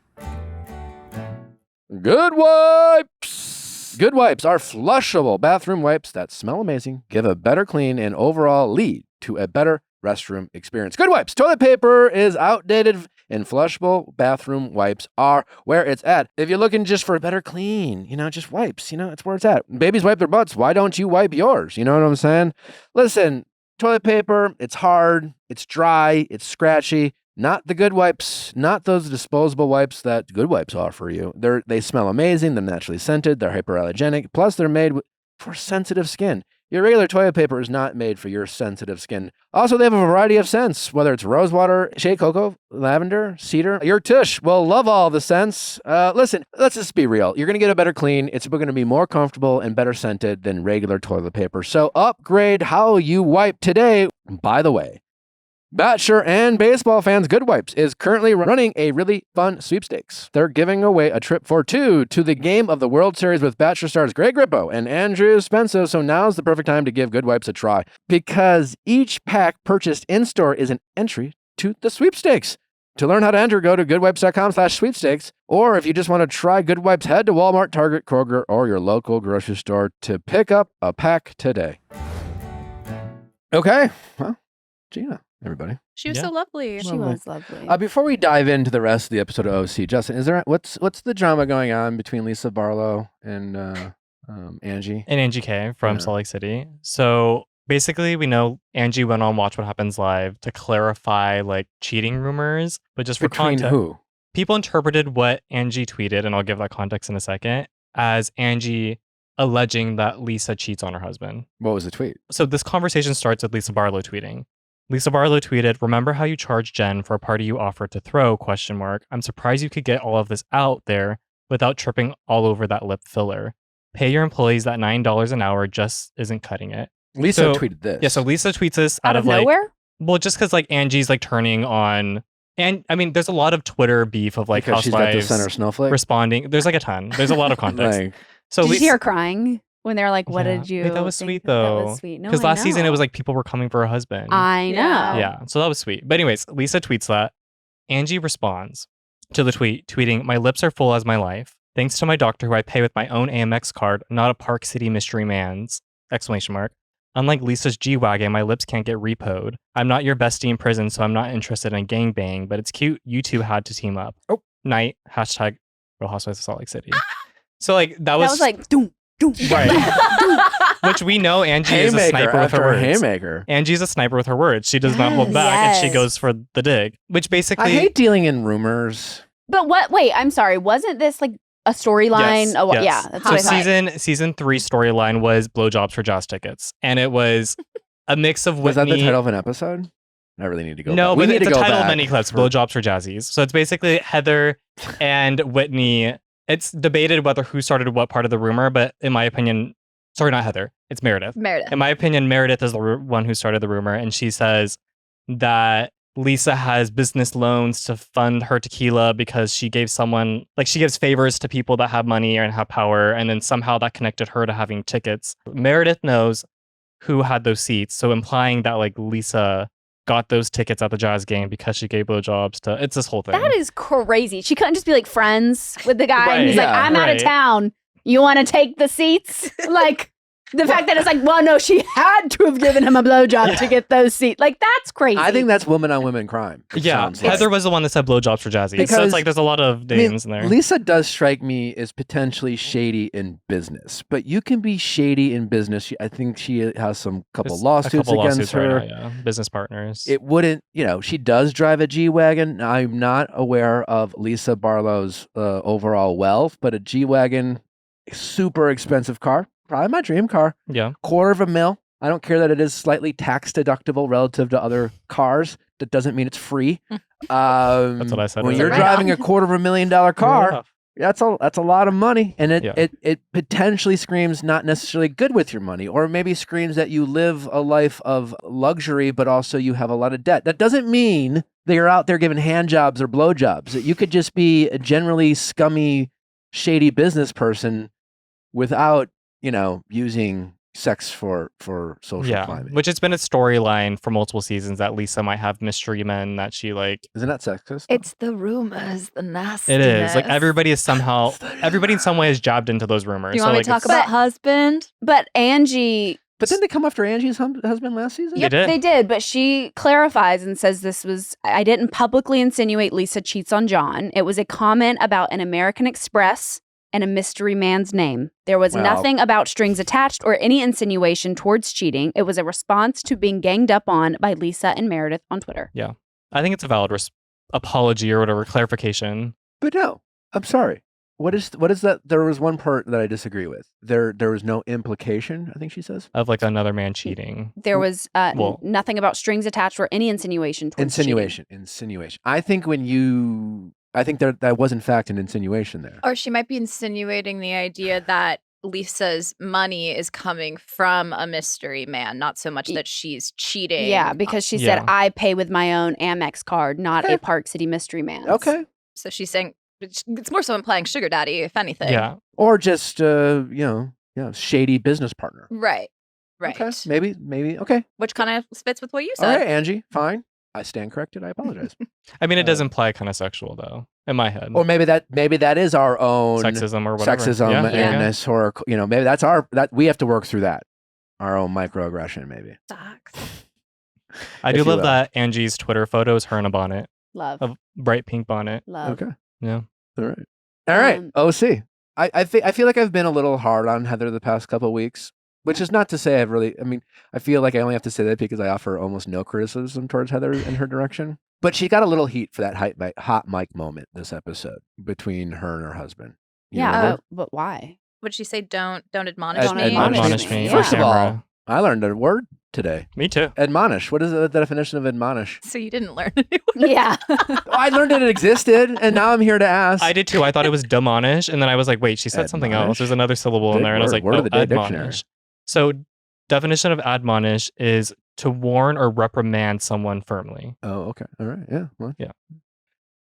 Speaker 1: Good Wipes. Good Wipes are flushable bathroom wipes that smell amazing, give a better clean, and overall lead to a better restroom experience. Good Wipes. Toilet paper is outdated and flushable bathroom wipes are where it's at. If you're looking just for a better clean, just wipes, it's where it's at. Babies wipe their butts. Why don't you wipe yours? You know what I'm saying? Listen, toilet paper, it's hard, it's dry, it's scratchy. Not the Good Wipes, not those disposable wipes that Good Wipes offer you. They smell amazing, they're naturally scented, they're hyperallergenic, plus they're made for sensitive skin. Your regular toilet paper is not made for your sensitive skin. Also, they have a variety of scents, whether it's rosewater, shea cocoa, lavender, cedar. Your tush will love all the scents. Listen, let's just be real. You're going to get a better clean. It's going to be more comfortable and better scented than regular toilet paper. So upgrade how you wipe today. By the way, Bachelor and baseball fans, Good Wipes is currently running a really fun sweepstakes. They're giving away a trip for two to the game of the World Series with Bachelor stars Greg Grippo and Andrew Spencer. So now's the perfect time to give Good Wipes a try because each pack purchased in-store is an entry to the sweepstakes. To learn how to enter, go to goodwipes.com/sweepstakes. Or if you just want to try Good Wipes, head to Walmart, Target, Kroger, or your local grocery store to pick up a pack today. Okay. Well, Gina. Everybody.
Speaker 4: She was so lovely.
Speaker 2: She was lovely.
Speaker 1: Before we dive into the rest of the episode of OC, Justin, is there what's the drama going on between Lisa Barlow and Angie?
Speaker 3: And Angie K from Salt Lake City. So basically, we know Angie went on Watch What Happens Live to clarify like cheating rumors, but just for
Speaker 1: Between
Speaker 3: context,
Speaker 1: who?
Speaker 3: people interpreted what Angie tweeted, and I'll give that context in a second, as Angie alleging that Lisa cheats on her husband.
Speaker 1: What was the tweet?
Speaker 3: So this conversation starts with Lisa Barlow tweeting. Lisa Barlow tweeted, "Remember how you charged Jen for a party you offered to throw, ? I'm surprised you could get all of this out there without tripping all over that lip filler. Pay your employees that $9 an hour just isn't cutting it."
Speaker 1: Lisa
Speaker 3: So-
Speaker 1: tweeted this.
Speaker 3: Yeah, so Lisa tweets this
Speaker 2: Out of
Speaker 3: like,
Speaker 2: nowhere?
Speaker 3: well, just because like Angie's like turning on, and I mean, there's a lot of Twitter beef of like
Speaker 1: because she's got the
Speaker 3: housewives
Speaker 1: center snowflake.
Speaker 3: responding. There's like a ton. There's a lot of context.
Speaker 1: Like,
Speaker 3: So
Speaker 2: Did you
Speaker 3: Lisa,
Speaker 2: see her crying when they were like, "What
Speaker 3: Yeah.
Speaker 2: did you?"
Speaker 3: Wait, that was
Speaker 2: think
Speaker 3: sweet
Speaker 2: that
Speaker 3: though.
Speaker 2: was sweet. No,
Speaker 3: Because
Speaker 2: I
Speaker 3: last season it
Speaker 2: know.
Speaker 3: was like people were coming for her husband.
Speaker 2: I know.
Speaker 5: Yeah.
Speaker 3: Yeah, so that was sweet. But anyways, Lisa tweets that. Angie responds to the tweet, tweeting, "My lips are full as my life. Thanks to my doctor who I pay with my own Amex card, not a Park City mystery man's!" Exclamation mark. "Unlike Lisa's G-Wagon, my lips can't get repoed. I'm not your bestie in prison, so I'm not interested in gangbang, but it's cute you two had to team up."
Speaker 1: Oh.
Speaker 3: Night, hashtag Real Housewives of Salt Lake City. So like that
Speaker 2: That
Speaker 3: was,
Speaker 2: was like, doom, doom.
Speaker 3: right. Which we know Angie is a
Speaker 1: haymaker
Speaker 3: sniper with
Speaker 1: after
Speaker 3: her
Speaker 1: a
Speaker 3: words.
Speaker 1: haymaker.
Speaker 3: Angie's a sniper with her words. She does not hold
Speaker 2: Yes.
Speaker 3: back and she
Speaker 2: Yes.
Speaker 3: goes for the dig. Which basically
Speaker 1: I hate dealing in rumors.
Speaker 2: But what? Wait, I'm sorry. Wasn't this like a storyline?
Speaker 3: Yes,
Speaker 2: Oh,
Speaker 3: yes.
Speaker 2: yeah. That's
Speaker 3: So
Speaker 2: what I thought.
Speaker 3: season 3 storyline was blowjobs for jazz tickets. And it was a mix of
Speaker 1: Was that
Speaker 3: Whitney.
Speaker 1: the title of an episode? I really need to go.
Speaker 3: No,
Speaker 1: back. We
Speaker 3: but
Speaker 1: need
Speaker 3: it's
Speaker 1: to
Speaker 3: the
Speaker 1: go
Speaker 3: title of
Speaker 1: back.
Speaker 3: many clips, blowjobs for jazzies. So it's basically Heather and Whitney. It's debated whether who started what part of the rumor, but in my opinion, sorry, not Heather, it's Meredith.
Speaker 4: Meredith.
Speaker 3: In my opinion, Meredith is the one who started the rumor, and she says that Lisa has business loans to fund her tequila because she gave someone, like she gives favors to people that have money and have power, and then somehow that connected her to having tickets. Meredith knows who had those seats, so implying that like Lisa got those tickets at the Jazz game because she gave blowjobs to, it's this whole thing.
Speaker 2: That is crazy. She couldn't just be like friends with the guy. And he's
Speaker 1: Right.
Speaker 2: like,
Speaker 1: Yeah,
Speaker 2: I'm out of
Speaker 3: right.
Speaker 2: town. You want to take the seats? Like, the fact that it's like, well, no, she had to have given him a blowjob to get those seats. Like, that's crazy.
Speaker 1: I think that's woman on women crime. it
Speaker 3: Yeah,
Speaker 1: sounds like.
Speaker 3: Heather was the one that said blowjobs for Jazzy. So
Speaker 1: Because-
Speaker 3: it's like there's a lot of
Speaker 1: I mean,
Speaker 3: names in there.
Speaker 1: Lisa does strike me as potentially shady in business, but you can be shady in business. I think she has some couple
Speaker 3: There's
Speaker 1: lawsuits
Speaker 3: a couple
Speaker 1: against
Speaker 3: lawsuits
Speaker 1: her.
Speaker 3: right now, yeah. Business partners.
Speaker 1: It wouldn't, she does drive a G-Wagon. I'm not aware of Lisa Barlow's overall wealth, but a G-Wagon, super expensive car, probably my dream car,
Speaker 3: yeah.
Speaker 1: $250,000. I don't care that it is slightly tax deductible relative to other cars. That doesn't mean it's free.
Speaker 3: That's what I said
Speaker 1: When
Speaker 3: earlier.
Speaker 1: you're driving a $250,000 car,
Speaker 3: Yeah.
Speaker 1: that's a lot of money, and
Speaker 3: Yeah.
Speaker 1: it potentially screams not necessarily good with your money, or maybe screams that you live a life of luxury, but also you have a lot of debt. That doesn't mean that you're out there giving hand jobs or blow jobs. You could just be a generally scummy, shady business person without using sex for social
Speaker 3: Yeah,
Speaker 1: climbing.
Speaker 3: which it's been a storyline for multiple seasons that Lisa might have mystery men that she like.
Speaker 1: Isn't that sexist?
Speaker 4: It's the rumors, the nasty.
Speaker 3: It is like everybody is somehow, everybody in some way is jabbed into those rumors.
Speaker 4: Do you
Speaker 3: so
Speaker 4: want me
Speaker 3: like
Speaker 4: to talk
Speaker 3: it's-
Speaker 4: about husband?
Speaker 2: But Angie,
Speaker 1: But didn't they come after Angie's husband last season?
Speaker 3: They did.
Speaker 2: they did, but she clarifies and says I didn't publicly insinuate Lisa cheats on John. It was a comment about an American Express and a mystery man's name. There was
Speaker 1: Wow.
Speaker 2: nothing about strings attached or any insinuation towards cheating. It was a response to being ganged up on by Lisa and Meredith on Twitter.
Speaker 3: I think it's a valid apology or whatever, clarification.
Speaker 1: But no, I'm sorry. What is that? There was one part that I disagree with. There was no implication, I think she says.
Speaker 3: Of like another man cheating.
Speaker 2: There was
Speaker 3: Well-
Speaker 2: nothing about strings attached or any insinuation towards cheating.
Speaker 1: Insinuation. I think that was in fact an insinuation there.
Speaker 4: Or she might be insinuating the idea that Lisa's money is coming from a mystery man, not so much that she's cheating.
Speaker 2: Yeah, because she
Speaker 3: Yeah.
Speaker 2: said, I pay with my own Amex card, not
Speaker 1: Okay.
Speaker 2: a Park City mystery man.
Speaker 1: Okay.
Speaker 4: So she's saying it's more so implying sugar daddy, if anything.
Speaker 3: Yeah.
Speaker 1: Or just shady business partner.
Speaker 4: Right. Right.
Speaker 1: Okay. Maybe. Okay.
Speaker 4: Which kind of fits with what you
Speaker 1: All
Speaker 4: said.
Speaker 1: right, Angie. Fine. I stand corrected. I apologize.
Speaker 3: I mean, it does imply kind of sexual though, in my head.
Speaker 1: Or maybe that is our own
Speaker 3: Sexism or whatever.
Speaker 1: sexism
Speaker 3: Yeah,
Speaker 1: and
Speaker 3: there you go.
Speaker 1: this, or maybe that's that we have to work through that. Our own microaggression, maybe.
Speaker 3: I
Speaker 1: if
Speaker 3: do
Speaker 1: you
Speaker 3: love
Speaker 1: will.
Speaker 3: that Angie's Twitter photo is her in a bonnet,
Speaker 2: Love.
Speaker 3: a bright pink bonnet.
Speaker 2: Love.
Speaker 1: Okay.
Speaker 3: Yeah.
Speaker 1: All right. All right.
Speaker 2: Um,
Speaker 1: OC. I feel like I've been a little hard on Heather the past couple of weeks. Which is not to say I feel like I only have to say that because I offer almost no criticism towards Heather in her direction. But she got a little heat for that hot mic moment this episode between her and her husband. You remember?
Speaker 2: But why?
Speaker 4: Would she say don't admonish
Speaker 2: Don't
Speaker 4: me?
Speaker 3: Admonish me.
Speaker 1: First of all,
Speaker 3: Camera.
Speaker 1: I learned a word today.
Speaker 3: Me too.
Speaker 1: Admonish. What is the definition of admonish?
Speaker 4: So you didn't learn a new one.
Speaker 2: Yeah.
Speaker 1: I learned it existed, and now I'm here to ask.
Speaker 3: I did too. I thought it was demonish, and then I was like, wait, she said something
Speaker 1: Admonish?
Speaker 3: else. There's another syllable in
Speaker 1: Big
Speaker 3: there, and I was
Speaker 1: word.
Speaker 3: like,
Speaker 1: Word of the day dictionary.
Speaker 3: admonish. So definition of admonish is to warn or reprimand someone firmly.
Speaker 1: Oh, okay. All right. Yeah. Well,
Speaker 3: Yeah.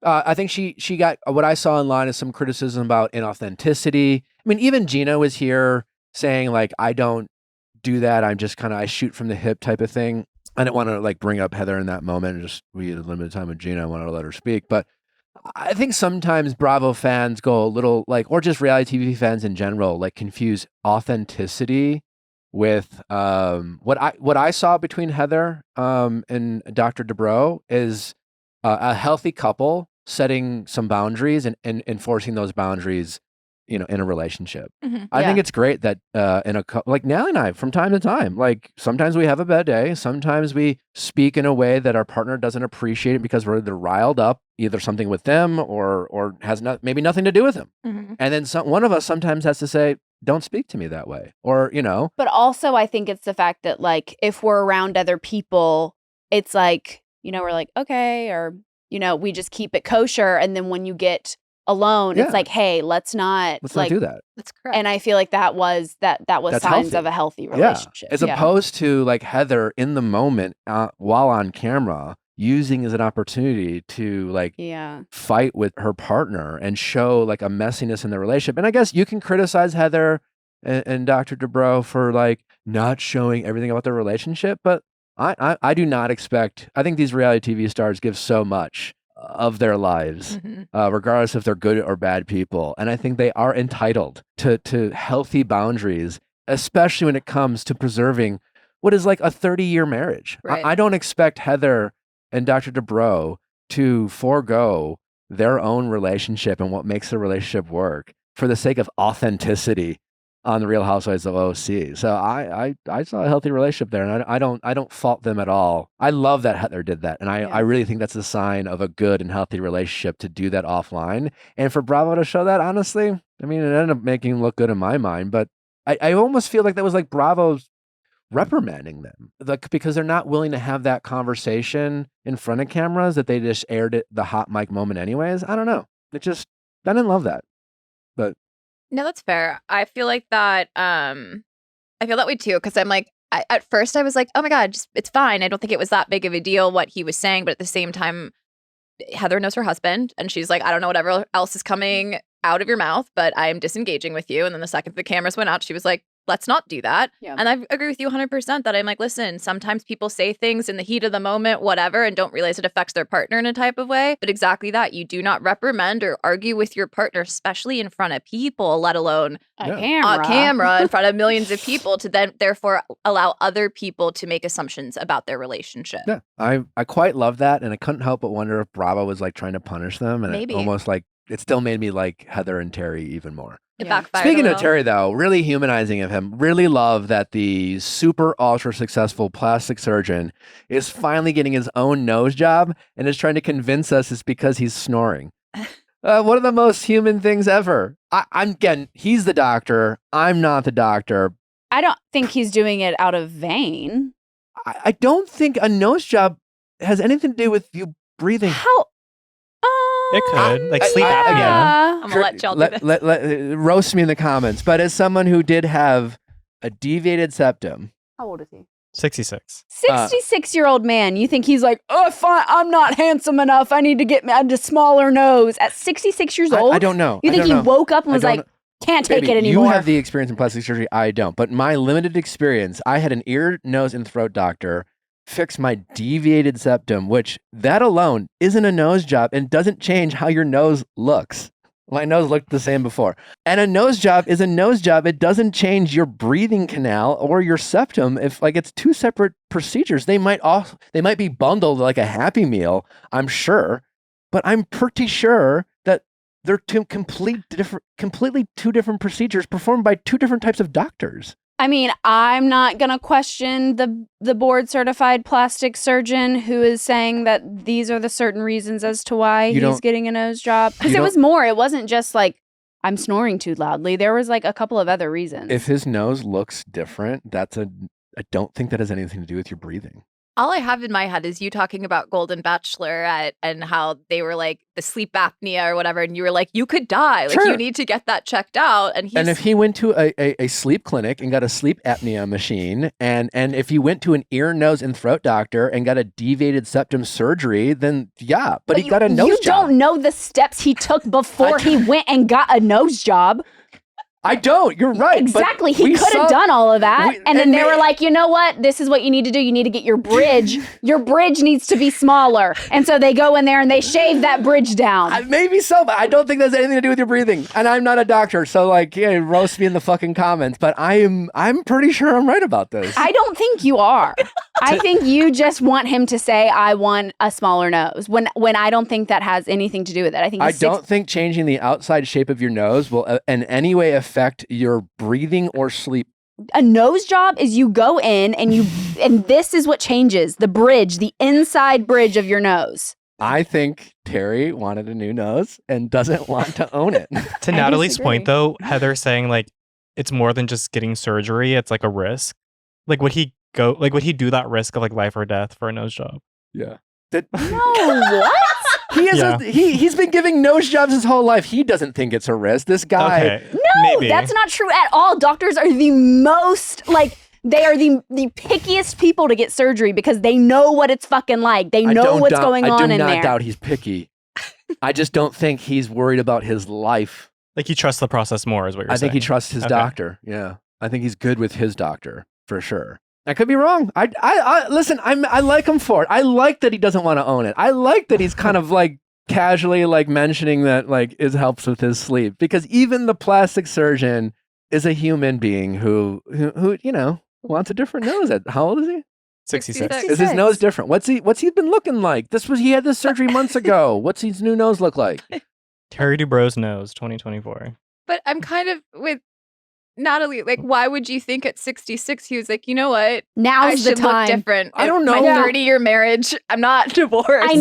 Speaker 1: I think she got what I saw online is some criticism about inauthenticity. I mean, even Gina was here saying like, I don't do that. I'm just I shoot from the hip type of thing. I didn't want to like bring up Heather in that moment. We had a limited time with Gina. I wanted to let her speak. But I think sometimes Bravo fans go a little like, or just reality TV fans in general, like confuse authenticity with what I saw between Heather and Dr. Dubrow is a healthy couple setting some boundaries and enforcing those boundaries, in a relationship. I think it's great that in a like Nally and I, from time to time, like sometimes we have a bad day. Sometimes we speak in a way that our partner doesn't appreciate it because we're either riled up, either something with them or has maybe nothing to do with them. And then one of us sometimes has to say, don't speak to me that way. Or,
Speaker 2: But also I think it's the fact that like, if we're around other people, it's like, we're like, okay, or, we just keep it kosher. And then when you get alone, it's like, hey, let's not
Speaker 1: do that.
Speaker 4: That's correct.
Speaker 2: And I feel like that was that's signs
Speaker 1: healthy.
Speaker 2: of a healthy relationship.
Speaker 1: As opposed to like Heather in the moment while on camera using as an opportunity to like fight with her partner and show like a messiness in the relationship. And I guess you can criticize Heather and Dr. Dubrow for like not showing everything about their relationship, but I do not expect. I think these reality TV stars give so much of their lives, regardless if they're good or bad people. And I think they are entitled to healthy boundaries, especially when it comes to preserving what is like a 30-year marriage.
Speaker 4: Right.
Speaker 1: I don't expect Heather and Dr. Dubrow to forego their own relationship and what makes the relationship work for the sake of authenticity on the Real Housewives of OC. So I saw a healthy relationship there, and I don't fault them at all. I love that Heather did that, and I really think that's a sign of a good and healthy relationship to do that offline. And for Bravo to show that, honestly, I mean, it ended up making it look good in my mind, but I almost feel like that was like Bravo's reprimanding them, like because they're not willing to have that conversation in front of cameras, that they just aired it the hot mic moment anyways. I don't know. I didn't love that, but.
Speaker 4: No, that's fair. I feel like that. I feel that way too, because I'm like, at first I was like, oh my God, it's fine. I don't think it was that big of a deal what he was saying. But at the same time, Heather knows her husband, and she's like, I don't know whatever else is coming out of your mouth, but I am disengaging with you. And then the second the cameras went out, she was like, let's not do that.
Speaker 2: Yeah.
Speaker 4: And I agree with you 100% that I'm like, listen, sometimes people say things in the heat of the moment, whatever, and don't realize it affects their partner in a type of way. But exactly that. You do not reprimand or argue with your partner, especially in front of people, let alone
Speaker 2: a
Speaker 4: camera in front of millions of people, to then therefore allow other people to make assumptions about their relationship.
Speaker 1: Yeah, I quite love that. And I couldn't help but wonder if Bravo was like trying to punish them. And
Speaker 4: Maybe.
Speaker 1: It almost like it still made me like Heather and Terry even more.
Speaker 4: It backfired.
Speaker 1: Speaking
Speaker 4: a
Speaker 1: of Terry, though, really humanizing of him. Really love that the super ultra successful plastic surgeon is finally getting his own nose job and is trying to convince us it's because he's snoring. One of the most human things ever. He's the doctor. I'm not the doctor.
Speaker 2: I don't think he's doing it out of vain.
Speaker 1: I don't think a nose job has anything to do with you breathing.
Speaker 2: How?
Speaker 3: It could. Like sleep apnea.
Speaker 4: I'm going to let y'all do this.
Speaker 1: Let roast me in the comments. But as someone who did have a deviated septum.
Speaker 2: How old is he?
Speaker 3: 66.
Speaker 2: 66-year-old man. You think he's like, oh, fine, I'm not handsome enough. I need to get a smaller nose. At 66 years old?
Speaker 1: I don't know.
Speaker 2: You think he woke up and was like, can't take it anymore?
Speaker 1: You have the experience in plastic surgery. I don't. But my limited experience, I had an ear, nose, and throat doctor fix my deviated septum, which that alone isn't a nose job and doesn't change how your nose looks. My nose looked the same before. And a nose job is a nose job. It doesn't change your breathing canal or your septum. If like it's two separate procedures, they might be bundled like a Happy Meal, I'm sure. But I'm pretty sure that they're completely two different procedures performed by two different types of doctors.
Speaker 2: I mean, I'm not going to question the board certified plastic surgeon who is saying that these are the certain reasons as to why he's getting a nose job. Because it was more. It wasn't just like, I'm snoring too loudly. There was like a couple of other reasons.
Speaker 1: If his nose looks different, I don't think that has anything to do with your breathing.
Speaker 4: All I have in my head is you talking about Golden Bachelor and how they were like the sleep apnea or whatever. And you were like, you could die. Like, you need to get that checked out. And
Speaker 1: if he went to a sleep clinic and got a sleep apnea machine, and if he went to an ear, nose, and throat doctor and got a deviated septum surgery, then yeah. But he got a nose job.
Speaker 2: You don't know the steps he took before he went and got a nose job.
Speaker 1: I don't. You're right.
Speaker 2: Exactly. He could have done all of that. And then they were like, you know what? This is what you need to do. You need to get your bridge. Your bridge needs to be smaller. And so they go in there and they shave that bridge down.
Speaker 1: Maybe so, but I don't think that's anything to do with your breathing. And I'm not a doctor, so like, yeah, roast me in the fucking comments. But I'm pretty sure I'm right about this.
Speaker 2: I don't think you are. I think you just want him to say, I want a smaller nose. When I don't think that has anything to do with it. I don't think changing
Speaker 1: the outside shape of your nose will in any way affect your breathing or sleep.
Speaker 2: A nose job is you go in and this is what changes the bridge, the inside bridge of your nose.
Speaker 1: I think Terry wanted a new nose and doesn't want to own it.
Speaker 3: To Natalie's point, though, Heather saying like it's more than just getting surgery; it's like a risk. Like, would he do that risk of like life or death for a nose job?
Speaker 1: Yeah.
Speaker 2: No, what?
Speaker 1: He's been giving nose jobs his whole life. He doesn't think it's a risk. This guy.
Speaker 3: Okay,
Speaker 2: no,
Speaker 3: maybe.
Speaker 2: That's not true at all. Doctors are the most they are the pickiest people to get surgery because they know what it's fucking like. They know what's going on in there.
Speaker 1: I do not doubt he's picky. I just don't think he's worried about his life.
Speaker 3: Like, he trusts the process more, is what you're saying.
Speaker 1: I think he trusts his doctor. Yeah, I think he's good with his doctor for sure. I could be wrong. I listen. I like him for it. I like that he doesn't want to own it. I like that he's kind of like casually like mentioning that like it helps with his sleep, because even the plastic surgeon is a human being who wants a different nose. How old is he?
Speaker 3: 66.
Speaker 1: Is his nose different? What's he been looking like? He had this surgery months ago. What's his new nose look like?
Speaker 3: Terry Dubro's nose, 2024.
Speaker 4: But I'm kind of with Natalie, like, why would you think at 66 he was like, you know what?
Speaker 2: Now's the time.
Speaker 4: Look different.
Speaker 1: I don't know.
Speaker 4: My 30-year marriage, I'm not divorced.
Speaker 2: I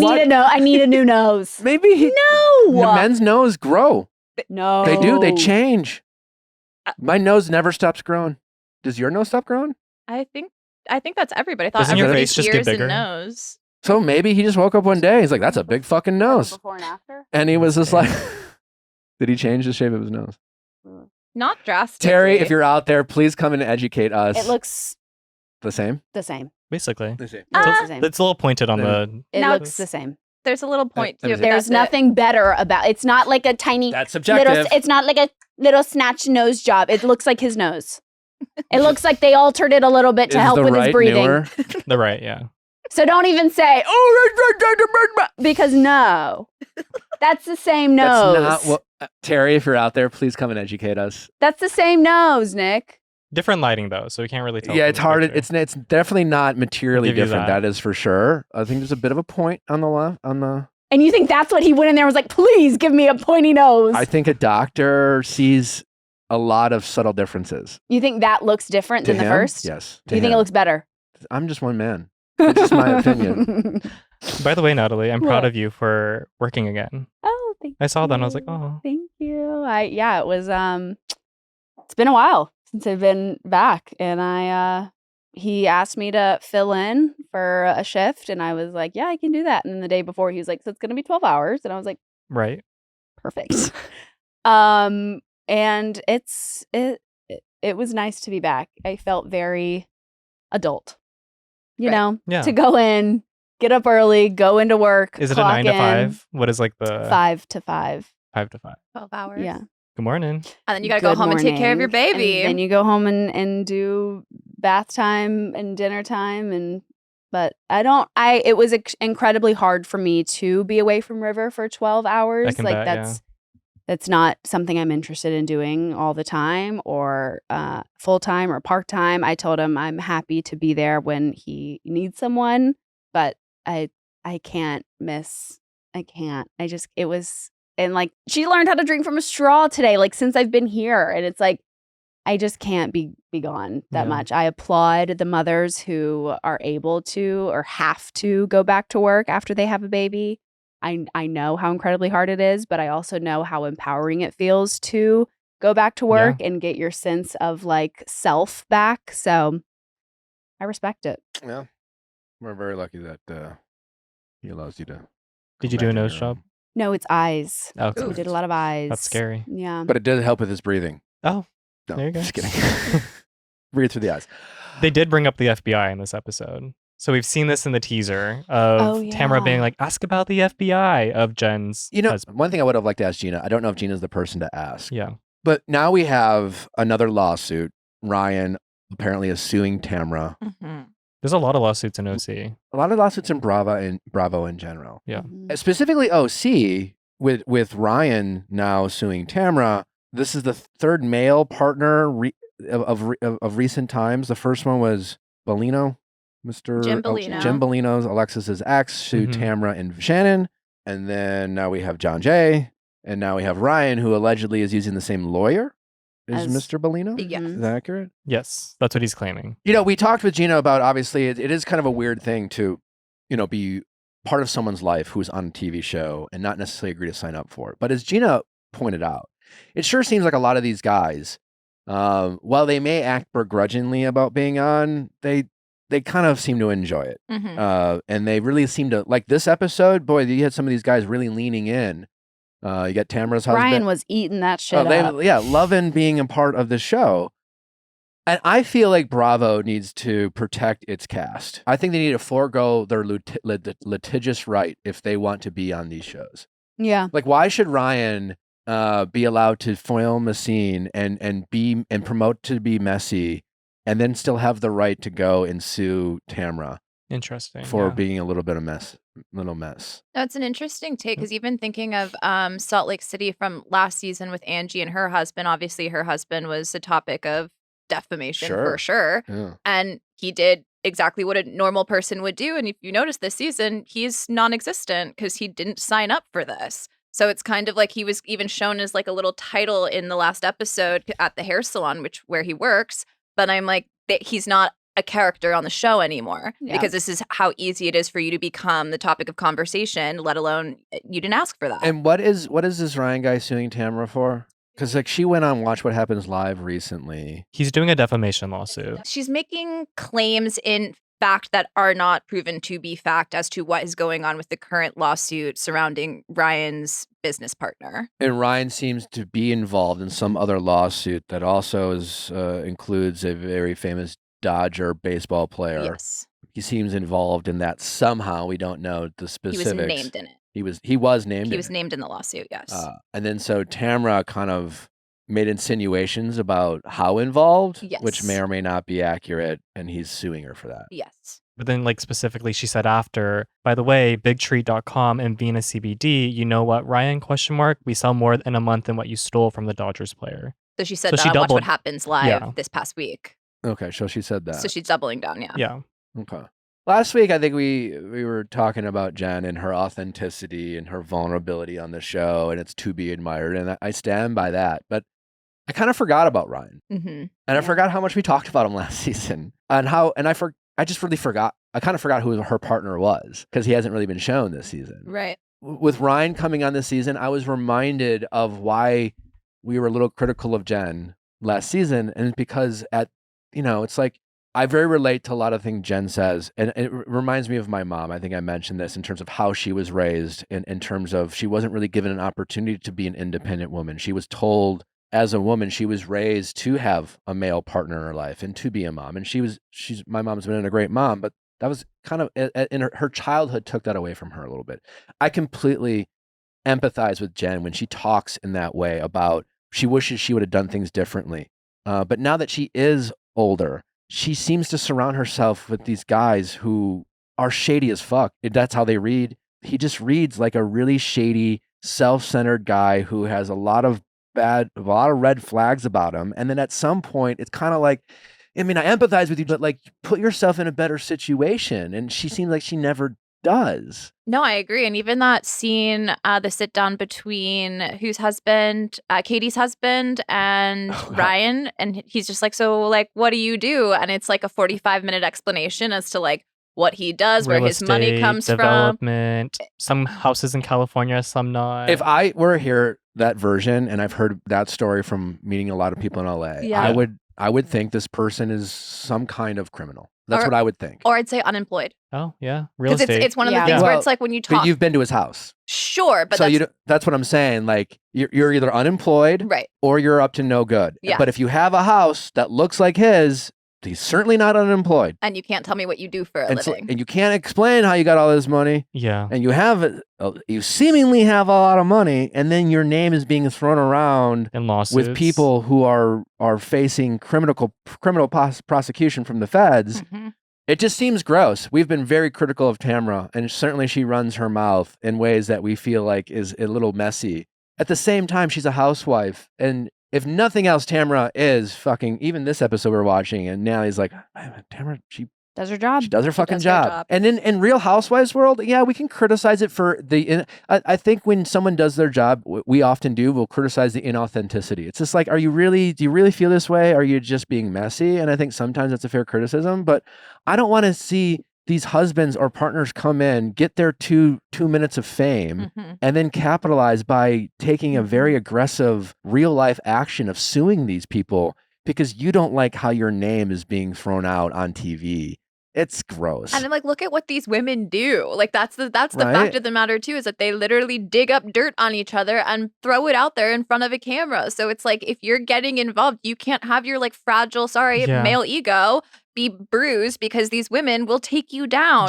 Speaker 2: need a new nose.
Speaker 1: Maybe the men's nose grow.
Speaker 2: No.
Speaker 1: They do. They change. My nose never stops growing. Does your nose stop growing?
Speaker 4: I think that's everybody. I thought
Speaker 3: Doesn't your
Speaker 4: everybody's
Speaker 3: face just get
Speaker 4: ears and
Speaker 3: bigger?
Speaker 4: nose.
Speaker 1: So maybe he just woke up one day. He's like, that's a big fucking nose.
Speaker 2: Before and after?
Speaker 1: And he was just like, did he change the shape of his nose?
Speaker 4: Not drastically.
Speaker 1: Terry, if you're out there, please come and educate us.
Speaker 2: It looks
Speaker 1: the same.
Speaker 3: Basically.
Speaker 2: It's the same.
Speaker 3: It's a little pointed on the...
Speaker 2: It looks the same.
Speaker 4: There's a little point to it.
Speaker 2: There's nothing better about it's not like a tiny
Speaker 1: That's subjective.
Speaker 2: it's not like a little snatch nose job. It looks like his nose. It looks like they altered it a little bit to help with his breathing.
Speaker 1: Newer?
Speaker 3: The right, yeah.
Speaker 2: So don't even say, because no. That's the same nose.
Speaker 1: That's not what, Terry, if you're out there, please come and educate us.
Speaker 2: That's the same nose, Nick.
Speaker 3: Different lighting, though, so we can't really tell.
Speaker 1: Yeah,
Speaker 3: from
Speaker 1: it's
Speaker 3: the
Speaker 1: hard.
Speaker 3: picture.
Speaker 1: It's definitely not materially
Speaker 3: I'll give you
Speaker 1: different.
Speaker 3: that.
Speaker 1: That is for sure. I think there's a bit of a point on the left.
Speaker 2: And you think that's what he went in there and was like, please give me a pointy nose.
Speaker 1: I think a doctor sees a lot of subtle differences.
Speaker 2: You think that looks different
Speaker 1: To
Speaker 2: than the
Speaker 1: him?
Speaker 2: first?
Speaker 1: Yes.
Speaker 2: Do you think it looks better?
Speaker 1: I'm just one man. It's just my opinion.
Speaker 3: By the way, Natalie, I'm proud
Speaker 2: What?
Speaker 3: of you for working again.
Speaker 2: Oh, thank you.
Speaker 3: I saw that and I was like, oh.
Speaker 2: Thank you. It was it's been a while since I've been back, and he asked me to fill in for a shift, and I was like, yeah, I can do that. And then the day before he was like, so it's going to be 12 hours, and I was like,
Speaker 3: Right.
Speaker 2: perfect. And it was nice to be back. I felt very adult. You
Speaker 4: Right.
Speaker 2: know,
Speaker 3: Yeah.
Speaker 2: to go in, get up early, go into work.
Speaker 3: Is it a
Speaker 2: clock
Speaker 3: 9 to
Speaker 2: in,
Speaker 3: 5? What is like the
Speaker 2: 5 to 5?
Speaker 3: 5 to 5?
Speaker 4: 12 hours.
Speaker 2: Yeah.
Speaker 3: Good morning.
Speaker 4: And then you got to go
Speaker 2: Good
Speaker 4: home and take care of your
Speaker 2: morning.
Speaker 4: baby.
Speaker 2: And then you go home and do bath time and dinner time, but it was incredibly hard for me to be away from River for 12 hours.
Speaker 3: I can
Speaker 2: Like
Speaker 3: bet,
Speaker 2: that's not something I'm interested in doing all the time or full time or part time. I told him I'm happy to be there when he needs someone, but I can't miss. I can't. It was, and like she learned how to drink from a straw today, like since I've been here, and it's like I just can't be gone that
Speaker 3: Yeah.
Speaker 2: much. I applaud the mothers who are able to or have to go back to work after they have a baby. I know how incredibly hard it is, but I also know how empowering it feels to go back to work and get your sense of like self back. So I respect it.
Speaker 1: Yeah. We're very lucky that he allows you to.
Speaker 3: Did
Speaker 1: come
Speaker 3: you do
Speaker 1: back
Speaker 3: a
Speaker 1: in
Speaker 3: nose
Speaker 1: your
Speaker 3: job?
Speaker 1: own.
Speaker 2: No, it's eyes.
Speaker 3: Oh,
Speaker 2: We did a lot of eyes.
Speaker 3: That's scary.
Speaker 2: Yeah.
Speaker 1: But it did help with his breathing.
Speaker 3: Oh,
Speaker 1: No,
Speaker 3: there you go.
Speaker 1: just kidding. Breathe through the eyes.
Speaker 3: They did bring up the FBI in this episode. So we've seen this in the teaser of
Speaker 2: Oh,
Speaker 3: Tamara being
Speaker 2: yeah.
Speaker 3: like, ask about the FBI of Jen's.
Speaker 1: You know,
Speaker 3: husband.
Speaker 1: one thing I would have liked to ask Gina, I don't know if Gina's the person to ask,
Speaker 3: Yeah.
Speaker 1: but now we have another lawsuit. Ryan apparently is suing Tamara.
Speaker 4: Mm-hmm.
Speaker 3: There's a lot of lawsuits in OC.
Speaker 1: A lot of lawsuits in Bravo in general.
Speaker 3: Yeah.
Speaker 2: Mhm.
Speaker 1: Specifically OC with Ryan now suing Tamara. This is the third male partner of recent times. The first one was Bellino,
Speaker 4: Jim Bellino.
Speaker 1: Jim Bellino's Alexis's ex sued
Speaker 3: Mhm.
Speaker 1: Tamara and Shannon, and then now we have John Jay, and now we have Ryan, who allegedly is using the same lawyer as
Speaker 2: As-
Speaker 1: Mr. Bellino.
Speaker 4: Yes.
Speaker 1: Is that accurate?
Speaker 3: Yes, that's what he's claiming.
Speaker 1: You know, we talked with Gina about obviously it is kind of a weird thing to, be part of someone's life who's on a TV show and not necessarily agree to sign up for it. But as Gina pointed out, it sure seems like a lot of these guys, while they may act begrudgingly about being on, they kind of seem to enjoy it.
Speaker 4: Mm-hmm.
Speaker 1: And they really seem to like this episode. Boy, you had some of these guys really leaning in. You got Tamara's husband.
Speaker 2: Ryan was eating that shit up.
Speaker 1: Loving being a part of the show. And I feel like Bravo needs to protect its cast. I think they need to forego their litigious right if they want to be on these shows.
Speaker 2: Yeah.
Speaker 1: Like, why should Ryan be allowed to film a scene and promote to be messy, and then still have the right to go and sue Tamara
Speaker 3: Interesting.
Speaker 1: for
Speaker 3: yeah.
Speaker 1: being a little mess?
Speaker 4: No, it's an interesting take because even thinking of Salt Lake City from last season with Angie and her husband, obviously her husband was the topic of defamation for sure.
Speaker 1: Yeah.
Speaker 4: And he did exactly what a normal person would do. And if you notice this season, he's non-existent because he didn't sign up for this. So it's kind of like he was even shown as like a little title in the last episode at the hair salon, where he works. But I'm like, he's not a character on the show anymore because this is how easy it is for you to become the topic of conversation, let alone you didn't ask for that.
Speaker 1: And what is this Ryan guy suing Tamara for? Because like she went on Watch What Happens Live recently.
Speaker 3: He's doing a defamation lawsuit.
Speaker 4: She's making claims in fact that are not proven to be fact as to what is going on with the current lawsuit surrounding Ryan's business partner.
Speaker 1: And Ryan seems to be involved in some other lawsuit that also includes a very famous Dodger baseball player.
Speaker 4: Yes.
Speaker 1: He seems involved in that somehow. We don't know the
Speaker 4: He
Speaker 1: specifics.
Speaker 4: was named in it.
Speaker 1: He was named.
Speaker 4: He
Speaker 1: in
Speaker 4: was
Speaker 1: it.
Speaker 4: named in the lawsuit, yes.
Speaker 1: And then so Tamara kind of made insinuations about how involved,
Speaker 4: Yes.
Speaker 1: which may or may not be accurate, and he's suing her for that.
Speaker 4: Yes.
Speaker 3: But then, like, specifically, she said after, by the way, bigtreat.com and Venus CBD, you know what, Ryan, ? We sell more in a month than what you stole from the Dodgers player.
Speaker 4: So she said
Speaker 3: So
Speaker 4: that
Speaker 3: she
Speaker 4: on Watch
Speaker 3: doubled-
Speaker 4: What Happens Live
Speaker 3: Yeah.
Speaker 4: this past week.
Speaker 1: Okay, so she said that.
Speaker 4: So she's doubling down, yeah.
Speaker 3: Yeah.
Speaker 1: Okay. Last week, I think we were talking about Jen and her authenticity and her vulnerability on the show, and it's to be admired, and I stand by that. But I kind of forgot about Ryan,
Speaker 4: Mm-hmm.
Speaker 1: and I forgot how much we talked about him last season, and I just really forgot. I kind of forgot who her partner was because he hasn't really been shown this season.
Speaker 4: Right.
Speaker 1: With Ryan coming on this season, I was reminded of why we were a little critical of Jen last season, and because it's like I very relate to a lot of things Jen says, and it reminds me of my mom. I think I mentioned this in terms of how she was raised, in terms of she wasn't really given an opportunity to be an independent woman. She was told as a woman she was raised to have a male partner in her life and to be a mom, and my mom's been a great mom, but that was kind of in her childhood took that away from her a little bit. I completely empathize with Jen when she talks in that way about she wishes she would have done things differently. But now that she is older, she seems to surround herself with these guys who are shady as fuck. That's how they read. He just reads like a really shady, self-centered guy who has a lot of red flags about him. And then at some point, it's kind of like, I mean, I empathize with you, but like, put yourself in a better situation. And she seems like she never does.
Speaker 4: No, I agree. And even that scene, the sit down between whose husband, Katie's husband and Ryan, and he's just like, so like, what do you do? And it's like a 45-minute explanation as to like what he does,
Speaker 3: Real
Speaker 4: where his money
Speaker 3: estate,
Speaker 4: comes from.
Speaker 3: development, some houses in California, some not.
Speaker 1: If I were to hear that version, and I've heard that story from meeting a lot of people in LA,
Speaker 2: Yeah.
Speaker 1: I would think this person is some kind of criminal. That's
Speaker 4: Or-
Speaker 1: what I would think.
Speaker 4: Or I'd say unemployed.
Speaker 3: Oh, yeah. Real
Speaker 4: Because
Speaker 3: estate.
Speaker 4: it's one of the
Speaker 2: Yeah.
Speaker 4: things where
Speaker 1: Well,
Speaker 4: it's like when you talk.
Speaker 1: But you've been to his house.
Speaker 4: Sure, but
Speaker 1: so
Speaker 4: that's
Speaker 1: that's what I'm saying. Like you're either unemployed
Speaker 4: right.
Speaker 1: or you're up to no good.
Speaker 4: Yeah.
Speaker 1: But if you have a house that looks like his, he's certainly not unemployed.
Speaker 4: And you can't tell me what you do for a
Speaker 1: And,
Speaker 4: living.
Speaker 1: and you can't explain how you got all this money.
Speaker 3: Yeah.
Speaker 1: And you seemingly have a lot of money, and then your name is being thrown around
Speaker 3: And lawsuits.
Speaker 1: with people who are facing criminal prosecution from the feds.
Speaker 4: Mhm.
Speaker 1: It just seems gross. We've been very critical of Tamra, and certainly she runs her mouth in ways that we feel like is a little messy. At the same time, she's a housewife, and if nothing else, Tamra is fucking. Even this episode we're watching, and Natalie's like, Tamra, she
Speaker 2: Does her job.
Speaker 1: does her fucking
Speaker 4: does her
Speaker 1: job.
Speaker 4: job.
Speaker 1: And in Real Housewives world, yeah, we can criticize it for I think when someone does their job, we often do, we'll criticize the inauthenticity. It's just like, do you really feel this way? Are you just being messy? And I think sometimes that's a fair criticism, but I don't want to see these husbands or partners come in, get their two minutes of fame,
Speaker 4: Mhm.
Speaker 1: and then capitalize by taking a very aggressive real life action of suing these people because you don't like how your name is being thrown out on TV. It's gross.
Speaker 4: And I'm like, look at what these women do. Like that's the
Speaker 1: Right.
Speaker 4: fact of the matter too, is that they literally dig up dirt on each other and throw it out there in front of a camera. So it's like if you're getting involved, you can't have your like fragile,
Speaker 3: Yeah.
Speaker 4: male ego be bruised because these women will take you down.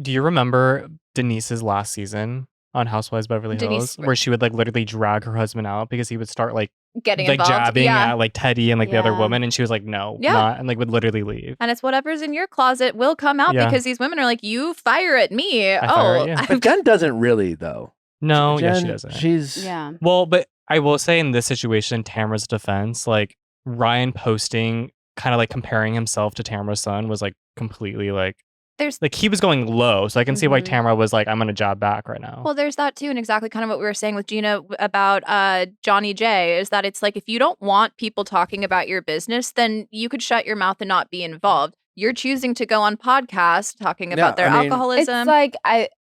Speaker 3: Do you remember Denise's last season on Housewives of Beverly Hills,
Speaker 4: Denise-
Speaker 3: where she would like literally drag her husband out because he would start like
Speaker 4: Getting involved.
Speaker 3: jabbing
Speaker 4: Yeah.
Speaker 3: at like Teddy and like the other
Speaker 2: Yeah.
Speaker 3: woman, and she was like, no,
Speaker 4: Yeah.
Speaker 3: not, and like would literally leave.
Speaker 4: And it's whatever's in your closet will come out
Speaker 3: Yeah.
Speaker 4: because these women are like, you fire at me.
Speaker 3: I fire at you.
Speaker 1: But Jen doesn't really, though.
Speaker 3: No, yeah, she
Speaker 1: Jen,
Speaker 3: doesn't.
Speaker 1: She's
Speaker 2: Yeah.
Speaker 3: Well, but I will say in this situation, Tamara's defense, like Ryan posting kind of like comparing himself to Tamara's son was like completely like
Speaker 4: There's
Speaker 3: like he was going low. So I can see why
Speaker 2: Mhm.
Speaker 3: Tamara was like, I'm gonna job back right now.
Speaker 4: Well, there's that too, and exactly kind of what we were saying with Gina about Johnny J is that it's like if you don't want people talking about your business, then you could shut your mouth and not be involved. You're choosing to go on podcasts talking about their
Speaker 1: I mean-
Speaker 4: alcoholism.
Speaker 2: It's like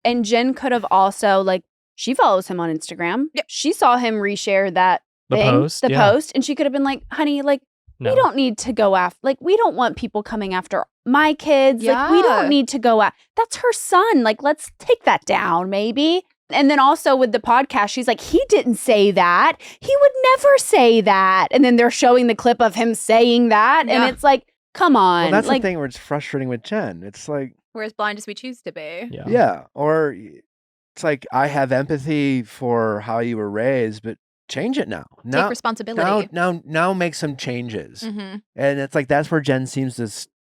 Speaker 2: and Jen could have also like she follows him on Instagram.
Speaker 4: Yep.
Speaker 2: She saw him reshare that
Speaker 3: The
Speaker 2: thing,
Speaker 3: post,
Speaker 2: the
Speaker 3: yeah.
Speaker 2: post, and she could have been like, "Honey, like
Speaker 3: No.
Speaker 2: we don't need to go after. Like we don't want people coming after my kids. Like we
Speaker 4: Yeah.
Speaker 2: don't need to go at. That's her son. Like let's take that down, maybe." And then also with the podcast, she's like, "He didn't say that. He would never say that." And then they're showing the clip of him saying that, and
Speaker 4: Yeah.
Speaker 2: it's like, "Come on."
Speaker 1: well, that's
Speaker 2: like,
Speaker 1: the thing where it's frustrating with Jen. It's like,
Speaker 4: We're as blind as we choose to be.
Speaker 3: Yeah.
Speaker 1: yeah, or it's like I have empathy for how you were raised, but change it now.
Speaker 4: Take responsibility.
Speaker 1: Now make some changes.
Speaker 4: Mhm.
Speaker 1: And it's like that's where Jen seems to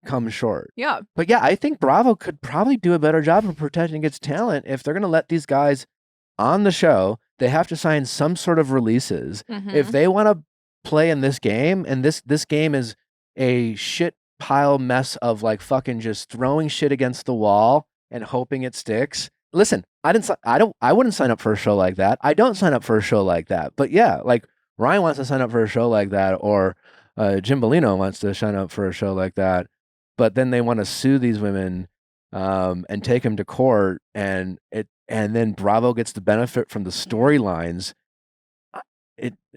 Speaker 1: come short.
Speaker 4: Yeah.
Speaker 1: But yeah, I think Bravo could probably do a better job of protecting its talent if they're going to let these guys on the show. They have to sign some sort of releases.
Speaker 4: Mhm.
Speaker 1: If they want to play in this game, and this game is a shit pile mess of like fucking just throwing shit against the wall and hoping it sticks. Listen, I wouldn't sign up for a show like that. I don't sign up for a show like that. But yeah, like Ryan wants to sign up for a show like that, or Jim Bellino wants to sign up for a show like that. But then they want to sue these women and take them to court, and then Bravo gets the benefit from the storylines.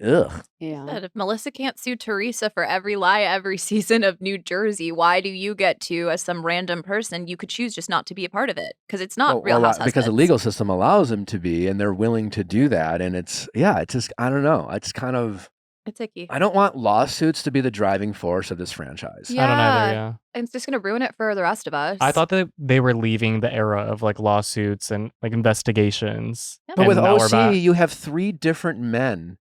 Speaker 1: Ugh.
Speaker 2: yeah.
Speaker 4: But if Melissa can't sue Teresa for every lie every season of New Jersey, why do you get to, as some random person, you could choose just not to be a part of it? Because it's not Real House
Speaker 1: because the
Speaker 4: Husbands.
Speaker 1: legal system allows them to be, and they're willing to do that. And it's just, I don't know. It's kind of,
Speaker 4: It's icky.
Speaker 1: I don't want lawsuits to be the driving force of this franchise.
Speaker 4: Yeah.
Speaker 3: I don't either, yeah.
Speaker 4: It's just going to ruin it for the rest of us.
Speaker 3: I thought that they were leaving the era of like lawsuits and like investigations.
Speaker 4: Yeah.
Speaker 1: But
Speaker 3: And
Speaker 1: with
Speaker 3: now we're
Speaker 1: OC,
Speaker 3: back.
Speaker 1: you have 3 different men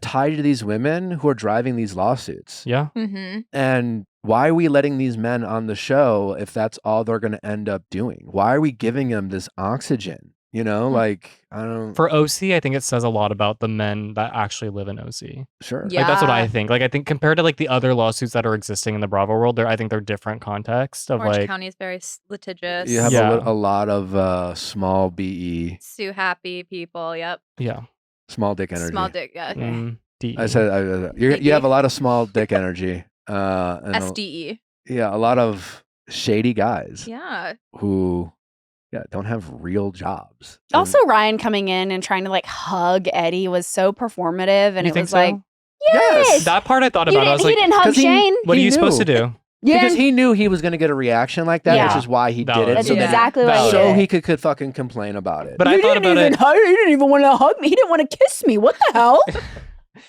Speaker 1: tied to these women who are driving these lawsuits.
Speaker 3: Yeah.
Speaker 4: Mm-hmm.
Speaker 1: And why are we letting these men on the show if that's all they're going to end up doing? Why are we giving them this oxygen? You know, like I don't.
Speaker 3: For OC, I think it says a lot about the men that actually live in OC.
Speaker 1: Sure.
Speaker 4: Yeah.
Speaker 3: Like that's what I think. Like I think compared to like the other lawsuits that are existing in the Bravo world, I think they're different context of
Speaker 4: Orange
Speaker 3: like
Speaker 4: County is very litigious.
Speaker 1: You have
Speaker 3: Yeah.
Speaker 1: a lot of small BE,
Speaker 4: Sue happy people. Yep.
Speaker 3: yeah.
Speaker 1: small dick energy.
Speaker 4: Small dick. Yeah.
Speaker 3: DE.
Speaker 1: I said you have a lot of small dick energy. And
Speaker 4: SDE.
Speaker 1: yeah, a lot of shady guys
Speaker 4: Yeah.
Speaker 1: who don't have real jobs.
Speaker 2: Also, Ryan coming in and trying to like hug Eddie was so performative, and
Speaker 3: You
Speaker 2: it
Speaker 3: think
Speaker 2: was like,
Speaker 3: so?
Speaker 2: yes,
Speaker 3: That part I thought
Speaker 2: he
Speaker 3: about. I was
Speaker 2: didn't, he
Speaker 3: like,
Speaker 2: didn't hug
Speaker 1: 'cause he-
Speaker 2: Shane.
Speaker 3: what are
Speaker 1: he
Speaker 3: you supposed to
Speaker 1: knew.
Speaker 3: do?
Speaker 2: Yeah,
Speaker 1: because he knew he was going to get a reaction like that,
Speaker 2: Yeah.
Speaker 1: which is why he did
Speaker 3: Valid.
Speaker 1: it.
Speaker 2: that's
Speaker 1: So,
Speaker 4: Yeah.
Speaker 2: exactly what he
Speaker 3: Valid.
Speaker 2: did.
Speaker 1: so he could fucking complain about it.
Speaker 3: But I thought about it.
Speaker 2: He didn't even want to hug me. He didn't want to kiss me. What the hell?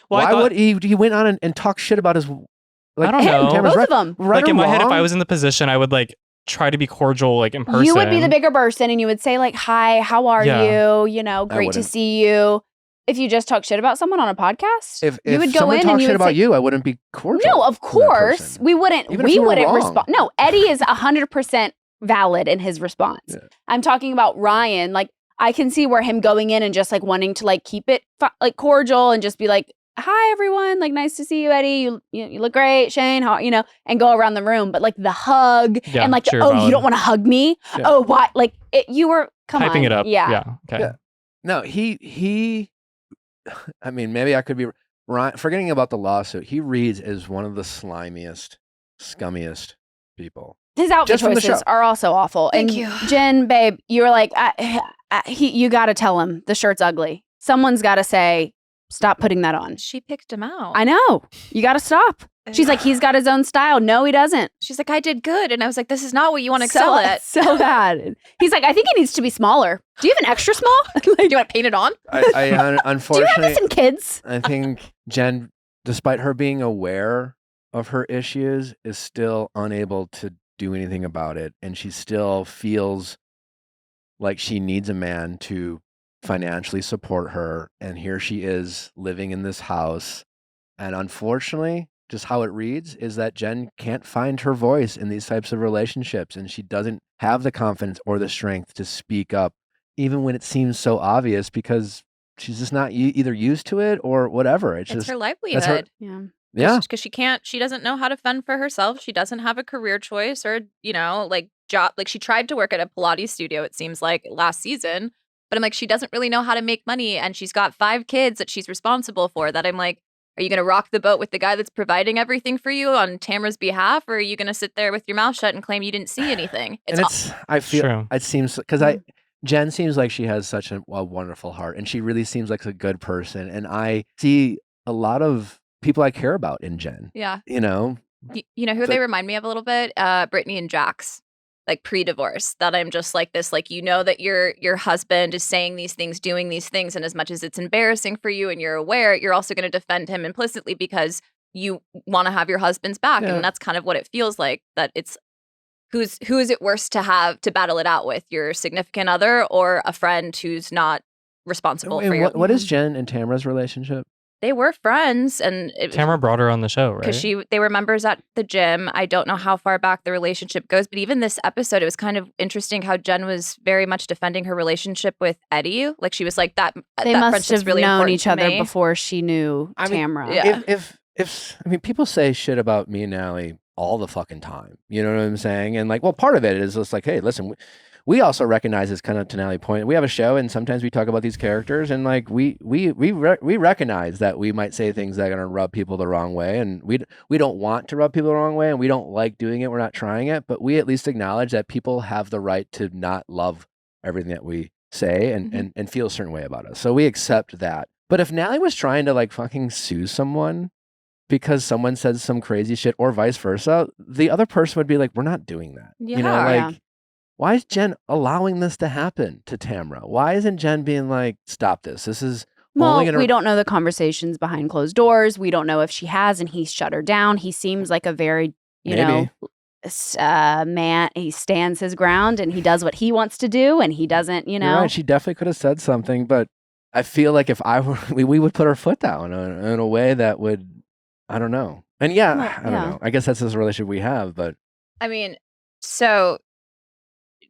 Speaker 3: Well, I
Speaker 1: Why
Speaker 3: thought,
Speaker 1: would he went on and talked shit about his? Like,
Speaker 3: I don't
Speaker 1: him,
Speaker 3: know.
Speaker 1: Tamara's
Speaker 2: Both
Speaker 1: right,
Speaker 2: of them.
Speaker 1: right
Speaker 3: like
Speaker 1: or
Speaker 3: in my head, if
Speaker 1: wrong.
Speaker 3: I was in the position, I would like try to be cordial, like in person.
Speaker 2: You would be the bigger person, and you would say like, "Hi, how are
Speaker 3: Yeah.
Speaker 2: you? You know, great to
Speaker 1: wouldn't.
Speaker 2: see you." If you just talk shit about someone on a podcast,
Speaker 1: If
Speaker 2: you would go
Speaker 1: someone
Speaker 2: in
Speaker 1: talked
Speaker 2: and you
Speaker 1: shit
Speaker 2: would
Speaker 1: about
Speaker 2: say,
Speaker 1: you, I wouldn't be cordial.
Speaker 2: "No, of
Speaker 1: to that
Speaker 2: course
Speaker 1: person.
Speaker 2: we wouldn't.
Speaker 1: Even if
Speaker 2: We
Speaker 1: you were
Speaker 2: wouldn't
Speaker 1: wrong.
Speaker 2: respond." No, Eddie is 100% valid in his response.
Speaker 1: Yeah.
Speaker 2: I'm talking about Ryan. Like, I can see where him going in and just like wanting to like keep it like cordial and just be like, "Hi everyone, like nice to see you, Eddie. You look great, Shane. How and go around the room." But like the hug
Speaker 3: Yeah,
Speaker 2: and like,
Speaker 3: sure,
Speaker 2: "Oh,
Speaker 3: valid.
Speaker 2: you don't want to hug me?
Speaker 1: Yeah.
Speaker 2: Oh, why?" Like you were
Speaker 3: hyping
Speaker 2: on.
Speaker 3: it up.
Speaker 2: Yeah.
Speaker 3: Okay.
Speaker 1: Yeah. No, he. I mean, maybe I could be forgetting about the lawsuit. He reads as one of the slimiest, scummiest people.
Speaker 2: His outfit
Speaker 1: Just from the
Speaker 2: choices
Speaker 1: show.
Speaker 2: are also awful.
Speaker 4: Thank
Speaker 2: and
Speaker 4: you.
Speaker 2: Jen, babe, you were like, you got to tell him the shirt's ugly. Someone's got to say, stop putting that on.
Speaker 4: She picked him out.
Speaker 2: I know. You got to stop. She's like, he's got his own style. No, he doesn't.
Speaker 4: She's like, I did good. And I was like, this is not what you want to excel at.
Speaker 2: So bad. He's like, I think he needs to be smaller. Do you have an extra small?
Speaker 4: Do you want to paint it on?
Speaker 1: I
Speaker 2: Do you have
Speaker 1: unfortunately,
Speaker 2: this in kids?
Speaker 1: I think Jen, despite her being aware of her issues, is still unable to do anything about it, and she still feels like she needs a man to financially support her. And here she is living in this house, and unfortunately, just how it reads is that Jen can't find her voice in these types of relationships, and she doesn't have the confidence or the strength to speak up, even when it seems so obvious, because she's just not either used to it or whatever. It's
Speaker 4: It's
Speaker 1: just
Speaker 4: her
Speaker 1: that's her-
Speaker 4: livelihood.
Speaker 2: Yeah.
Speaker 1: yeah.
Speaker 4: Because she doesn't know how to fend for herself. She doesn't have a career choice or, like job. Like she tried to work at a Pilates studio, it seems like last season, but I'm like, she doesn't really know how to make money. And she's got 5 kids that she's responsible for that I'm like, are you going to rock the boat with the guy that's providing everything for you on Tamara's behalf? Or are you going to sit there with your mouth shut and claim you didn't see anything?
Speaker 1: And I feel
Speaker 3: True.
Speaker 1: it seems because Jen seems like she has such a wonderful heart, and she really seems like a good person. And I see a lot of people I care about in Jen.
Speaker 4: yeah.
Speaker 1: You know,
Speaker 4: You know who they remind me of a little bit? Brittany and Jax, like pre-divorce. That I'm just like this, like that your husband is saying these things, doing these things, and as much as it's embarrassing for you and you're aware, you're also going to defend him implicitly because you want to have your husband's back,
Speaker 1: Yeah.
Speaker 4: and that's kind of what it feels like. That it's who is it worse to have to battle it out with, your significant other or a friend who's not responsible for
Speaker 1: and
Speaker 4: you?
Speaker 1: what is Jen and Tamara's relationship?
Speaker 4: They were friends, and
Speaker 3: Tamara brought her on the show, right?
Speaker 4: because they were members at the gym. I don't know how far back the relationship goes, but even this episode, it was kind of interesting how Jen was very much defending her relationship with Eddie. Like she was like that.
Speaker 2: They
Speaker 4: that
Speaker 2: must
Speaker 4: friendship's
Speaker 2: have
Speaker 4: really
Speaker 2: known
Speaker 4: important
Speaker 2: each
Speaker 4: to
Speaker 2: other
Speaker 4: me.
Speaker 2: before she knew
Speaker 1: I mean,
Speaker 2: Tamara.
Speaker 4: Yeah.
Speaker 1: If I mean, people say shit about me and Allie all the fucking time. You know what I'm saying? And like, well, part of it is just like, hey, listen, we also recognize this kind of Tenali point. We have a show, and sometimes we talk about these characters, and like we recognize that we might say things that are going to rub people the wrong way, and we don't want to rub people the wrong way, and we don't like doing it. We're not trying it, but we at least acknowledge that people have the right to not love everything that we say and feel a certain way about us. So we accept that. But if Nally was trying to like fucking sue someone because someone said some crazy shit or vice versa, the other person would be like, we're not doing that. You know,
Speaker 4: Yeah.
Speaker 1: like,
Speaker 2: Yeah.
Speaker 1: why is Jen allowing this to happen to Tamara? Why isn't Jen being like, stop this? This is
Speaker 2: Well,
Speaker 1: only going to...
Speaker 2: we don't know the conversations behind closed doors. We don't know if she has, and he's shut her down. He seems like a very,
Speaker 1: Maybe.
Speaker 2: man. He stands his ground and he does what he wants to do, and he doesn't,
Speaker 1: You're right. She definitely could have said something, but I feel like if I were, we would put our foot down in a way that would, I don't know. And yeah,
Speaker 2: Well,
Speaker 1: I don't
Speaker 2: yeah.
Speaker 1: know. I guess that's this relationship we have, but
Speaker 4: I mean, so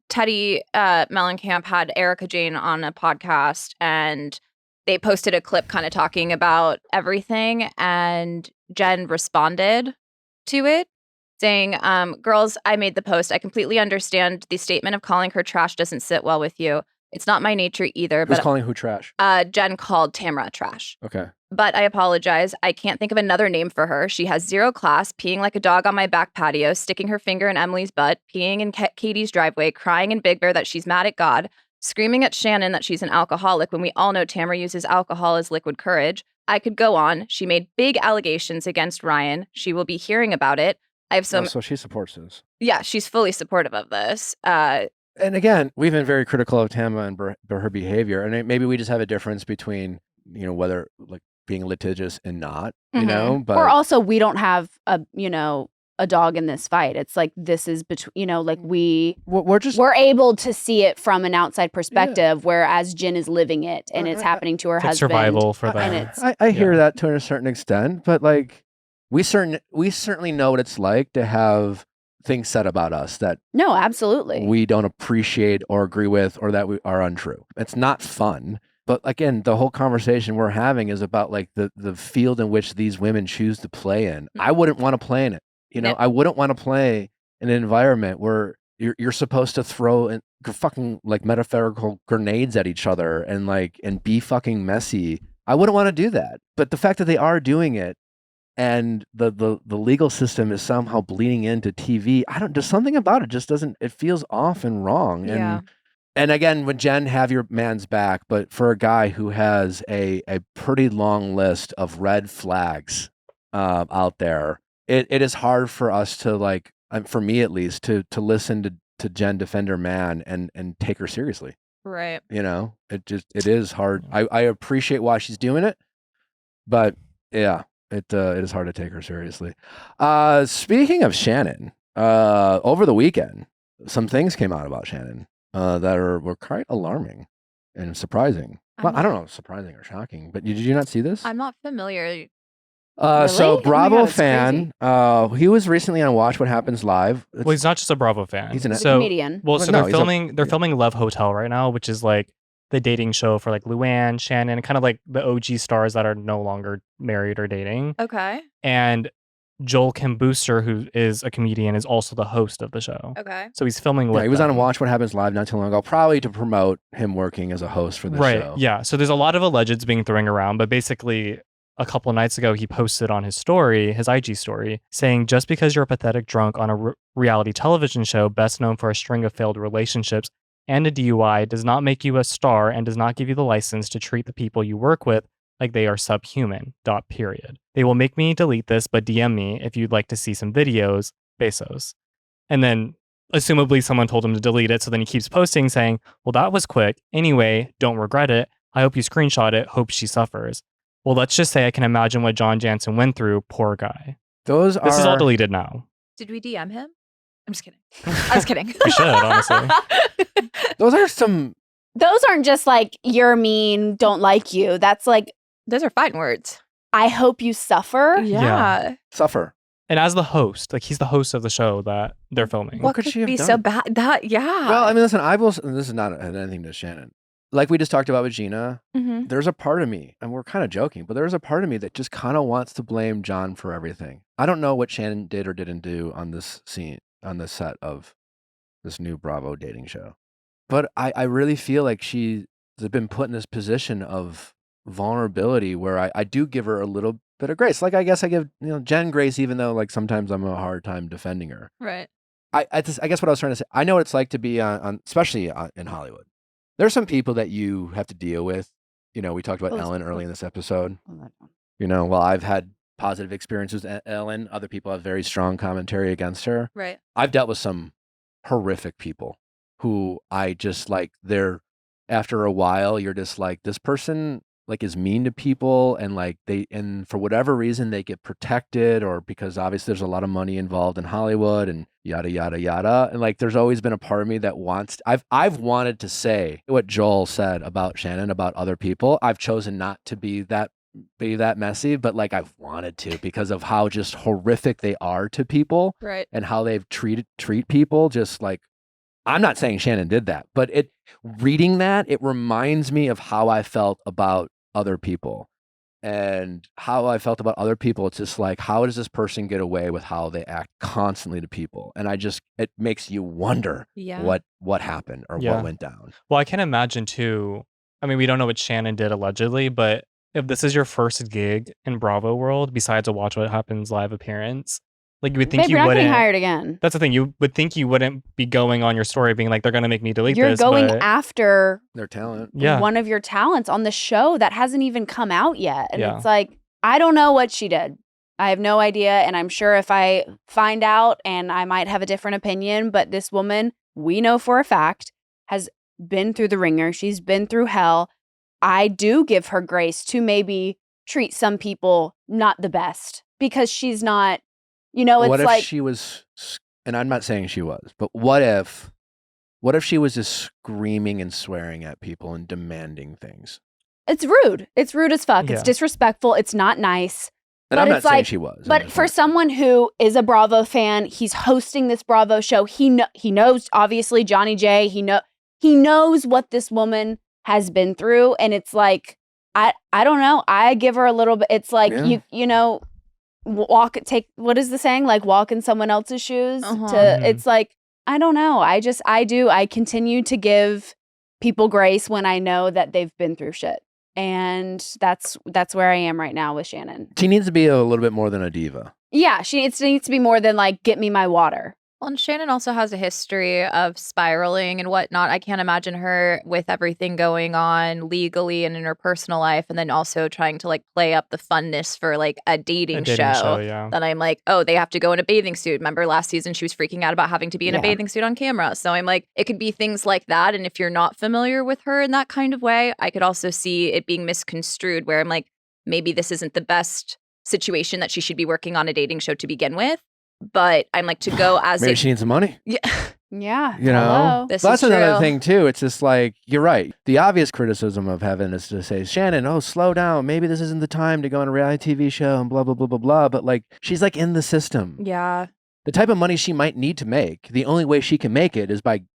Speaker 4: Teddy Mellencamp had Erica Jane on a podcast, and they posted a clip kind of talking about everything, and Jen responded to it saying, girls, I made the post. I completely understand the statement of calling her trash doesn't sit well with you. It's not my nature either.
Speaker 1: Who's
Speaker 4: but
Speaker 1: calling who trash?
Speaker 4: Jen called Tamra trash.
Speaker 1: Okay.
Speaker 4: But I apologize. I can't think of another name for her. She has zero class, peeing like a dog on my back patio, sticking her finger in Emily's butt, peeing in Katie's driveway, crying in Big Bear that she's mad at God, screaming at Shannon that she's an alcoholic when we all know Tamra uses alcohol as liquid courage. I could go on. She made big allegations against Ryan. She will be hearing about it. I have some.
Speaker 1: So she supports this.
Speaker 4: Yeah, she's fully supportive of this.
Speaker 1: And again, we've been very critical of Tamra and her behavior, and maybe we just have a difference between, whether like being litigious and not, but
Speaker 2: or also we don't have a dog in this fight. It's like this is between, like we're able to see it from an outside perspective, whereas Jen is living it and it's happening to her husband.
Speaker 3: Survival for them.
Speaker 2: And it's
Speaker 1: I hear that to a certain extent, but like we certainly know what it's like to have things said about us that
Speaker 2: no, absolutely
Speaker 1: we don't appreciate or agree with, or that we are untrue. It's not fun. But again, the whole conversation we're having is about like the field in which these women choose to play in. I wouldn't want to play in it. I wouldn't want to play in an environment where you're supposed to throw in fucking like metaphorical grenades at each other and be fucking messy. I wouldn't want to do that. But the fact that they are doing it, and the legal system is somehow bleeding into TV, there's something about it just doesn't, it feels off and wrong.
Speaker 4: Yeah.
Speaker 1: And again, when Jen, have your man's back, but for a guy who has a pretty long list of red flags out there, it is hard for us to for me at least, to listen to Jen defend her man and take her seriously.
Speaker 4: Right.
Speaker 1: It is hard. I appreciate why she's doing it, but yeah. It is hard to take her seriously. Speaking of Shannon, over the weekend, some things came out about Shannon that were quite alarming and surprising. Well, I don't know if surprising or shocking, but did you not see this?
Speaker 4: I'm not familiar.
Speaker 1: So
Speaker 2: Really?
Speaker 1: Bravo
Speaker 2: Oh my God, it's
Speaker 1: fan, he was recently on Watch What Happens Live.
Speaker 3: Well, he's not just a Bravo fan.
Speaker 1: He's
Speaker 2: a comedian.
Speaker 3: Well,
Speaker 1: Well,
Speaker 3: so
Speaker 1: no,
Speaker 3: they're
Speaker 1: he's
Speaker 3: filming Love Hotel right now, which is like the dating show for like Luann, Shannon, kind of like the OG stars that are no longer married or dating.
Speaker 4: Okay.
Speaker 3: And Joel Kim Booster, who is a comedian, is also the host of the show.
Speaker 4: Okay.
Speaker 3: So he's filming with
Speaker 1: he was
Speaker 3: them.
Speaker 1: on Watch What Happens Live not too long ago, probably to promote him working as a host for the show.
Speaker 3: Yeah. So there's a lot of allegeds being thrown around, but basically a couple of nights ago, he posted on his story, his IG story, saying, just because you're a pathetic drunk on a reality television show best known for a string of failed relationships and a DUI does not make you a star and does not give you the license to treat the people you work with like they are subhuman, period. They will make me delete this, but DM me if you'd like to see some videos, Bezos. And then, assumably, someone told him to delete it, so then he keeps posting saying, well, that was quick. Anyway, don't regret it. I hope you screenshot it. Hope she suffers. Well, let's just say I can imagine what John Jansen went through. Poor guy. This is all deleted now.
Speaker 4: Did we DM him? I'm just kidding. I was kidding.
Speaker 3: We should, honestly.
Speaker 1: Those aren't just like, you're mean, don't like you. That's like,
Speaker 4: those are fine words.
Speaker 2: I hope you suffer.
Speaker 4: Yeah.
Speaker 1: Suffer.
Speaker 3: And as the host, like he's the host of the show that they're filming.
Speaker 4: What
Speaker 1: could
Speaker 4: could
Speaker 1: she have
Speaker 4: be
Speaker 1: done?
Speaker 4: so bad?
Speaker 1: Well, I mean, listen, this is not anything to Shannon. Like we just talked about with Gina, there's a part of me, and we're kind of joking, but there's a part of me that just kind of wants to blame John for everything. I don't know what Shannon did or didn't do on this scene, on the set of this new Bravo dating show. But I really feel like she's been put in this position of vulnerability where I do give her a little bit of grace. Like I guess I give Jen grace, even though like sometimes I'm a hard time defending her.
Speaker 4: Right.
Speaker 1: I guess what I was trying to say, I know what it's like to be on especially in Hollywood. There's some people that you have to deal with. We talked about Ellen early in this episode. While I've had positive experiences with Ellen, other people have very strong commentary against her.
Speaker 4: Right.
Speaker 1: I've dealt with some horrific people who I just like, after a while, you're just like, this person like is mean to people, and for whatever reason they get protected, or because obviously there's a lot of money involved in Hollywood and yada yada yada, and like there's always been a part of me that I've wanted to say what Joel said about Shannon about other people. I've chosen not to be that messy, but like I've wanted to, because of how just horrific they are to people,
Speaker 4: Right.
Speaker 1: and how they've treat people just like I'm not saying Shannon did that, but reading that, it reminds me of how I felt about other people. And how I felt about other people, it's just like, how does this person get away with how they act constantly to people? And it makes you wonder what happened or what went down.
Speaker 3: Well, I can imagine too. I mean, we don't know what Shannon did allegedly, but if this is your first gig in Bravo world, besides a Watch What Happens live appearance, like you would think
Speaker 2: Babe,
Speaker 3: you
Speaker 2: you're not
Speaker 3: wouldn't.
Speaker 2: getting hired again.
Speaker 3: That's the thing. You would think you wouldn't be going on your story being like, they're going to make me delete
Speaker 2: You're
Speaker 3: this.
Speaker 2: going
Speaker 3: but
Speaker 2: after
Speaker 1: Their talent.
Speaker 2: one of your talents on the show that hasn't even come out yet. And
Speaker 3: Yeah.
Speaker 2: it's like, I don't know what she did. I have no idea. And I'm sure if I find out, and I might have a different opinion, but this woman, we know for a fact, has been through the ringer. She's been through hell. I do give her grace to maybe treat some people not the best because she's not, it's
Speaker 1: what if
Speaker 2: like
Speaker 1: she was, and I'm not saying she was, but what if she was just screaming and swearing at people and demanding things?
Speaker 2: it's rude. It's rude as fuck.
Speaker 3: Yeah.
Speaker 2: It's disrespectful. It's not nice.
Speaker 1: And
Speaker 2: But
Speaker 1: I'm not
Speaker 2: it's
Speaker 1: saying
Speaker 2: like-
Speaker 1: she was.
Speaker 2: But for someone who is a Bravo fan, he's hosting this Bravo show. He knows obviously Johnny J. He knows what this woman has been through, and it's like I don't know. I give her a little bit. It's like what is the saying? Like walk in someone else's shoes. It's like I don't know. I continue to give people grace when I know that they've been through shit. And that's where I am right now with Shannon.
Speaker 1: She needs to be a little bit more than a diva.
Speaker 2: Yeah, she needs to be more than like, get me my water.
Speaker 4: Well, and Shannon also has a history of spiraling and whatnot. I can't imagine her with everything going on legally and in her personal life, and then also trying to like play up the funness for like a dating show.
Speaker 3: Yeah.
Speaker 4: Then I'm like, oh, they have to go in a bathing suit. Remember last season she was freaking out about having to be in a bathing suit on camera. So I'm like, it could be things like that. And if you're not familiar with her in that kind of way, I could also see it being misconstrued where I'm like, maybe this isn't the best situation that she should be working on a dating show to begin with. But I'm like, to go as
Speaker 1: Maybe she needs some money.
Speaker 4: Yeah.
Speaker 2: Yeah.
Speaker 1: You know,
Speaker 2: hello.
Speaker 4: This
Speaker 1: that's
Speaker 4: is
Speaker 1: another
Speaker 4: true.
Speaker 1: thing too. It's just like, you're right. The obvious criticism of Heaven is to say, Shannon, oh, slow down. Maybe this isn't the time to go on a reality TV show and blah, blah, blah, blah, blah. But like, she's like in the system.
Speaker 6: Yeah.
Speaker 1: The type of money she might need to make, the only way she can make it is by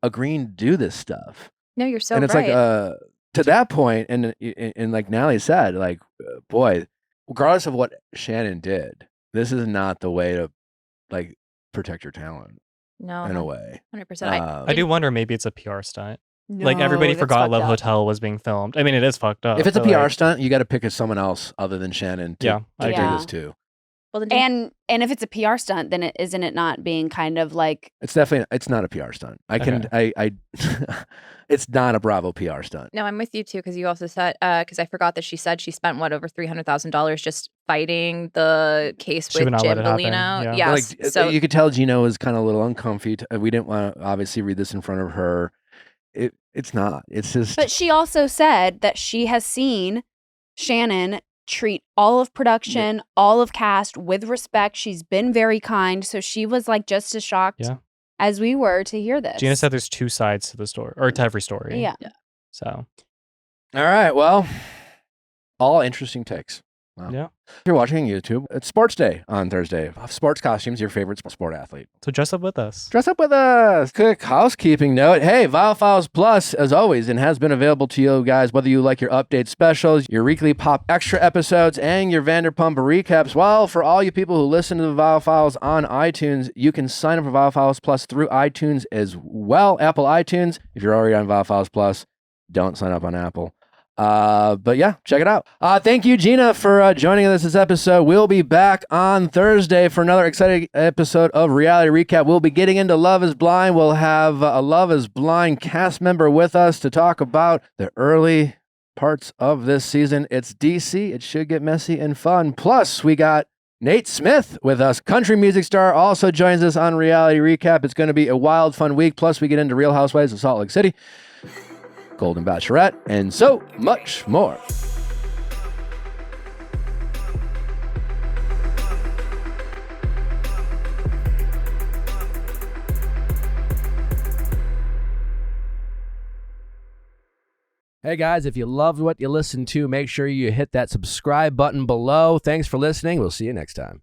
Speaker 1: agreeing to do this stuff.
Speaker 4: No, you're so
Speaker 1: and it's
Speaker 4: right.
Speaker 1: like, to that point, and like Natalie said, like, boy, regardless of what Shannon did, this is not the way to like protect your talent
Speaker 4: no,
Speaker 1: in a way.
Speaker 4: 100%.
Speaker 3: I do wonder maybe it's a PR stunt. Like everybody
Speaker 2: No,
Speaker 3: forgot
Speaker 2: that's
Speaker 3: Love
Speaker 2: fucked up.
Speaker 3: Hotel was being filmed. I mean, it is fucked up.
Speaker 1: If it's a
Speaker 3: but,
Speaker 1: PR
Speaker 3: like,
Speaker 1: stunt, you got to pick someone else other than Shannon to,
Speaker 3: Yeah, I
Speaker 1: to
Speaker 2: agree.
Speaker 1: do this too.
Speaker 4: Well, then
Speaker 2: And if it's a PR stunt, then isn't it not being kind of like
Speaker 1: It's not a PR stunt. It's not a Bravo PR stunt.
Speaker 4: no, I'm with you too, because you also said, because I forgot that she said she spent over $300,000 just fighting the case
Speaker 3: She
Speaker 4: with
Speaker 3: would not let
Speaker 4: Jim
Speaker 3: it happen,
Speaker 4: Bellino.
Speaker 3: yeah.
Speaker 4: Yes.
Speaker 1: Like,
Speaker 4: so
Speaker 1: you could tell Gina was kind of a little uncomfy. We didn't want to obviously read this in front of her. It's not. It's just.
Speaker 2: But she also said that she has seen Shannon treat all of production, all of cast with respect. She's been very kind. So she was like just as shocked
Speaker 3: Yeah.
Speaker 2: as we were to hear this.
Speaker 3: Gina said there's two sides to the story, or to every story.
Speaker 2: Yeah.
Speaker 3: So,
Speaker 1: All right. Well, all interesting takes. Wow.
Speaker 3: yeah.
Speaker 1: If you're watching YouTube, it's Sports Day on Thursday. Sports costumes, your favorite sport athlete.
Speaker 3: So dress up with us.
Speaker 1: Dress up with us. Quick housekeeping note. Hey, Viall Files Plus, as always, and has been available to you guys, whether you like your update specials, your weekly pop extra episodes, and your Vanderpump recaps. Well, for all you people who listen to the Viall Files on iTunes, you can sign up for Viall Files Plus through iTunes as well, Apple iTunes. If you're already on Viall Files Plus, don't sign up on Apple. But yeah, check it out. Thank you, Gina, for joining us this episode. We'll be back on Thursday for another exciting episode of Reality Recap. We'll be getting into Love is Blind. We'll have a Love is Blind cast member with us to talk about the early parts of this season. It's DC. It should get messy and fun. Plus, we got Nate Smith with us, country music star, also joins us on Reality Recap. It's going to be a wild, fun week. Plus, we get into Real Housewives of Salt Lake City, Golden Bachelorette, and so much more. Hey guys, if you loved what you listened to, make sure you hit that subscribe button below. Thanks for listening. We'll see you next time.